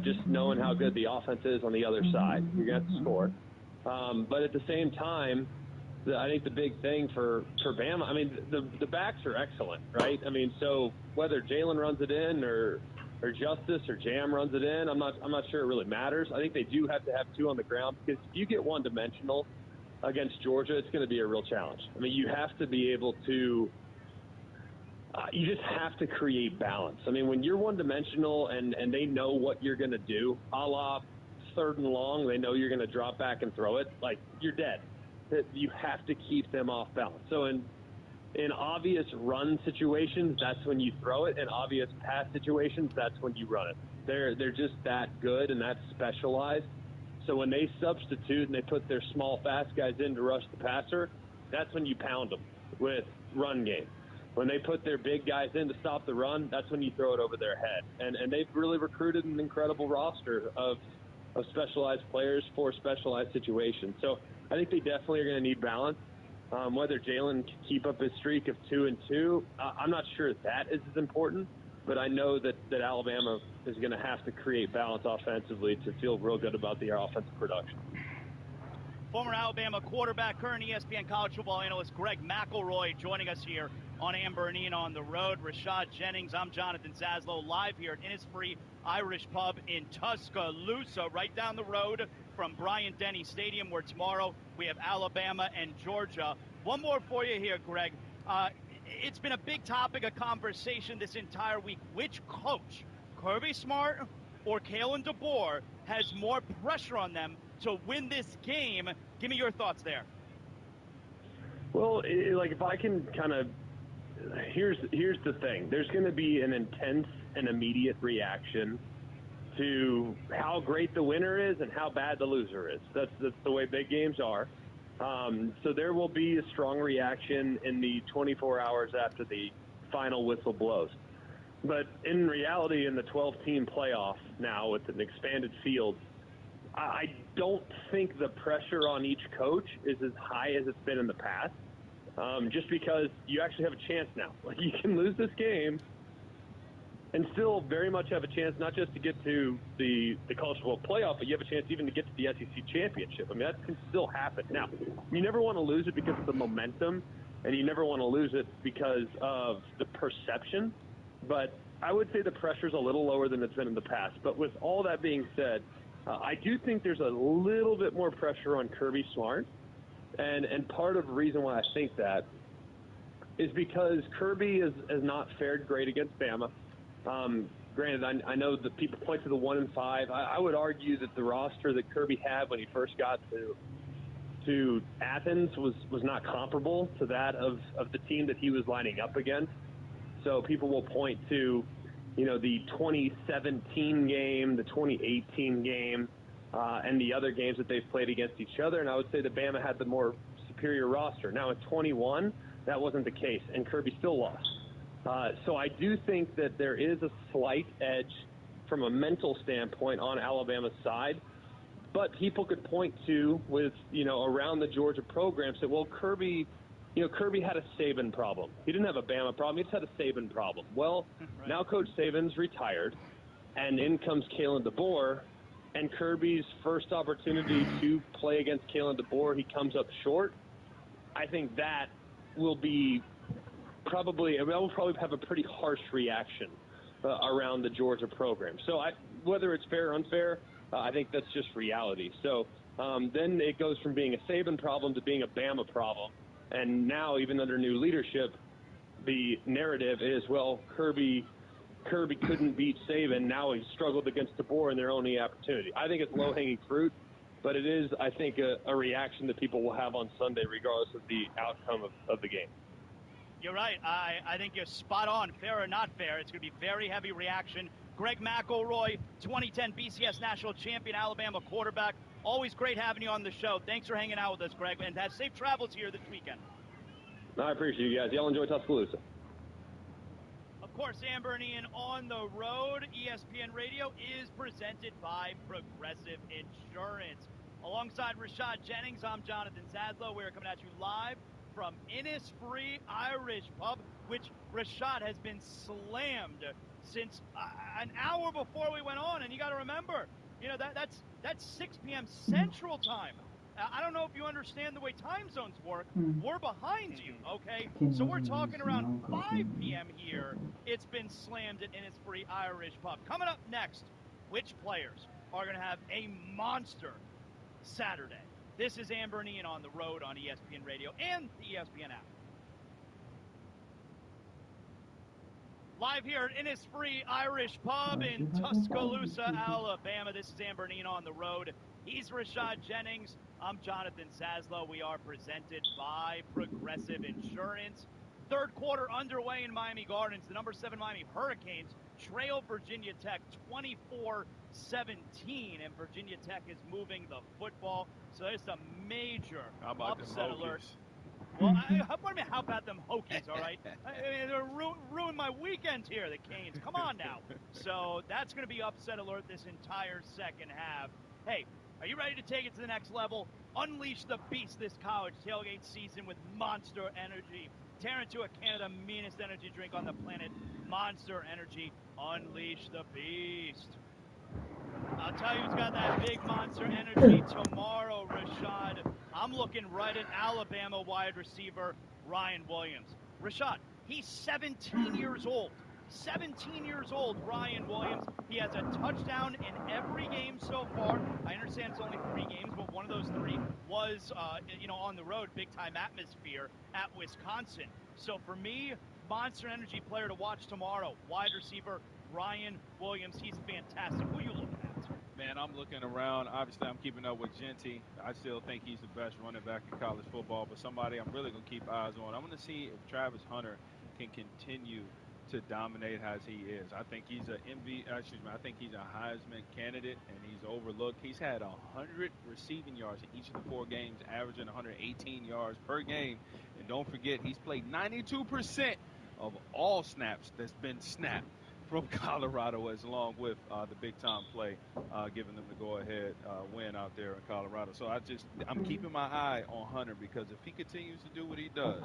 Just knowing how good the offense is on the other side, you're going to have to score. But at the same time, I think the big thing for Bama, I mean, the backs are excellent, right? I mean, so whether Jalen runs it in or Justice or Jam runs it in, I'm not sure it really matters. I think they do have to have 2 on the ground because if you get one-dimensional against Georgia, it's going to be a real challenge. I mean, you have to be able to you just have to create balance. I mean, when you're one-dimensional and they know what you're going to do, a la 3rd and long, they know you're going to drop back and throw it, like, you're dead. You have to keep them off balance. So in obvious run situations, that's when you throw it. In obvious pass situations, that's when you run it. They're just that good and that specialized. So when they substitute and they put their small, fast guys in to rush the passer, that's when you pound them with run game. When they put their big guys in to stop the run, that's when you throw it over their head. And they've really recruited an incredible roster of specialized players for specialized situations. So I think they definitely are going to need balance. Whether Jalen can keep up his streak of 2-2, I'm not sure that is as important, but I know that Alabama is going to have to create balance offensively to feel real good about their offensive production. Former Alabama quarterback, current ESPN college football analyst Greg McElroy joining us here on Amber and Ian on the Road. Rashad Jennings, I'm Jonathan Zaslow, live here at Innisfree Irish Pub in Tuscaloosa, right down the road from Bryant-Denny Stadium, where tomorrow we have Alabama and Georgia. One more for you here, Greg. It's been a big topic of conversation this entire week. Which coach, Kirby Smart or Kalen DeBoer, has more pressure on them to win this game? Give me your thoughts there. Well, if I can kind of, here's the thing. There's going to be an intense and immediate reaction to how great the winner is and how bad the loser is. That's the way big games are. So there will be a strong reaction in the 24 hours after the final whistle blows. But in reality, in the 12-team playoff now with an expanded field, I don't think the pressure on each coach is as high as it's been in the past, just because you actually have a chance now. Like, you can lose this game and still very much have a chance not just to get to the college football playoff, but you have a chance even to get to the SEC championship. I mean, that can still happen. Now, you never want to lose it because of the momentum, and you never want to lose it because of the perception. But I would say the pressure's a little lower than it's been in the past. But with all that being said, I do think there's a little bit more pressure on Kirby Smart. And part of the reason why I think that is because Kirby has not fared great against Bama. Granted, I know that people point to the 1-5. I would argue that the roster that Kirby had when he first got to Athens was not comparable to that of the team that he was lining up against. So people will point to, the 2017 game, the 2018 game, and the other games that they've played against each other. And I would say that Bama had the more superior roster. Now, at 21, that wasn't the case, and Kirby still lost. So I do think that there is a slight edge from a mental standpoint on Alabama's side. But people could point to with, around the Georgia program, say, well, Kirby had a Saban problem. He didn't have a Bama problem. He just had a Saban problem. Well, right. Now Coach Saban's retired, and in comes Kalen DeBoer, and Kirby's first opportunity to play against Kalen DeBoer, he comes up short. I think that will be probably have a pretty harsh reaction around the Georgia program. So whether it's fair or unfair, I think that's just reality. So then it goes from being a Saban problem to being a Bama problem. And now, even under new leadership, the narrative is, well, Kirby couldn't beat Saban. Now he struggled against DeBoer in their only opportunity. I think it's low-hanging fruit, but it is, I think, a reaction that people will have on Sunday regardless of the outcome of the game. You're right. I think you're spot on. Fair or not fair, it's going to be very heavy reaction. Greg McElroy, 2010 BCS National Champion, Alabama quarterback. Always great having you on the show. Thanks for hanging out with us, Greg, and have safe travels here this weekend. I appreciate you guys. Y'all enjoy Tuscaloosa. Of course, Amber and Ian on the road. ESPN Radio is presented by Progressive Insurance. Alongside Rashad Jennings, I'm Jonathan Zaslow. We're coming at you live from Innisfree Irish Pub, which Rashad has been slammed since an hour before we went on. And you got to remember, that's 6 p.m. Central Time. I don't know if you understand the way time zones work. We're behind you, okay? So we're talking around 5 p.m. here. It's been slammed at Innisfree Irish Pub. Coming up next, which players are going to have a monster Saturday? This is Amber and Ian on the road on ESPN Radio and the ESPN app. Live here at Innisfree Irish Pub in Tuscaloosa, Alabama. This is Amber and Ian on the road. He's Rashad Jennings. I'm Jonathan Zaslow. We are presented by Progressive Insurance. Third quarter underway in Miami Gardens. The number 7 Miami Hurricanes trail Virginia Tech 24-17, and Virginia Tech is moving the football. So there's a major upset alert. Well, how about them Hokies, all right? They're ruin my weekend here, the Canes. Come on now. So that's going to be upset alert this entire second half. Hey, Are you ready to take it to the next level? Unleash the beast this college tailgate season with Monster Energy. Tear into a can of the meanest energy drink on the planet. Monster Energy. Unleash the beast. I'll tell you who's got that big Monster Energy tomorrow, Rashad. I'm looking right at Alabama wide receiver Ryan Williams. Rashad, he's 17 years old. 17 years old, Ryan Williams. He has a touchdown in every game so far. I understand it's only 3 games, but one of those 3 was, on the road, big-time atmosphere at Wisconsin. So for me, Monster Energy player to watch tomorrow, wide receiver Ryan Williams. He's fantastic. Who are you looking at? Man, I'm looking around. Obviously, I'm keeping up with Genty. I still think he's the best running back in college football, but somebody I'm really going to keep eyes on. I'm going to see if Travis Hunter can continue to dominate as he is. I think he's I think he's a Heisman candidate, and he's overlooked. He's had 100 receiving yards in each of the 4 games, averaging 118 yards per game. And don't forget, he's played 92% of all snaps that's been snapped from Colorado, as along with the big-time play, giving them the go-ahead win out there in Colorado. So I'm keeping my eye on Hunter, because if he continues to do what he does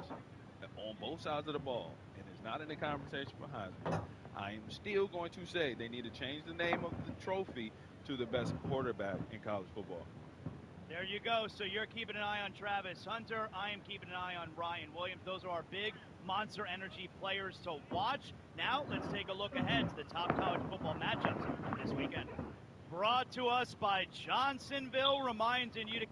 on both sides of the ball and is not in the conversation for Heisman, I am still going to say they need to change the name of the trophy to the best quarterback in college football. There you go. So you're keeping an eye on Travis Hunter. I am keeping an eye on Ryan Williams. Those are our big Monster Energy players to watch. Now let's take a look ahead to the top college football matchups this weekend. Brought to us by Johnsonville, reminding you to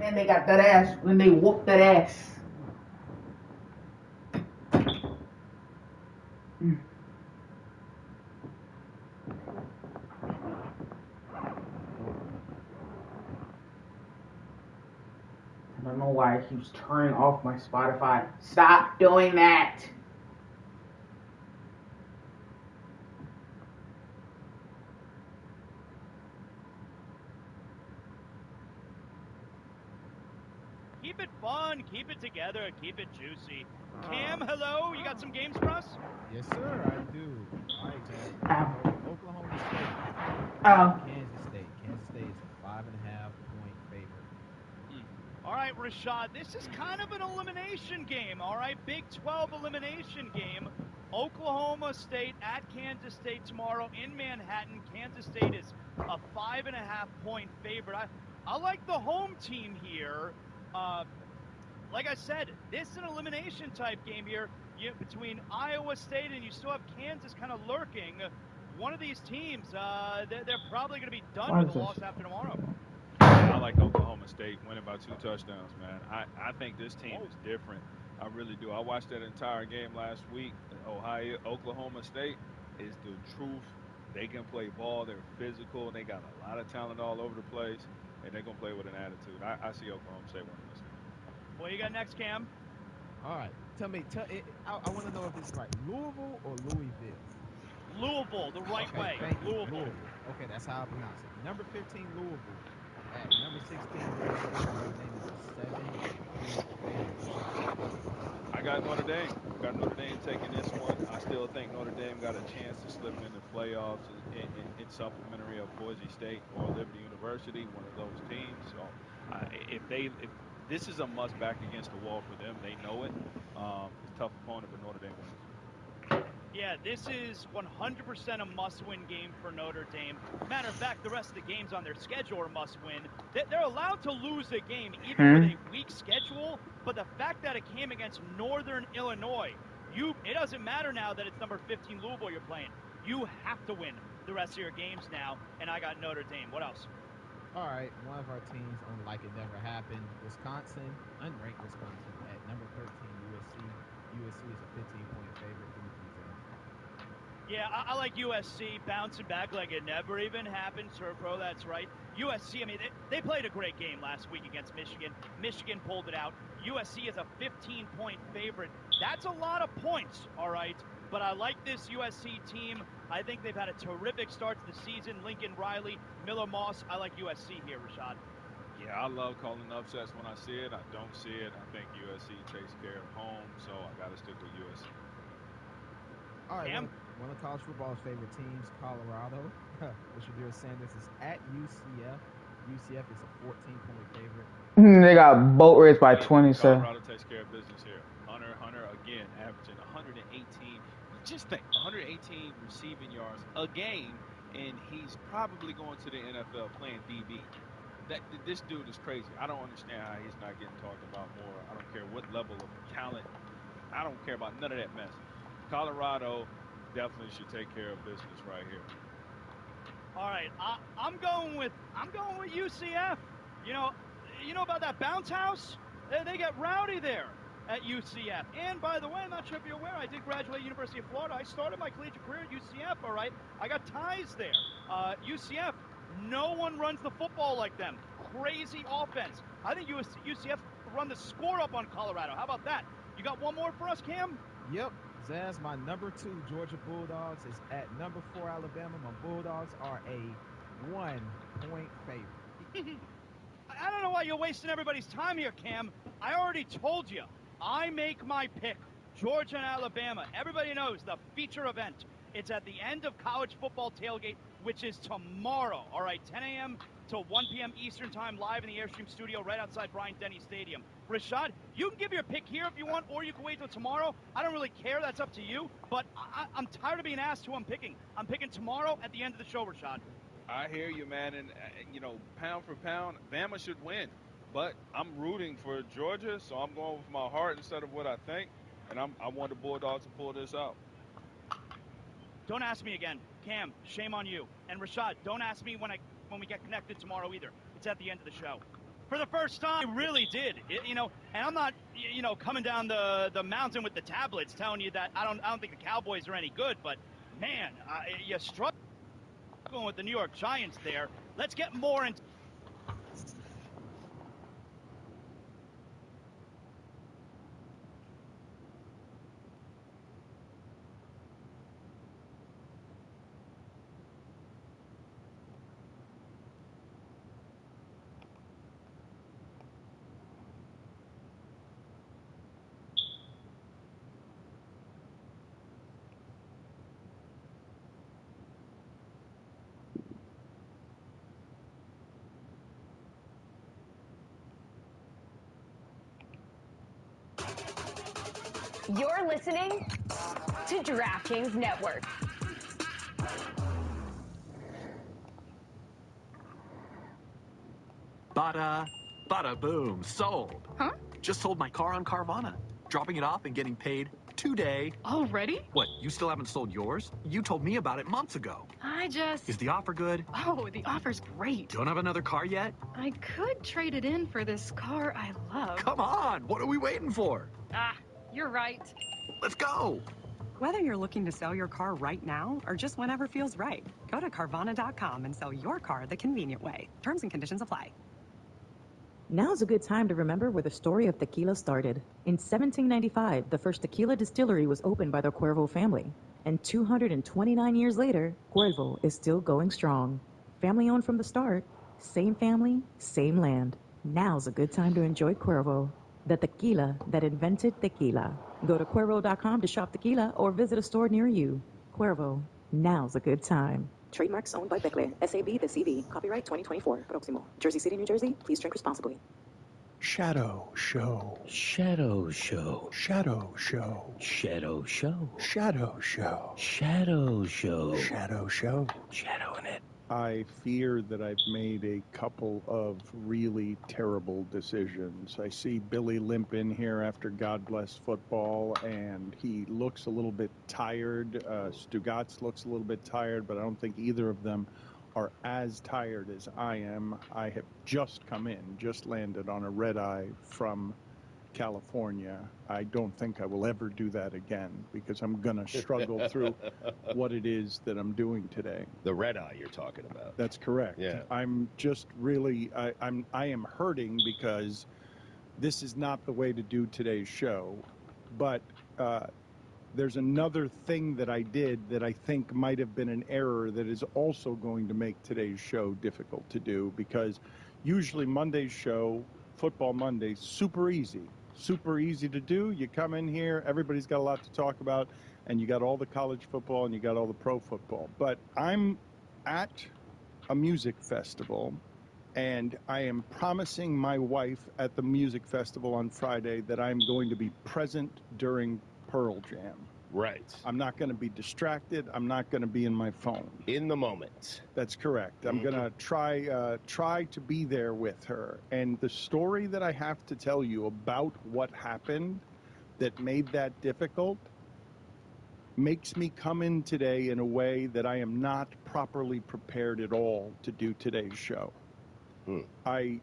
And they got that ass when they whoop that ass. I don't know why it keeps turning off my Spotify. Stop doing that. Keep it fun, keep it together, keep it juicy. Cam, hello, you got some games for us? Yes, sir, I do. All right, Zach. Oklahoma State. Kansas State. Kansas State is a 5.5-point favorite. All right, Rashad, this is kind of an elimination game, all right? Big 12 elimination game. Oklahoma State at Kansas State tomorrow in Manhattan. Kansas State is a 5.5-point favorite. I like the home team here. Like I said, this is an elimination type game here between Iowa State and you still have Kansas kind of lurking. One of these teams, they're probably going to be done with a loss after tomorrow. I like Oklahoma State winning by 2 touchdowns, man. I think this team is different. I really do. I watched that entire game last week. Oklahoma State is the truth. They can play ball. They're physical. They got a lot of talent all over the place, and they're going to play with an attitude. I see Oklahoma State winning this game. What you got next, Cam? All right. I want to know if this is right. Louisville or Louisville? Louisville, the right way. Louisville. Okay, that's how I pronounce it. Number 15, Louisville. At number 16, Notre Dame is a 7-point favorite. I got Notre Dame. Got Notre Dame taking this one. I still think Notre Dame got a chance to slip in the playoffs in supplementary of Boise State or Liberty University, one of those teams. So if this is a must back against the wall for them, they know it. It's a tough opponent, but Notre Dame wins. Yeah, this is 100% a must-win game for Notre Dame. Matter of fact, the rest of the games on their schedule are must-win. They're allowed to lose a game even with a weak schedule, but the fact that it came against Northern Illinois, it doesn't matter now that it's number 15 Louisville you're playing. You have to win the rest of your games now, and I got Notre Dame. What else? All right, one of our teams on Like It Never Happened, Wisconsin, unranked Wisconsin, at number 13, USC. USC is a 15-point favorite. Yeah, I like USC bouncing back like it never even happened. Sir Pro, that's right. USC, I mean, they played a great game last week against Michigan. Michigan pulled it out. USC is a 15-point favorite. That's a lot of points, all right? But I like this USC team. I think they've had a terrific start to the season. Lincoln Riley, Miller Moss. I like USC here, Rashad. Yeah, I love calling upsets when I see it. I don't see it. I think USC takes care of home, so I got to stick with USC. All right, one of college football's favorite teams, Colorado. Shadir Sanders is at UCF. UCF is a 14-point favorite. They got boat race by 20. Colorado takes care of business here. Hunter again averaging 118. Just think, 118 receiving yards a game, and he's probably going to the NFL playing DB. This dude is crazy. I don't understand how he's not getting talked about more. I don't care what level of talent. I don't care about none of that mess. Colorado definitely should take care of business right here. All right, I'm going with UCF. You know about that bounce house? They get rowdy there at UCF. And by the way, I'm not sure if you're aware, I did graduate University of Florida. I started my collegiate career at UCF. All right, I got ties there. UCF, no one runs the football like them. Crazy offense. I think UCF run the score up on Colorado. How about that? You got one more for us, Cam? Yep. Zaz, my number 2 Georgia Bulldogs is at number 4 Alabama. My Bulldogs are a 1-point favorite. I don't know why you're wasting everybody's time here, Cam. I already told you. I make my pick. Georgia and Alabama. Everybody knows the feature event. It's at the end of college football tailgate, which is tomorrow. All right, 10 a.m. to 1 p.m. Eastern time, live in the Airstream studio right outside Bryant-Denny Stadium. Rashad, you can give your pick here if you want, or you can wait till tomorrow. I don't really care. That's up to you. But I'm tired of being asked who I'm picking. I'm picking tomorrow at the end of the show, Rashad. I hear you, man. And, pound for pound, Bama should win. But I'm rooting for Georgia, so I'm going with my heart instead of what I think. And I want the Bulldogs to pull this out. Don't ask me again. Cam, shame on you. And Rashad, don't ask me when we get connected tomorrow either. It's at the end of the show. for the first time. He really did. And I'm not, coming down the mountain with the tablets telling you that I don't think the Cowboys are any good, but man, you struggle with the New York Giants there. Let's get more into. You're listening to DraftKings Network. Bada boom, sold. Huh? Just sold my car on Carvana. Dropping it off and getting paid today. Already? What, you still haven't sold yours? You told me about it months ago. Is the offer good? Oh, the offer's great. Don't have another car yet? I could trade it in for this car I love. Come on, what are we waiting for? You're right. Let's go. Whether you're looking to sell your car right now or just whenever feels right, go to Carvana.com and sell your car the convenient way. Terms and conditions apply. Now's a good time to remember where the story of tequila started. In 1795, the first tequila distillery was opened by the Cuervo family. And 229 years later, Cuervo is still going strong. Family owned from the start, same family, same land. Now's a good time to enjoy Cuervo, the tequila that invented tequila. Go to Cuervo.com to shop tequila or visit a store near you. Cuervo, now's a good time. Trademarks owned by Becle, SAB the CV. Copyright 2024. Proximo. Jersey City, New Jersey. Please drink responsibly. Shadow Show. Shadow Show. Shadow Show. Shadow Show. Shadow Show. Shadow Show. Shadow Show. Shadow in it. I fear that I've made a couple of really terrible decisions. I see Billy limp in here after God Bless Football, and he looks a little bit tired. Stugatz looks a little bit tired, but I don't think either of them are as tired as I am. I have just landed on a red eye from California. I don't think I will ever do that again because I'm going to struggle through what it is that I'm doing today. The red eye you're talking about. That's correct. Yeah. I'm just really, I am hurting because this is not the way to do today's show. But there's another thing that I did that I think might have been an error that is also going to make today's show difficult to do, because usually Monday's show, Football Monday, super easy to do. You come in here, everybody's got a lot to talk about, and you got all the college football and you got all the pro football. But I'm at a music festival, and I am promising my wife at the music festival on Friday that I'm going to be present during Pearl Jam. Right. I'm not going to be distracted. I'm not going to be in my phone. In the moment. That's correct. I'm going to try to be there with her. And the story that I have to tell you about what happened that made that difficult makes me come in today in a way that I am not properly prepared at all to do today's show. I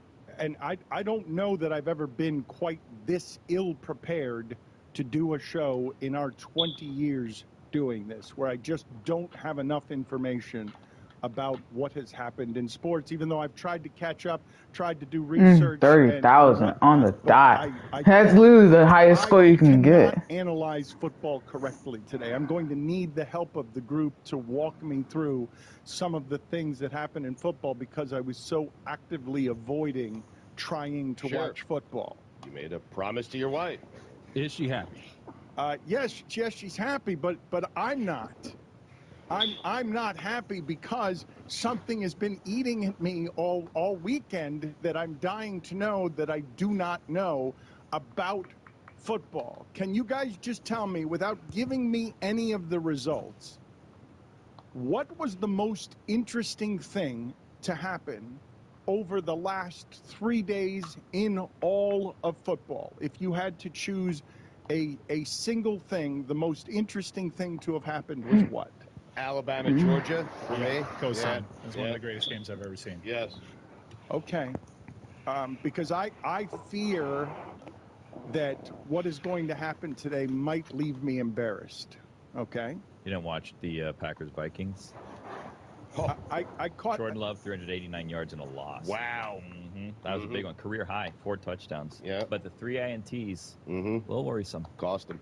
don't know that I've ever been quite this ill-prepared to do a show in our 20 years doing this, where I just don't have enough information about what has happened in sports, even though I've tried to catch up, tried to do research. 30,000 on the dot. That's literally the highest score you can get. Analyze football correctly today. I'm going to need the help of the group to walk me through some of the things that happen in football, because I was so actively avoiding trying to watch football. You made a promise to your wife. Is she happy? Yes, she's happy, but I'm not. I'm not happy because something has been eating at me all weekend that I'm dying to know that I do not know about football. Can you guys just tell me, without giving me any of the results, what was the most interesting thing to happen over the last 3 days in all of football? If you had to choose a single thing, the most interesting thing to have happened was what? Alabama, Georgia, for me. Co-sign. It's one of the greatest games I've ever seen. Yes. Okay. because I fear that what is going to happen today might leave me embarrassed. Okay? You didn't watch the Packers-Vikings? I caught Jordan Love, 389 yards and a loss. Wow. That was a big one. Career high, 4 touchdowns. Yeah. But the 3 INTs, a little worrisome. Cost him.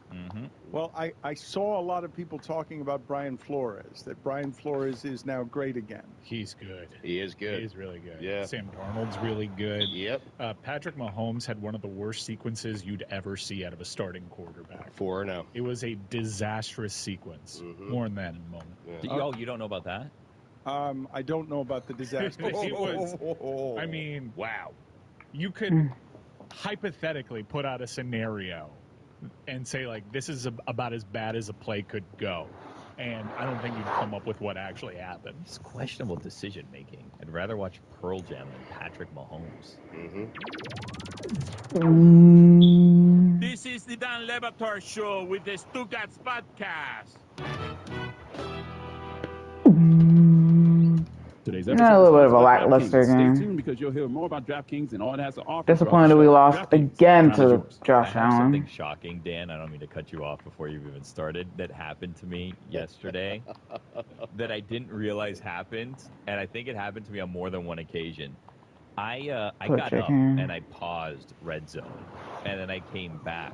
Well, I saw a lot of people talking about Brian Flores, that Brian Flores is now great again. He's good. He is good. He is really good. Yeah. Sam Darnold's really good. Yep. Patrick Mahomes had one of the worst sequences you'd ever see out of a starting quarterback. 4-0. It was a disastrous sequence. More on that in a moment. Yeah. You don't know about that? I don't know about the disaster. It was, I mean, wow. You could hypothetically put out a scenario and say, like, this is about as bad as a play could go. And I don't think you'd come up with what actually happened. It's questionable decision-making. I'd rather watch Pearl Jam than Patrick Mahomes. This is the Dan Levator Show with the Stugatz Podcast. Today's a little bit of a lackluster Stay game. tuned because you'll hear more about DraftKings and all it has to offer. Disappointed we lost again to Josh I have something Allen. shocking, Dan. I don't mean to cut you off before you've even started. That happened to me yesterday that I didn't realize happened, and I think it happened to me on more than one occasion. I got up and I paused Red Zone, and then I came back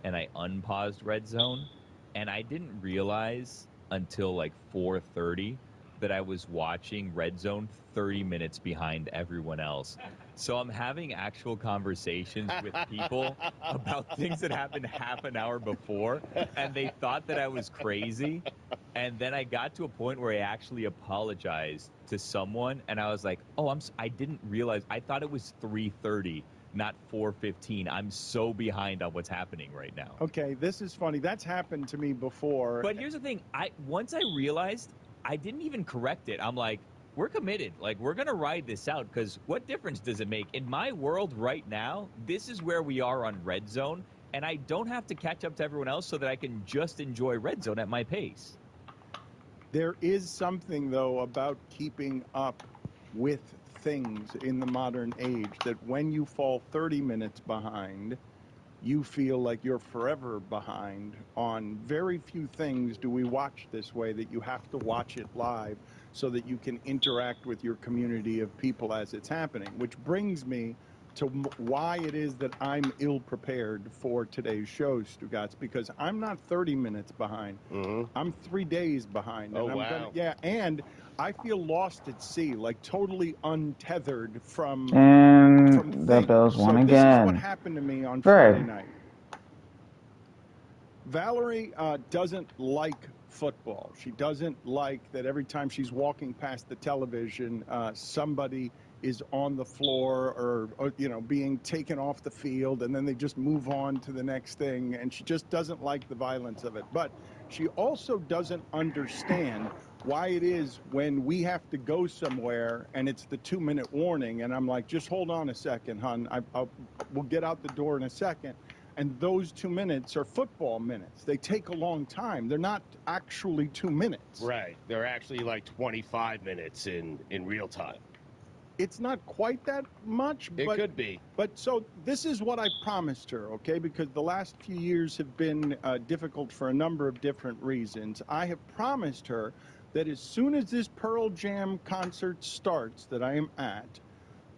and I unpaused Red Zone, and I didn't realize until like 4:30 that I was watching Red Zone 30 minutes behind everyone else. So I'm having actual conversations with people about things that happened half an hour before, and they thought that I was crazy. And then I got to a point where I actually apologized to someone, and I was like, oh, I didn't realize. I thought it was 3:30, not 4:15. I'm so behind on what's happening right now. Okay, this is funny. That's happened to me before. But here's the thing. Once I realized, I didn't even correct it. I'm like, we're committed. Like, we're going to ride this out because what difference does it make? In my world right now, this is where we are on Red Zone, and I don't have to catch up to everyone else so that I can just enjoy Red Zone at my pace. There is something, though, about keeping up with things in the modern age that when you fall 30 minutes behind, you feel like you're forever behind. On very few things do we watch this way, that you have to watch it live so that you can interact with your community of people as it's happening, which brings me to why it is that I'm ill-prepared for today's show, Stugatz, because I'm not 30 minutes behind. I'm 3 days behind. Oh, and wow. And I feel lost at sea, like totally untethered from And the Bills won This again. is what happened to me on Friday night. Valerie doesn't like football. She doesn't like that every time she's walking past the television, somebody is on the floor or being taken off the field, and then they just move on to the next thing, and she just doesn't like the violence of it. But she also doesn't understand why it is when we have to go somewhere and it's the 2-minute warning, and I'm like, just hold on a second, hon. We'll get out the door in a second. And those 2 minutes are football minutes. They take a long time. They're not actually 2 minutes. Right. They're actually like 25 minutes in real time. It's not quite that much. It could be. But so this is what I promised her, okay? Because the last few years have been difficult for a number of different reasons. I have promised her that as soon as this Pearl Jam concert starts that I am at,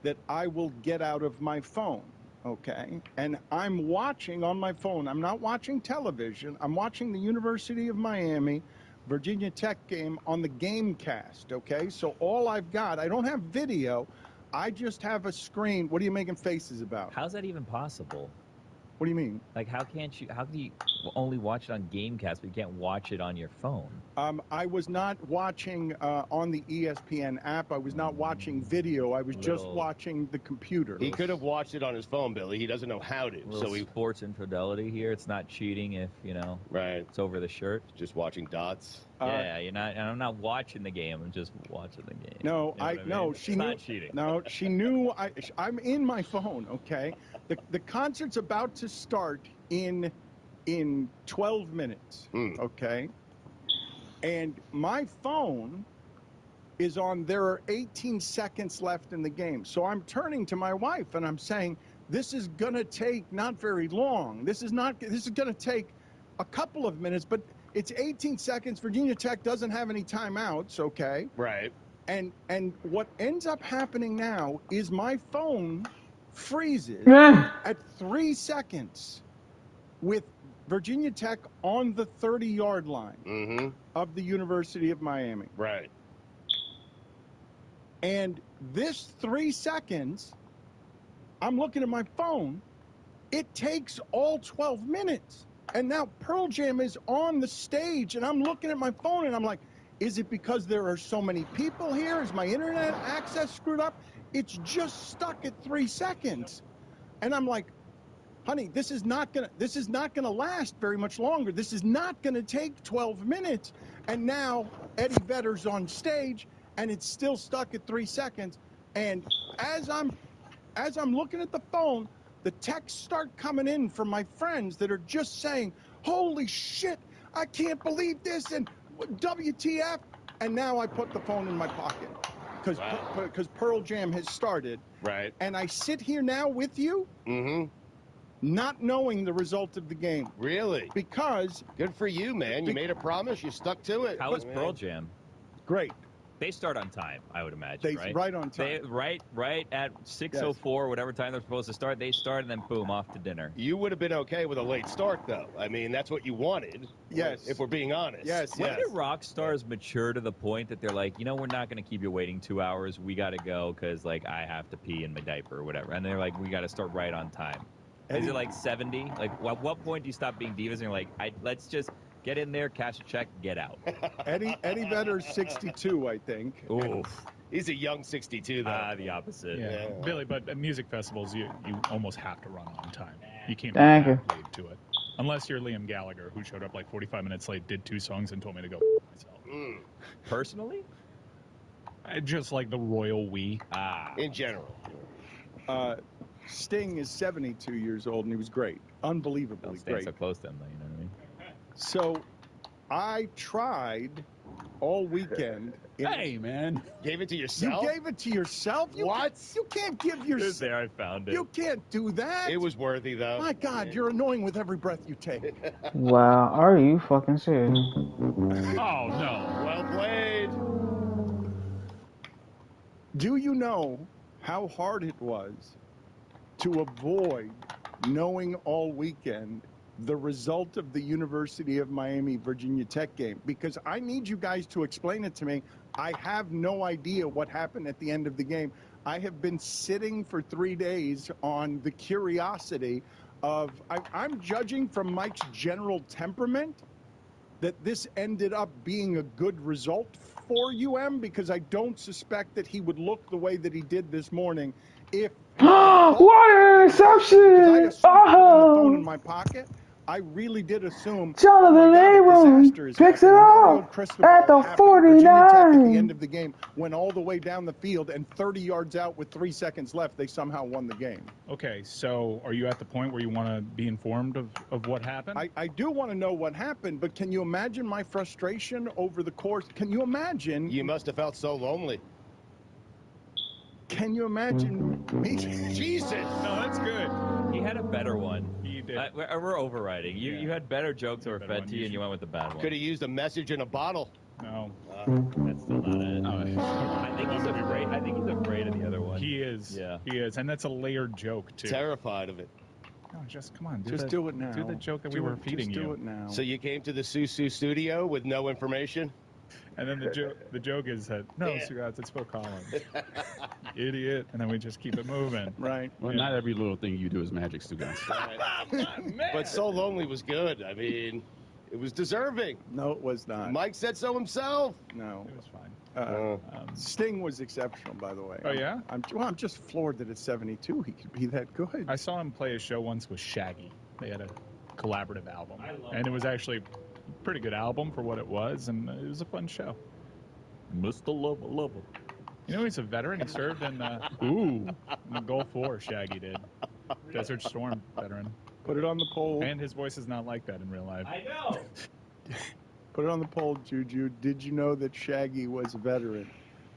that I will get out of my phone. Okay, and I'm watching on my phone. I'm not watching television. I'm watching the University of Miami, Virginia Tech game on the Gamecast, okay? So all I've got, I don't have video. I just have a screen. What are you making faces about? How's that even possible? What do you mean? Like, how can you only watch it on Gamecast, but you can't watch it on your phone? I was not watching on the ESPN app. I was not watching video. I was just watching the computer. He could have watched it on his phone, Billy. He doesn't know how to. So sports infidelity here. It's not cheating if, right. It's over the shirt. Just watching dots. Yeah, I'm not watching the game. I'm just watching the game. No, It's not cheating. No, she knew. I'm in my phone. Okay, the concert's about to start in 12 minutes. Okay, and my phone is on there are 18 seconds left in the game. So I'm turning to my wife and I'm saying, this is going to take not very long. This is going to take a couple of minutes, but it's 18 seconds. Virginia Tech doesn't have any timeouts, okay? Right. And what ends up happening now is my phone freezes at 3 seconds with Virginia Tech on the 30-yard line of the University of Miami. Right. And this 3 seconds, I'm looking at my phone, it takes all 12 minutes. And now Pearl Jam is on the stage, and I'm looking at my phone, and I'm like, is it because there are so many people here? Is my internet access screwed up? It's just stuck at 3 seconds. And I'm like, honey, this is not gonna last very much longer. This is not gonna take 12 minutes. And now Eddie Vedder's on stage, and it's still stuck at 3 seconds. And as I'm looking at the phone, the texts start coming in from my friends that are just saying, holy shit, I can't believe this, and WTF. And now I put the phone in my pocket because Pearl Jam has started. Right. And I sit here now with you, not knowing the result of the game. Really? Because... Good for you, man. You made a promise. You stuck to it. How was Pearl Jam? Great. They start on time, I would imagine, right? Right on time. Right at 6:04, whatever time they're supposed to start, they start, and then boom, off to dinner. You would have been okay with a late start, though. I mean, that's what you wanted. Yes. If we're being honest. Yes. When do rock stars mature to the point that they're like, we're not going to keep you waiting 2 hours. We got to go because, like, I have to pee in my diaper or whatever. And they're like, we got to start right on time. Is it like 70? Like, at what point do you stop being divas and you're like, let's just get in there, cash a check, get out? Eddie Vedder's 62, I think. Ooh. He's a young 62, though. The opposite. Yeah. Billy, but at music festivals, you almost have to run on time. You can't be Thank you. late to it. Unless you're Liam Gallagher, who showed up like 45 minutes late, did 2 songs, and told me to go myself. Personally? Just like the royal we. In general. Sting is 72 years old, and he was great. Unbelievably Don't great. stand so close to him, though, you know what I mean? So I tried all weekend. Hey, man. Gave it to yourself? You gave it to yourself? What? You can't give yourself. There, I found it. You can't do that. It was worthy, though. My God, you're annoying with every breath you take. Wow, are you fucking serious? Oh, no. Well played. Do you know how hard it was to avoid knowing all weekend the result of the University of Miami Virginia Tech game? Because I need you guys to explain it to me. I have no idea what happened at the end of the game. I have been sitting for 3 days on the curiosity of, I'm judging from Mike's general temperament that this ended up being a good result for UM, because I don't suspect that he would look the way that he did this morning if... What an interception! The phone in my pocket. I really did assume Jonathan Abrams picks it up at the 49. At the end of the game, went all the way down the field, and 30 yards out with 3 seconds left, they somehow won the game. Okay, so are you at the point where you want to be informed of what happened? I do want to know what happened, but can you imagine my frustration over the course? Can you imagine? You must have felt so lonely. Can you imagine me? Jesus! No, that's good. He had a better one. He did. We're overriding. You had better jokes that were fed to you, and you went with the bad one. Could have used a message in a bottle. No. That's still not it. I think he's afraid. I think he's afraid of the other one. He is. Yeah. He is, and that's a layered joke too. Terrified of it. No, just come on. Do it now. Do the joke that we were feeding you. Do it now. So you came to the Susu studio with no information? And then the joke is that, no, Sugats, it's Phil Collins. Idiot. And then we just keep it moving. Right. Well, not every little thing you do is magic, Stugans. But So Lonely was good. I mean, it was deserving. No, it was not. Mike said so himself. No. It was fine. Sting was exceptional, by the way. Oh, yeah? I'm just floored that at 72 he could be that good. I saw him play a show once with Shaggy. They had a collaborative album. And it was actually pretty good album for what it was, and it was a fun show. Mr. Lover. You know, he's a veteran. He served in the Gulf War, Shaggy did. Desert Storm veteran. Put it on the poll. And his voice is not like that in real life. I know. Put it on the poll, Juju. Did you know that Shaggy was a veteran?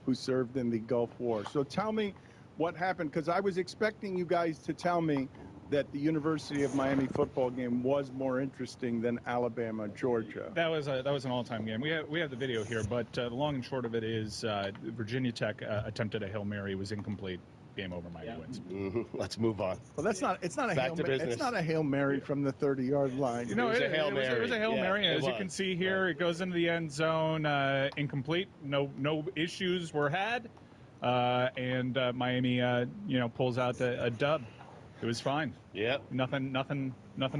who served in the Gulf War. So tell me what happened, because I was expecting you guys to tell me that the University of Miami football game was more interesting than Alabama, Georgia. That was an all-time game. We have the video here, but the long and short of it is Virginia Tech attempted a Hail Mary, was incomplete. Game over, Miami wins. Let's move on. Well, it's not a Hail Mary from the 30-yard line. You know, it was a Hail Mary. Yeah, As you can see here, it goes into the end zone, incomplete. No issues were had, and Miami, pulls out a dub. It was fine. Yep. Nothing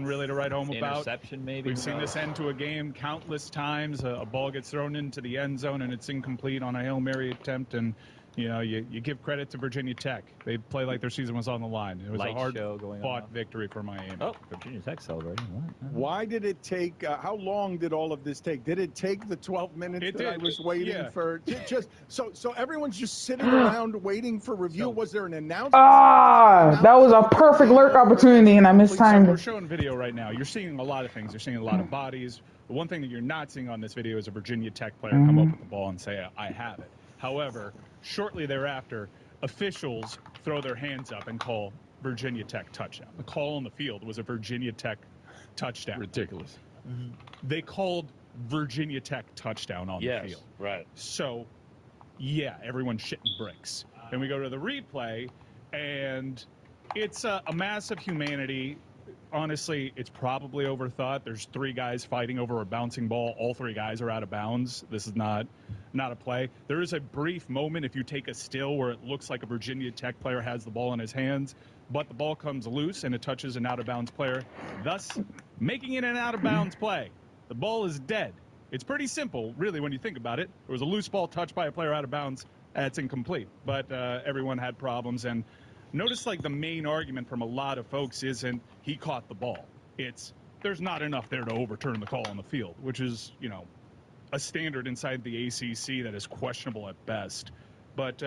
really to write home about. Interception, maybe. We've seen this end to a game countless times. A ball gets thrown into the end zone and it's incomplete on a Hail Mary attempt, and you give credit to Virginia Tech. They play like their season was on the line. It was a hard-fought victory for Miami. Oh, Virginia Tech celebrating. Why did it take? How long did all of this take? Did it take the 12 minutes that I was waiting for? Just so everyone's just sitting around waiting for review. Was there an announcement? That was a perfect lurk opportunity, and I mistimed We're it. showing video right now. You're seeing a lot of things. You're seeing a lot of bodies. The one thing that you're not seeing on this video is a Virginia Tech player come up with the ball and say, I have it. However, shortly thereafter, officials throw their hands up and call Virginia Tech touchdown. The call on the field was a Virginia Tech touchdown. Ridiculous. They called Virginia Tech touchdown on the field. Right. So, yeah, everyone's shitting bricks. Then we go to the replay, and it's a mass of humanity. Honestly, it's probably overthought. There's 3 guys fighting over a bouncing ball. All 3 guys are out of bounds. This is not a play. There is a brief moment, if you take a still, where it looks like a Virginia Tech player has the ball in his hands, but the ball comes loose and it touches an out-of-bounds player, thus making it an out-of-bounds play. The ball is dead. It's pretty simple, really, when you think about it. There was a loose ball touched by a player out of bounds. That's incomplete. But everyone had problems, and notice, the main argument from a lot of folks isn't he caught the ball. It's there's not enough there to overturn the call on the field, which is, a standard inside the ACC that is questionable at best. But,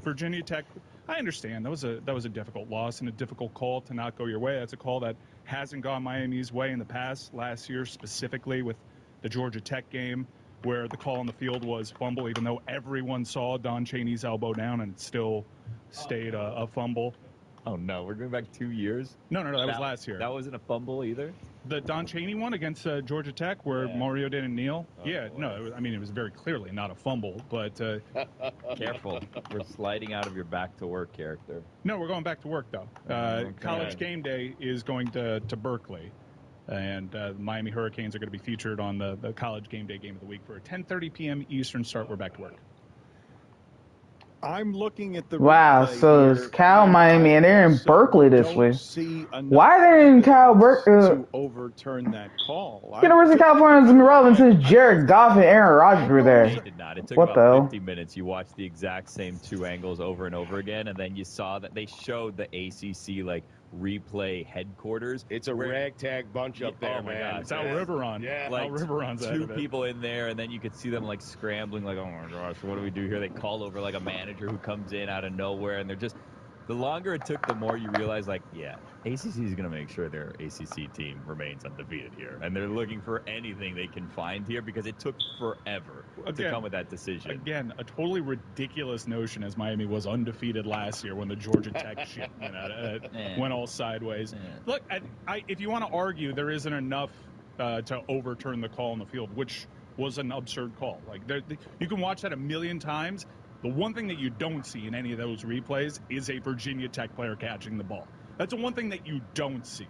Virginia Tech, I understand. That was a difficult loss and a difficult call to not go your way. That's a call that hasn't gone Miami's way in the past, last year specifically with the Georgia Tech game, where the call on the field was fumble, even though everyone saw Don Chaney's elbow down and it still stayed a fumble. Oh, no. We're going back 2 years? No, that was last year. That wasn't a fumble either? The Don Chaney one against Georgia Tech where Mario didn't kneel? It was very clearly not a fumble, but... Careful. We're sliding out of your back-to-work character. No, we're going back to work, though. College Game Day is going to Berkeley, and the Miami Hurricanes are going to be featured on the College Game Day game of the week for a 10:30 p.m. Eastern start. We're back to work. I'm looking at the Wow, so it's Cal, Miami, and they're in Berkeley this week. Why are they in Cal, Berkeley? To overturn that call. University of California has been relevant since Jared Goff and Aaron Rodgers were there. They did not. It took What about the 50 minutes. You watched the exact same 2 angles over and over again, and then you saw that they showed the ACC replay headquarters. It's a ragtag bunch up there, man. It's Al Riveron. Yeah. Al Riveron's 2 people in there, and then you could see them scrambling, oh my gosh, what do we do here? They call over a manager who comes in out of nowhere, and they're just, the longer it took, the more you realize, ACC is going to make sure their ACC team remains undefeated here, and they're looking for anything they can find here because it took forever to come with that decision. Again, a totally ridiculous notion, as Miami was undefeated last year when the Georgia Tech shit went all sideways. Look, if you want to argue there isn't enough to overturn the call on the field, which was an absurd call. You can watch that a million times. The one thing that you don't see in any of those replays is a Virginia Tech player catching the ball. That's the one thing that you don't see.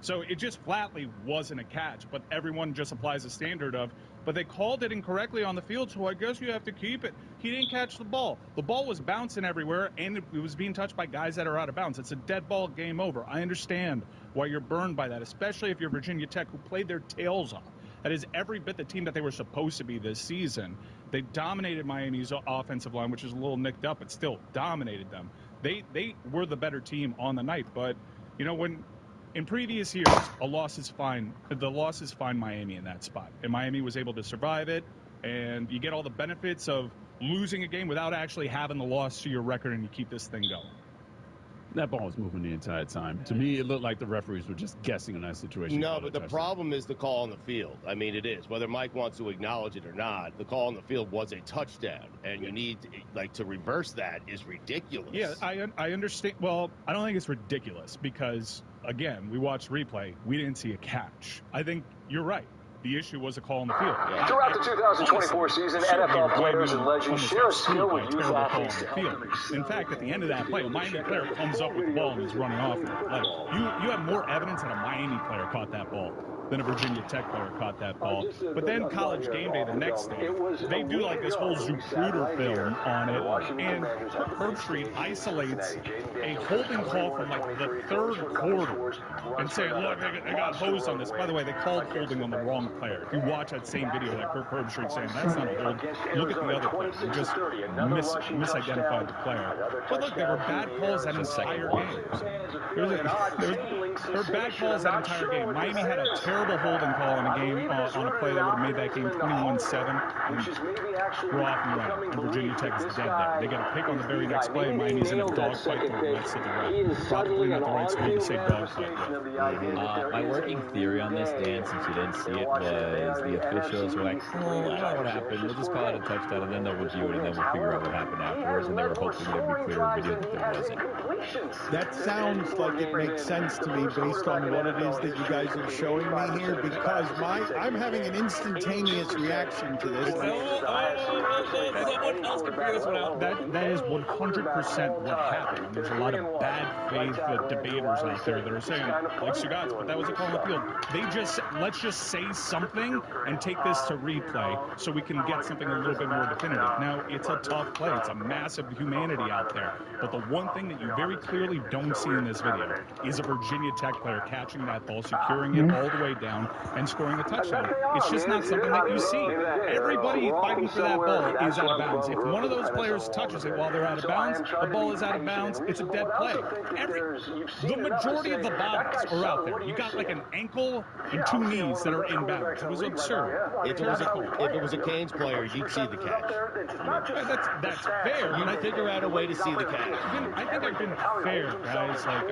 So it just flatly wasn't a catch, but everyone just applies a standard of, but they called it incorrectly on the field, so I guess you have to keep it. He didn't catch the ball. The ball was bouncing everywhere, and it was being touched by guys that are out of bounds. It's a dead ball, game over. I understand why you're burned by that, especially if you're Virginia Tech, who played their tails off. That is every bit the team that they were supposed to be this season. They dominated Miami's offensive line, which is a little nicked up, but still dominated them. They were the better team on the night. But, when in previous years, a loss is fine. The losses find Miami in that spot. And Miami was able to survive it. And you get all the benefits of losing a game without actually having the loss to your record, and you keep this thing going. That ball was moving the entire time. To me, it looked like the referees were just guessing in that situation. No, but the problem is the call on the field. I mean, it is. Whether Mike wants to acknowledge it or not, the call on the field was a touchdown. And you need, to reverse that is ridiculous. Yeah, I understand. Well, I don't think it's ridiculous because, again, we watched replay. We didn't see a catch. I think you're right. The issue was a call on the field. Yeah. Throughout the 2024 season, NFL players and legends share a skill with youth athletes to help them exceed. In fact, at the end of that play, a Miami player comes up with the ball and is running off. Like you have more evidence that a Miami player caught that ball than a Virginia Tech player caught that ball. But then College Game Day the next day, they do like this whole Zapruder film on it, and Herbstreit isolates a holding call from like the third quarter and say, look, they got hosed on this. By the way, they called holding on the wrong player. If you watch that same video, like Kirk Herbstreit saying, that's not a hold. Look at the other player. They just misidentified the player. But look, there were bad calls that entire game. There were bad calls that entire game. Miami had a terrible holding call in a game on a play that would have made that game 21-7. We're off and running. And Virginia Tech is dead there. They got a pick on the very next play. Miami's in a dogfight for the rest of the ref. Probably not the right school to say dogfight with. My working theory on this, Dan, since you didn't see it, was the officials were like, oh, I don't know what happened. We'll just call it a touchdown, and then they'll review it, and then we'll figure out what happened afterwards. And they were hoping there'd be clearer video that there wasn't. That sounds like it makes sense to me based on what it is that you guys are showing me here, because I'm having an instantaneous reaction to this. That is 100% what happened. And there's a lot of bad faith debaters out there that are saying, like Stugatz, but that was a call on the field. Let's just say something and take this to replay so we can get something a little bit more definitive. Now, it's a tough play. It's a massive humanity out there. But the one thing that you very clearly don't see in this video is a Virginia Tech player catching that ball, securing it all the way down, and scoring a touchdown. It's just not something that you see. Everybody fighting for that ball is out of bounds. If one of those players touches it while they're out of bounds, the ball is out of bounds. It's a dead play. The majority of the bobs are out there. You got like an ankle and two knees that are in bounds. It was absurd. If it was a Canes player, you'd see the catch. That's fair. You'd figure out a way to see the catch. I think I've been fair, guys. Like,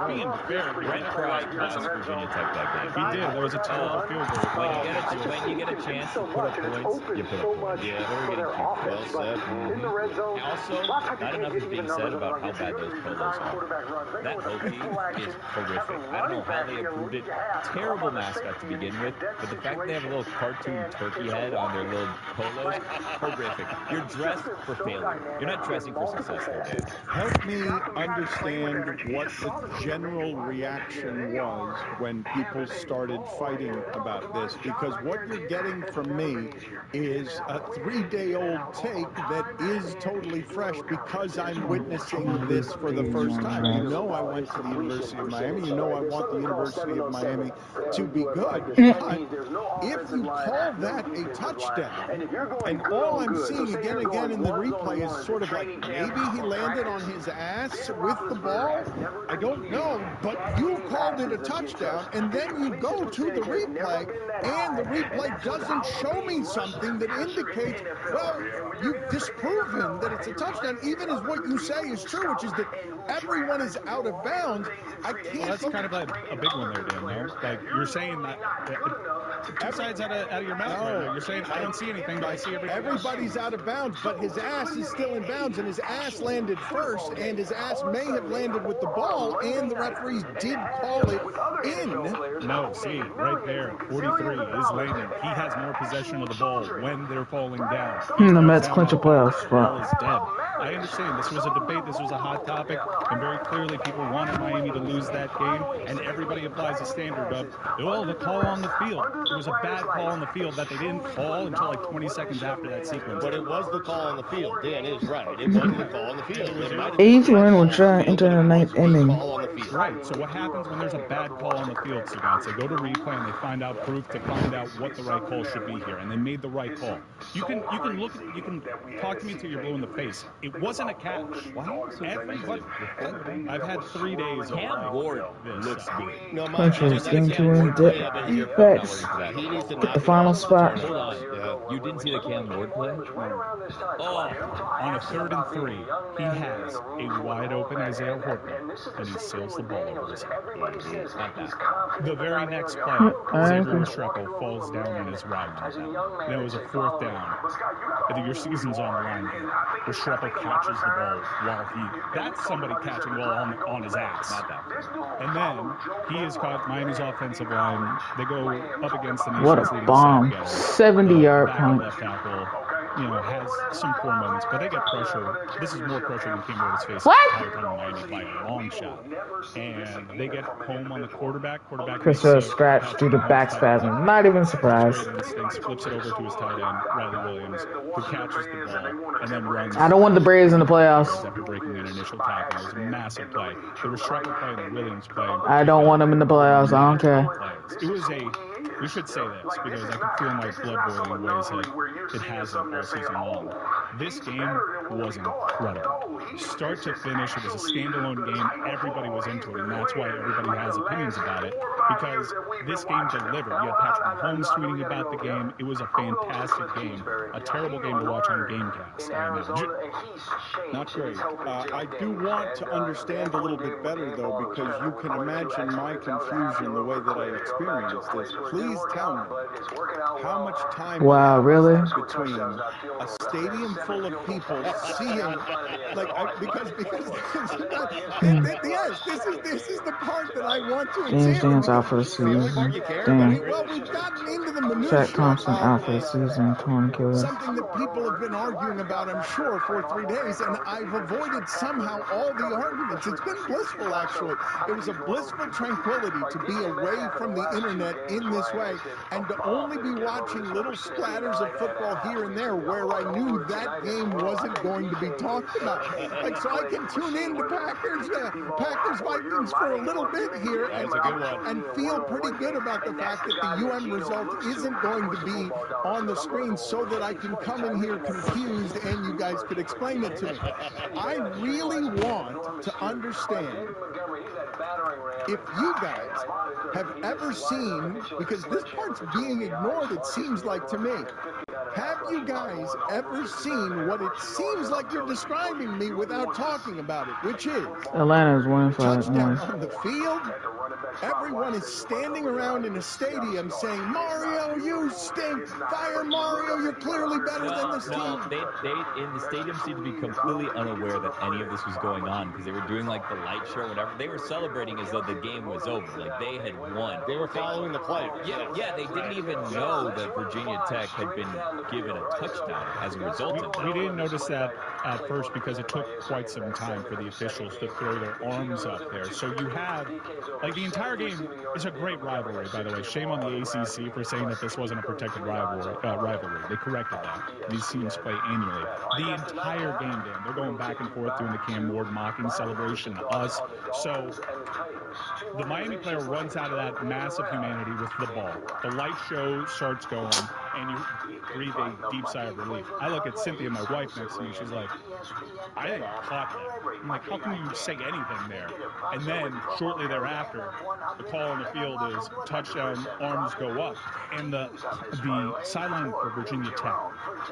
being fair. Brent Pry lost Virginia Tech that game. He did. There was a terrible field goal. When you get a chance to put up points, you put up points. Yeah, we're getting well said. Also, not enough is being said about how bad those polos are. That Hokie is horrific. I don't know how they approved it. Terrible mascot to begin with, but the fact that they have a little cartoon turkey head on their little polos, horrific. You're dressed for failure. You're not dressing for success there, dude. Help me understand what the general reaction was when people started fighting about this, because what you're getting from me is a 3-day-old take that is totally fresh because I'm witnessing this for the first time. You know I went to the University of Miami. You know I want the University of Miami to be good. But if you call that a touchdown, and all I'm seeing again and again in the replay is sort of like maybe he landed on his ass with the ball, I don't know, but you called it a touchdown, and then you go to the replay, and the replay doesn't show me something that indicates, well, you've disproven that it's a touchdown, even as what you say is true, which is that everyone is out of bounds. I can't. Well, that's kind of a big one there, Dan, though. Like, you're saying that two sides out of your mouth right now. You're saying, I don't see anything, but I see everything. Everybody's out of bounds, but his ass is still in bounds, and his ass landed first, and his ass may have landed with the ball, and the referees did call it in. No, see, right there, 43 is landing. He has more possession of the ball when they're falling down. The Mets clinch a playoff spot. Is dead. I understand this was a debate, this was a hot topic, and very clearly people wanted Miami to lose that game, and everybody applies a standard of, oh, the call on the field. It was a bad call on the field that they didn't call until like 20 seconds after that sequence. But it was the call on the field. Dan is right. It wasn't the call on the field. Each win will try into the ninth inning. Right, so what happens when there's a bad call on the field, Stugatz? They go to replay and they find out proof to find out what the right call should be here, and they made the right call. You can talk to me till you're blue in the face. It wasn't a catch. Everybody, I've had 3 days of Cam Ward looks good. Country's game to win. Facts. Get the final spot. Hold on. You didn't see the Cam Ward play? Oh, on a 3rd and 3, he has a wide open Isaiah Horton, and he sails the ball over his head. Not that. The very next play, Xavier Restrepo falls down on his route. And it was a 4th down. I think your season's on the line here. Restrepo catches the ball while that's somebody catching the ball on his ass. Not that. And then he is caught. Miami's offensive line. They go up against the What nation's a leading bomb. sack getter. 70-yard Backup punt. left tackle, has some poor moments, but they get pressure. This is more pressure than Cam Ward has faced the entire time in Miami by a long shot. And they get home on the quarterback. Chris was scratched due to back spasms. Not even surprised. Great instincts, flips it over to his tight end, Riley Williams, who catches the ball and then runs. I don't want the Braves in the playoffs. After breaking an initial tackle, it was a massive play. The Restrepo play and the Williams play. I don't want them in the playoffs. I don't care. It was we should say this because I can feel my blood boiling in ways that it hasn't all season long. This game was incredible. Start to finish, it was a standalone game. Everybody was into it, and that's why everybody has opinions about it, because this game delivered. You had Patrick Mahomes tweeting about the game. It was a fantastic game. A terrible game to watch on Gamecast, I imagine. Not great. I do want to understand a little bit better, though, because you can imagine my confusion the way that I experienced this. Please tell me how much time really? between a stadium full of people seeing, because yes, this is the part that I want to James examine. Dan's out for the season. Damn. Well, we've gotten into the minutia. Shaq Thompson out for the season. Torn Achilles. Something that people have been arguing about, I'm sure, for 3 days, and I've avoided somehow all the arguments. It's been blissful, actually. It was a blissful tranquility to be away from the internet in this way and to only be watching little splatters of football here and there where I knew that game wasn't going to be talked about. So I can tune in to Packers Vikings for a little bit here and feel pretty good about the fact that the UM result isn't going to be on the screen so that I can come in here confused and you guys could explain it to me. I really want to understand if you guys have ever seen, because this part's being ignored, it seems like to me. Have you guys ever seen what it seems like you're describing me without talking about it, which is Atlanta's winning for touchdown on the field? Everyone is standing around in a stadium saying, Mario, you stink. Fire Mario, you're clearly better than this team. They in the stadium seemed to be completely unaware that any of this was going on because they were doing like the light show or whatever. They were celebrating as though the game was over, like they had won. They were following the play. Yeah, they didn't even know that Virginia Tech had been given a touchdown as a result of that. We didn't notice that at first because it took quite some time for the officials to throw their arms up there. So you have, the entire game is a great rivalry, by the way. Shame on the ACC for saying that this wasn't a protected rivalry. They corrected that. These teams play annually. The entire game, Dan, they're going back and forth doing the Cam Ward mocking celebration to us. So the Miami player runs out of that massive humanity with the ball. The light show starts going, and you breathe a deep sigh of relief. I look at Cynthia, my wife, next to me. She's like, I didn't caught that. I'm like, how can you say anything there? And then shortly thereafter, the call on the field is touchdown, arms go up. And the sideline for Virginia Tech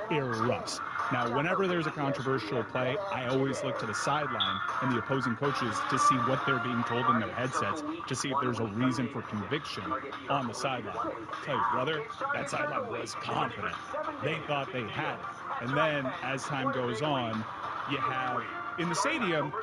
erupts. Now, whenever there's a controversial play, I always look to the sideline and the opposing coaches to see what they're being told in their headsets, to see if there's a reason for conviction on the sideline. I'll tell you, brother, that sideline was confident. They thought they had it. And then, as time goes on, you have, in the stadium,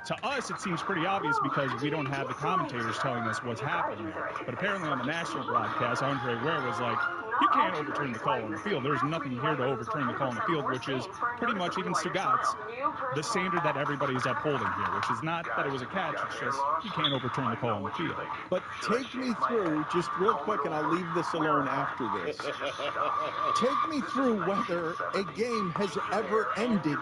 to us, it seems pretty obvious because we don't have the commentators telling us what's happening there. But apparently on the national broadcast, Andre Ware was like, you can't overturn the call on the field. There's nothing here to overturn the call on the field, which is pretty much, even Stugatz, the standard that everybody's upholding here, which is not that it was a catch, it's just you can't overturn the call on the field. But take me through, just real quick, and I'll leave this alone after this. Take me through whether a game has ever ended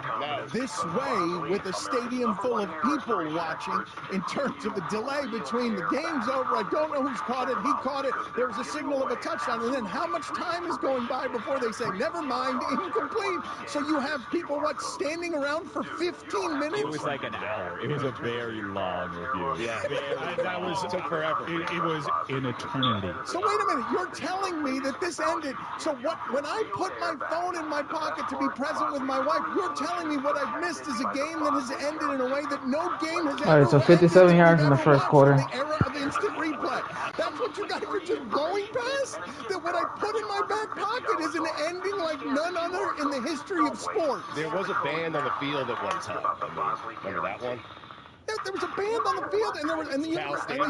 this way with a stadium full of people watching in terms of the delay between the game's over. I don't know who's caught it. He caught it. There was a signal of a touchdown. And then how much much time is going by before they say, never mind, incomplete? So you have people, standing around for 15 minutes? It was like an hour. It was a very long review. Yeah. Took forever. It was an eternity. So wait a minute, you're telling me that this ended. So when I put my phone in my pocket to be present with my wife, you're telling me what I've missed is a game that has ended in a way that no game has ever All right, so 57 yards in the first quarter. In the era of instant replay. That's what you guys are just blowing past? That what I put in my back pocket is an ending like none other in the history of sports. There was a band on the field at one time. Remember that one? There was a band on the field, and the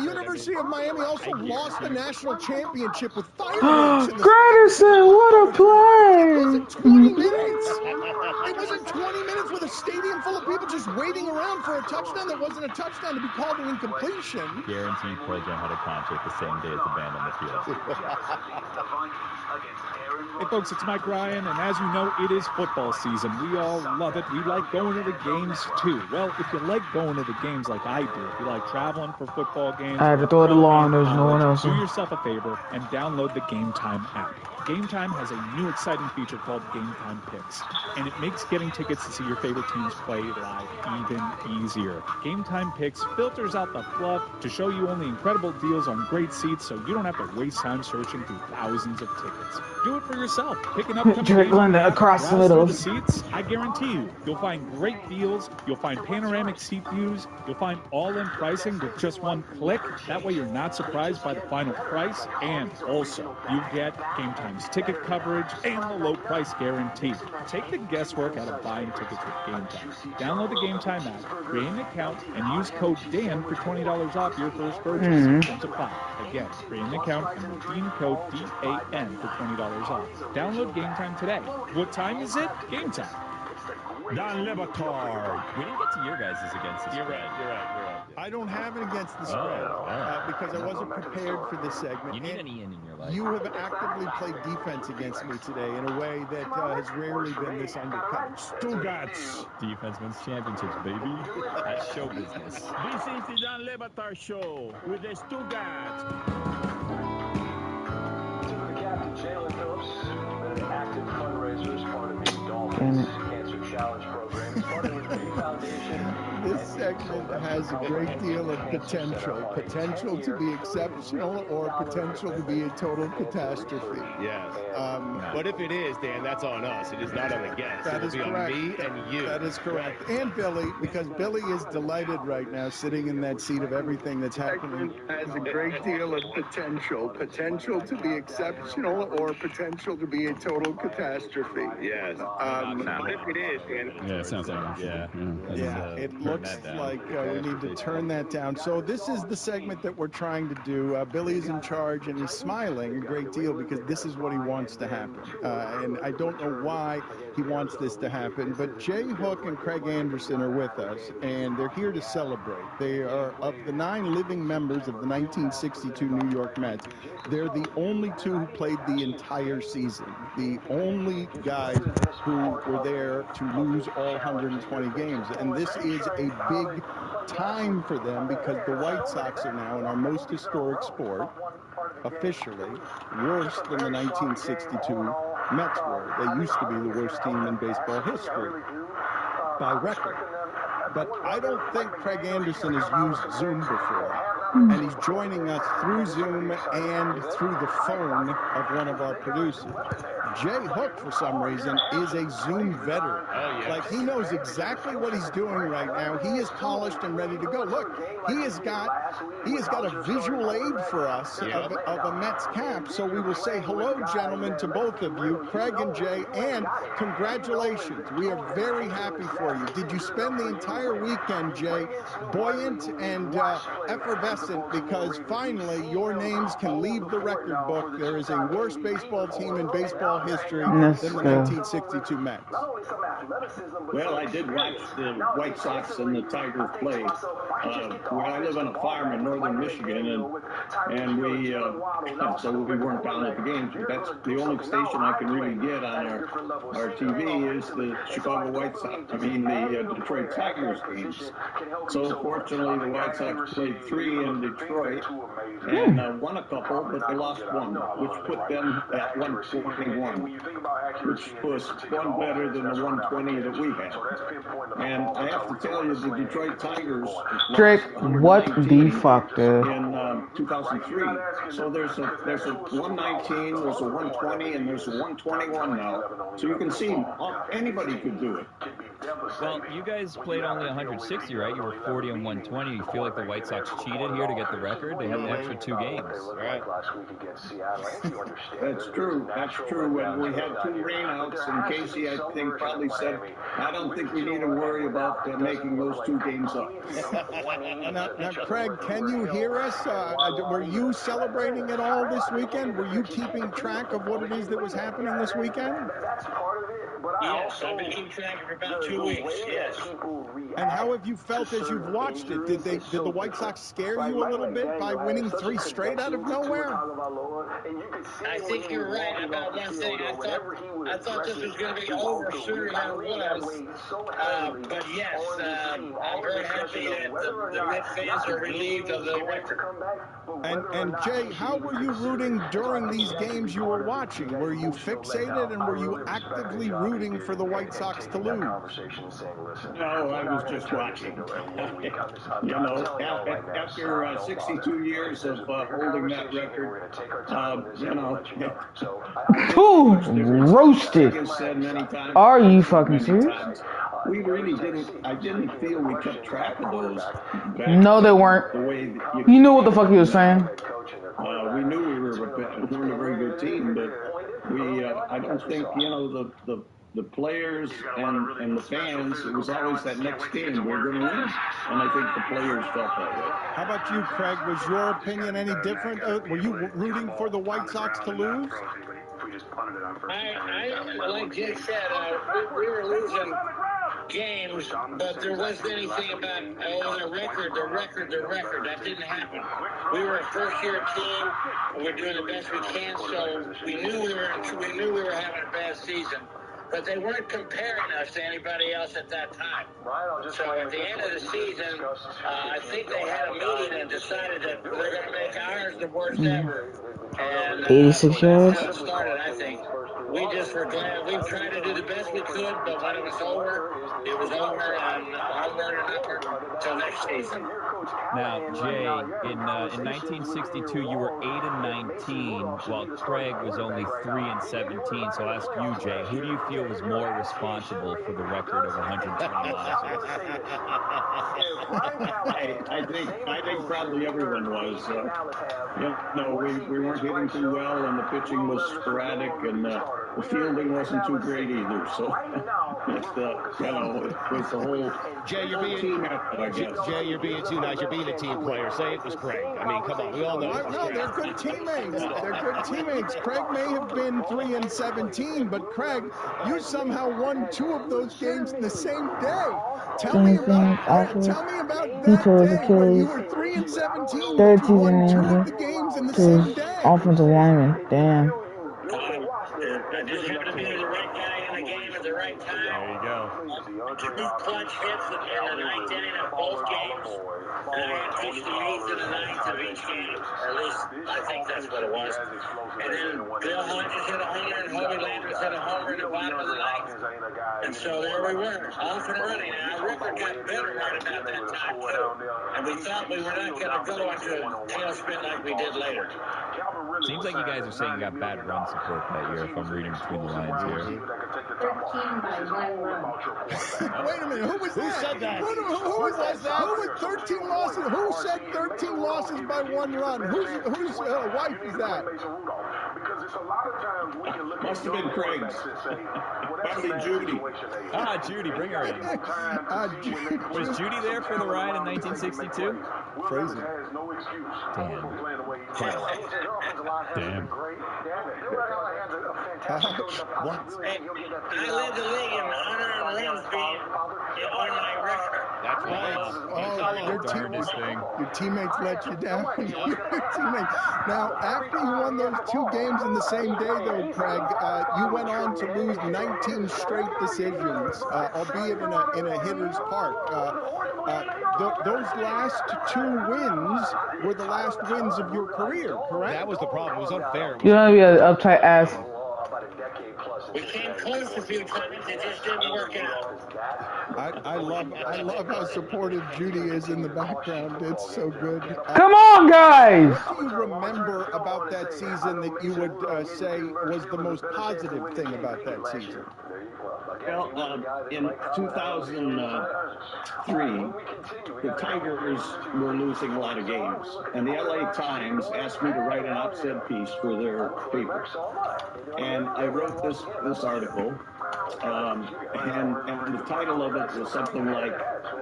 University of Miami also lost the national championship with fireworks in the Gratterson, what a play! It wasn't 20 minutes. It wasn't 20 minutes with a stadium full of people just waiting around for a touchdown that wasn't a touchdown to be called an incompletion. Guaranteed Pearl Jam had a concert the same day as the band on the field. Hey folks, it's Mike Ryan, and as you know, it is football season. We all love it. We like going to the games too. Well, if you like going to the games like I do, if you like traveling for football games, I had to throw it along, there's no one else. Do yourself a favor and download the Game Time app. Game Time has a new exciting feature called Game Time Picks, and it makes getting tickets to see your favorite teams play live even easier. Game Time Picks filters out the fluff to show you only incredible deals on great seats, so you don't have to waste time searching through thousands of tickets. Do it for yourself. Pick an upcoming Dribbling across the middle. The seats. I guarantee you'll find great deals. You'll find panoramic seat views. You'll find all-in pricing with just one click. That way you're not surprised by the final price, and also you get Game Time's ticket coverage and the low price guarantee. Take the guesswork out of buying tickets with Game Time. Download the Game Time app, create an account, and use code Dan for $20 off your first purchase. Terms apply. Again, create an account and redeem code DAN for $20 off. Download Game Time today. What time is it? Game Time. Dan Le Batard. We didn't get to your guys' against the spread. You're right. I don't have it against the spread because I wasn't prepared for this segment. You need an Ian in your life. You have actively played defense against me today in a way that has rarely been this undercut. Stugatz. Defense wins championships, baby. That's show business. This is the Dan Le Batard Show with the Stugatz. Captain Jalen Phillips, an active fundraiser as part of the Dolphins Cancer Challenge program. It's part of the Foundation. This segment has a great deal of potential to be exceptional or potential to be a total catastrophe. Yes. But if it is, Dan, that's on us. It is not on the guest. That It'll is be correct. on me and you. That is correct. And Billy, because Billy is delighted right now sitting in that seat of everything that's happening. Has a great deal of potential to be exceptional or potential to be a total catastrophe. Yes. But if it is, Dan. Yeah, it sounds like It looks like we need to turn that down. So this is the segment that we're trying to do. Billy's in charge, and he's smiling a great deal because this is what he wants to happen. And I don't know why he wants this to happen, but Jay Hook and Craig Anderson are with us, and they're here to celebrate. They are, of the 9 living members of the 1962 New York Mets, they're the only 2 who played the entire season. The only guys who were there to lose all 120 games. And this is a big time for them because the White Sox are now in our most historic sport, officially, worse than the 1962 Mets were. They used to be the worst team in baseball history by record. But I don't think Craig Anderson has used Zoom before. And he's joining us through Zoom and through the phone of one of our producers. Jay Hook, for some reason, is a Zoom veteran. Oh, yes. Like, he knows exactly what he's doing right now. He is polished and ready to go. Look, he has got a visual aid for us of a Mets cap. So we will say hello, gentlemen, to both of you, Craig and Jay, and congratulations. We are very happy for you. Did you spend the entire weekend, Jay, buoyant and effervescent because finally your names can leave the record book? There is a worse baseball team in baseball history Let's than the go. 1962 Mets. Well, I did watch the White Sox and the Tigers play. I live on a farm in northern Michigan, and we so we weren't down at the games. That's the only station I can really get on our TV is the Chicago White Sox. I mean the Detroit Tigers games. So fortunately, the White Sox played 3 in Detroit and won a couple, but they lost one, which put them at 121, which was one better than the 120 that we had. And I have to tell you, the Detroit Tigers Drake, what the fuck, dude? in 2003. So there's a 119, there's a 120, and there's a 121 now. So you can see anybody could do it. Well, you guys played only 160, right? You were 40 and 120. You feel like the White Sox cheated here to get the record? They had an extra 2 games. Right. That's true. That's true. And we had 2 rainouts, and Casey, I think, probably said, I don't think we need to worry about making those 2 games up. Now, Craig, can you hear us? Were you celebrating at all this weekend? Were you keeping track of what it is that was happening this weekend? Yes, I've been keeping track for about 2 weeks, yes. And how have you felt as you've watched it? Did the White Sox scare you a little bit by winning 3 straight out of nowhere? I think you're right about one thing. I thought this was going to be over sooner than it was. But yes, I'm very happy that the Met fans are relieved of the record. And Jay, how were you rooting during these games you were watching? Were you fixated and were you actively rooting for the White Sox to lose? No, I was just watching. You know, after 62 years of holding that record, you know. Ooh, roasted. Are you fucking serious? We really didn't. I didn't feel we kept track of those. No, they weren't. You knew what the fuck he was saying. We knew we weren't a very good team, but I don't think, you know, the players and the fans, it was always that next game we're going to win, and I think the players felt that way. How about you, Craig? Was your opinion any different? Were you rooting for the White Sox to lose? I like Jay said, we were losing games, but there wasn't anything about, the record. That didn't happen. We were a first-year team, and we're doing the best we can, so we knew we were having a bad season. But they weren't comparing us to anybody else at that time. So at the end of the season, I think they had a meeting and decided that they're going to make ours the worst ever. And 86 yards. That's how it started, I think. We just were glad. We tried to do the best we could, but when it was over, and onward and upward till next season. Now, Jay, in 1962, you were 8-19, while Craig was only 3-17. So I'll ask you, Jay, who do you feel was more responsible for the record of 120 losses? I think probably everyone was. You know, we weren't hitting too well, and the pitching was sporadic, and the fielding wasn't too great either. So, you know, it was the whole team effort, I guess. Jay, you're being too nice. You're being a team player. Say it was Craig. I mean, come on. We all know it was No, Craig. they're good teammates. They're good teammates. Craig may have been 3-17, but Craig, you somehow won 2 of those games in the same day. Tell me about that day when you were 3-17, but you won 2 of the games in the same day. Offensive lineman, damn. I just happened to be the right guy in the game at the right time. There you go. 2 clutch hits in the 9th inning of both games. And I had pitched the 8th and the 9th of each game. Or at least, I think that's what it was. And then Bill Hodges hit a homer, and Hobie Landers hit a homer in the bottom of the 9th. And so there we were, off and running. And our record got better right about that time, too. And we thought we were not going to go into a tailspin like we did later. Seems like you guys are saying you got bad run support that year, if I'm reading between the lines here. 13 by 1 run. Wait a minute, who was that? Who said that? Who was that? Who with 13 losses? Who said 13 losses by 1 run? Whose wife is that? Must have been Craig's. Probably Judy. Judy, bring her in. Was Judy there for the ride in 1962? Crazy. Damn. What? Hey, I led the league in unearned runs being on my record. That's right. Oh, your teammates let you down. Your teammates. Now, after you won those 2 games in the same day, though, Craig, you went on to lose 19 straight decisions, albeit in a hitter's park. Those last 2 wins were the last wins of your career, correct? That was the problem. It was unfair. You don't be an uptight ass. We came close a few times. It just didn't work out. I love how supportive Judy is in the background. It's so good. Come on, guys! What do you remember about that season that you would say was the most positive thing about that season? Well, in 2003, the Tigers were losing a lot of games, and the LA Times asked me to write an op-ed piece for their paper. And I wrote this article, and the title of it was something like,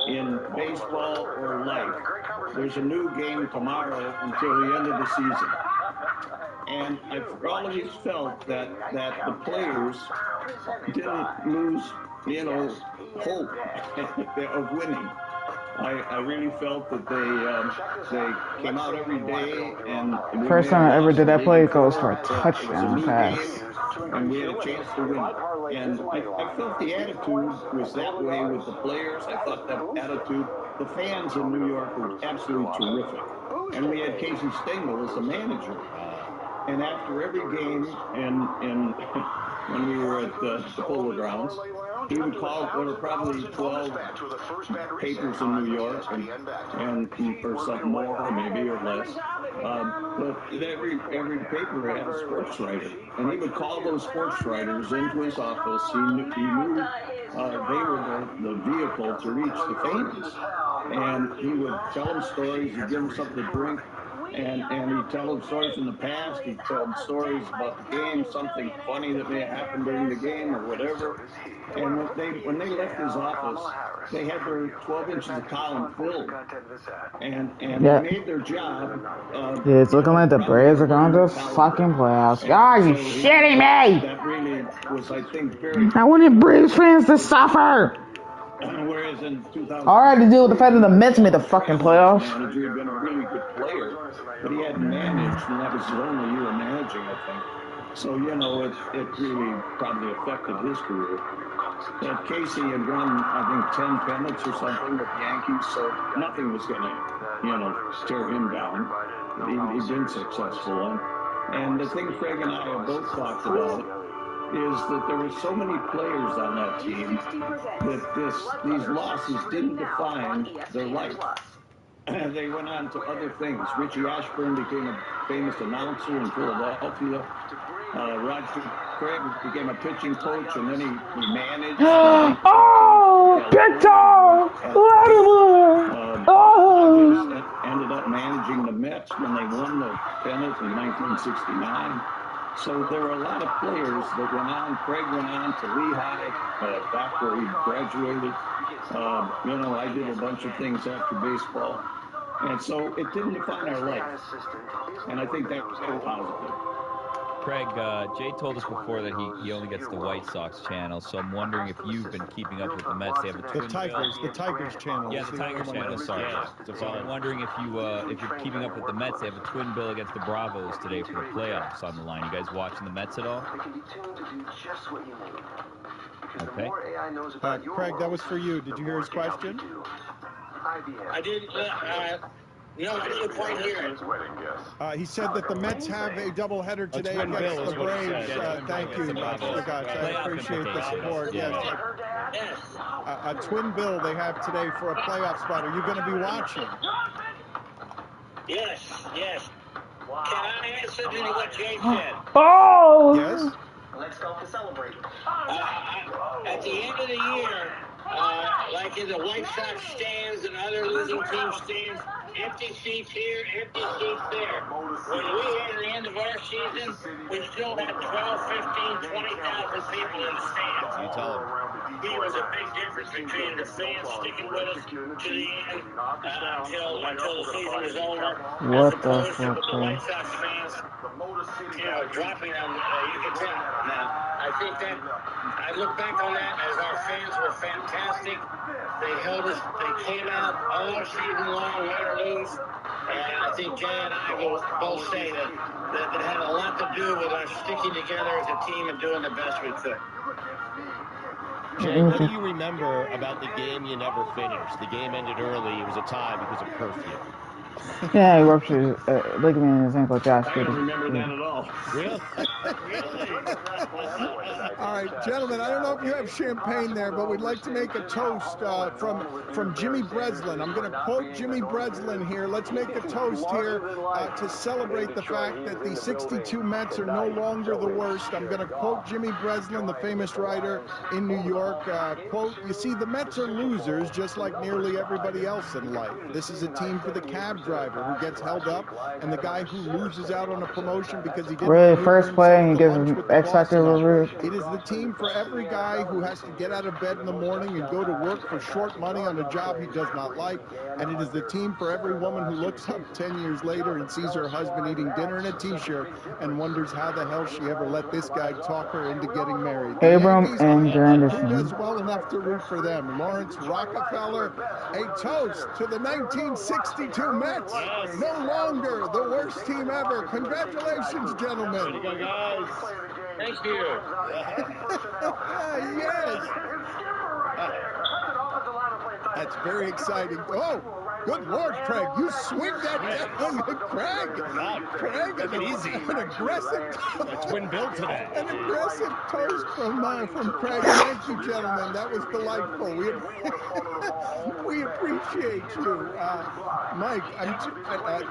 "In Baseball or Life, there's a new game tomorrow until the end of the season." And I've always felt that the players didn't lose, hope of winning. I really felt that they came out every day, and First time I ever did that play goes for a touchdown pass. And we had a chance to win. And I felt the attitude was that way with the players. I thought that attitude, the fans in New York were absolutely terrific. And we had Casey Stengel as the manager. And after every game, and when we were at the Polo Grounds, he would call. There were probably 12 papers in New York, and or something more, maybe, or less. But every paper had a sports writer, and he would call those sports writers into his office. He knew they were the vehicle to reach the fans, and he would tell them stories. He'd give them something to drink. And he'd tell them stories in the past. He'd tell them stories about the game, something funny that may have happened during the game or whatever. And when they left his office, they had their 12 inches of column filled. And they made their job. Yeah, it's looking like the Braves are going to the fucking playoffs. God, you shitting me! That really was, I think, very... I wanted Braves fans to suffer! Whereas in 2000, all I had to deal with the fact that the Mets made the fucking playoffs. Manager had been a really good player, but he hadn't managed, and that was his only year of managing, I think. So, it really probably affected his career. But Casey had run, I think, 10 pennants or something with the Yankees, so nothing was going to, tear him down. He'd been successful. And the thing Craig and I have both talked about is that there were so many players on that team that these losses didn't define their life. They went on to other things. Richie Ashburn became a famous announcer in Philadelphia. Roger Craig became a pitching coach, and then he managed. Big time! Lattimore! Rogers ended up managing the Mets when they won the pennant in 1969. So there were a lot of players that went on. Craig went on to Lehigh, back where he graduated. I did a bunch of things after baseball. And so it didn't define our life. And I think that was positive. Craig, Jay told us before that he only gets the White Sox channel, so I'm wondering if you've been keeping up with the Mets. They have a twin the Tigers channel. Yeah, the Tigers channel, sorry. Yeah. So I'm wondering if you're keeping up with the Mets. They have a twin bill against the Bravos today for the playoffs on the line. You guys watching the Mets at all? Okay. Craig, that was for you. Did you hear his question? I did. No, I didn't quite hear it. He said that the Mets have a doubleheader today against the Braves. Thank you, I appreciate the support. Yes. A twin bill they have today for a playoff spot. Are you going to be watching? Yes. Can I answer to what Jay said? Oh! Yes. Let's go to celebrate. At the end of the year, like in the White Sox stands and other losing team stands, empty seats here, empty seats there. When we had the end of our season, we still had 12, 15, 20,000 people in the stands. You tell them. There was a big difference between the fans sticking with us to the end until the season was over, What as the opposed to fuck, the bro? White Sox fans, dropping them. You can tell. Now, I think that I look back on that as our fans were fantastic. They held us. They came out all season long, win or lose. And I think Jay and I will both say that had a lot to do with us sticking together as a team and doing the best we could. Jay, what do you remember about the game you never finished? The game ended early. It was a tie because of curfew. Yeah, he ruptured ligament in his ankle. Josh I did don't it. remember that at all. Really? All right, gentlemen, I don't know if you have champagne there, but we'd like to make a toast from Jimmy Breslin. I'm going to quote Jimmy Breslin here. Let's make a toast here to celebrate the fact that the 62 Mets are no longer the worst. I'm going to quote Jimmy Breslin, the famous writer in New York. Quote, "You see, the Mets are losers just like nearly everybody else in life. This is a team for the cab driver who gets held up and the guy who loses out on a promotion because he didn't Really, maneuver first play and he himself gets to lunch an with the X boss Factor enough. review. It is the team for every guy who has to get out of bed in the morning and go to work for short money on a job he does not like. And it is the team for every woman who looks up 10 years later and sees her husband eating dinner in a T-shirt and wonders how the hell she ever let this guy talk her into getting married. The Abram Yankees, and who Granderson. does well enough to root for them? Lawrence Rockefeller, a toast to the 1962 Mets. No longer the worst team ever. Congratulations, gentlemen. There you go, guys. Thank you. Yes. That's very exciting. Oh, good Lord, Craig, you swing that down. Craig, an aggressive toast. A twin build today. An aggressive toast from Craig. Thank you, gentlemen. That was delightful. We appreciate you. Mike,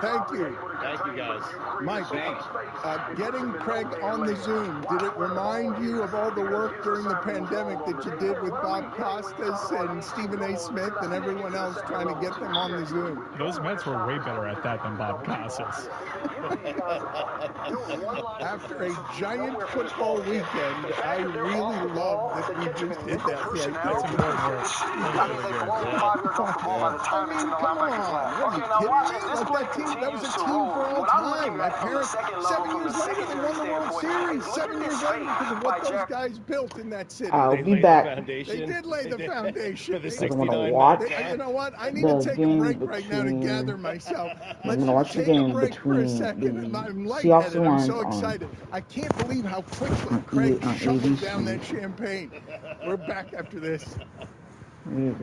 thank you. Thank you, guys. Mike, getting Craig on the Zoom, did it remind you of all the work during the pandemic that you did with Bob Costas and Stephen A. Smith and everyone else trying to get them on the Zoom? Those Mets were way better at that than Bob Costas. After a giant football weekend, I really love that we just did that right there. That's important work. I mean, come on. Are you kidding me? Like that was a team for all time. My parents, 7 years later, they won the World Series. 7 years later because of what those guys built in that city. I'll They be laid back. the foundation. They did lay the foundation. For the I'm gonna 69 watch Mets. You know what? I need the to take a game break right now to between- gather myself. I'm Let's gonna watch the take a game break for a between second. the I'm Seahawks lightheaded. I'm and so Lions on excited. I can't believe how quickly Craig on shoveled ABC. down that champagne. We're back after this. Hey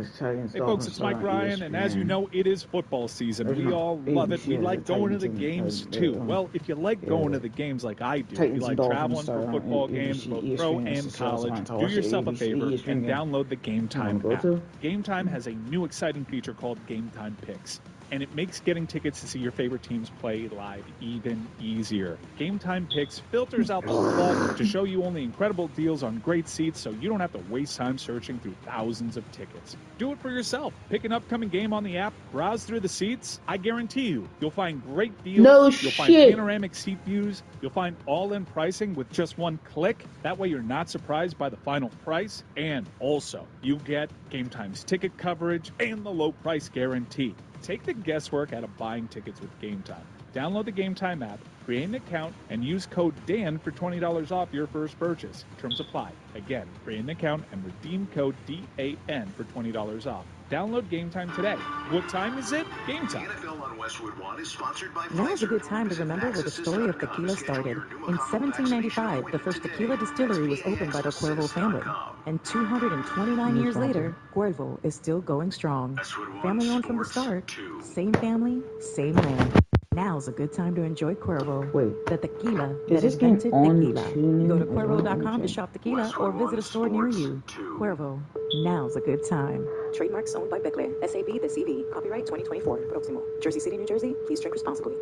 folks, it's Mike Ryan, and as you know, it is football season. We all love it. We like going to the games too. Well, if you like going to the games like I do, if you like traveling for football games, both pro and college, do yourself a favor and download the Game Time app. Game Time has a new exciting feature called Game Time Picks, and it makes getting tickets to see your favorite teams play live even easier. Game Time Picks filters out the fluff to show you only incredible deals on great seats so you don't have to waste time searching through thousands of tickets. Do it for yourself. Pick an upcoming game on the app, browse through the seats. I guarantee you'll find great deals. You'll find panoramic seat views. You'll find all-in pricing with just one click. That way you're not surprised by the final price. And also, you get Game Time's ticket coverage and the low price guarantee. Take the guesswork out of buying tickets with Game Time. Download the Game Time app, create an account, and use code DAN for $20 off your first purchase. Terms apply. Again, create an account and redeem code DAN for $20 off. Download Game Time today. What time is it? Game time. NFL on Westwood One is sponsored by Now is a good time to remember where the story of tequila started. In 1795, the first tequila distillery was opened by the Cuervo family. And 229 years later, Cuervo is still going strong. Family owned from the start, same family, same land. Now's a good time to enjoy Cuervo. Wait, the tequila is that this game invented on tequila. TuneIn? Go to Cuervo.com to shop tequila or visit a store near you. Cuervo, now's a good time. Trademarks owned by Becle, SAB, the CV. Copyright 2024. Proximo. Jersey City, New Jersey. Please drink responsibly.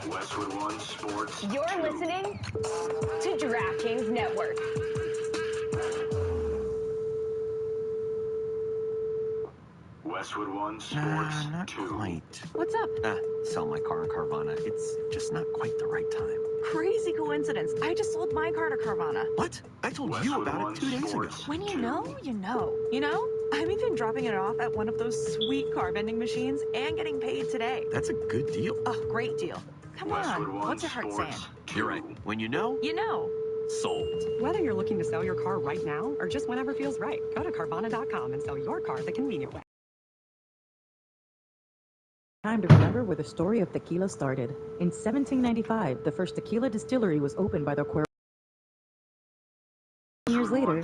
Westwood One Sports. You're listening to DraftKings Network. Westwood One Sports not 2. quite. What's up? Sell my car in Carvana. It's just not quite the right time. Crazy coincidence. I just sold my car to Carvana. What? I told you Westwood about One it 2 days ago. Sports When you 2. know, you know. You know? I'm even dropping it off at one of those sweet car vending machines and getting paid today. That's a good deal. Oh, great deal. Come Westwood on. One What's your heart Sports saying? 2. You're right. When you know, You know. sold. Whether you're looking to sell your car right now or just whenever feels right, go to Carvana.com and sell your car the convenient way. Time to remember where the story of tequila started. In 1795, the first tequila distillery was opened by the Cuervo. Years later,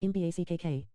MBACKK.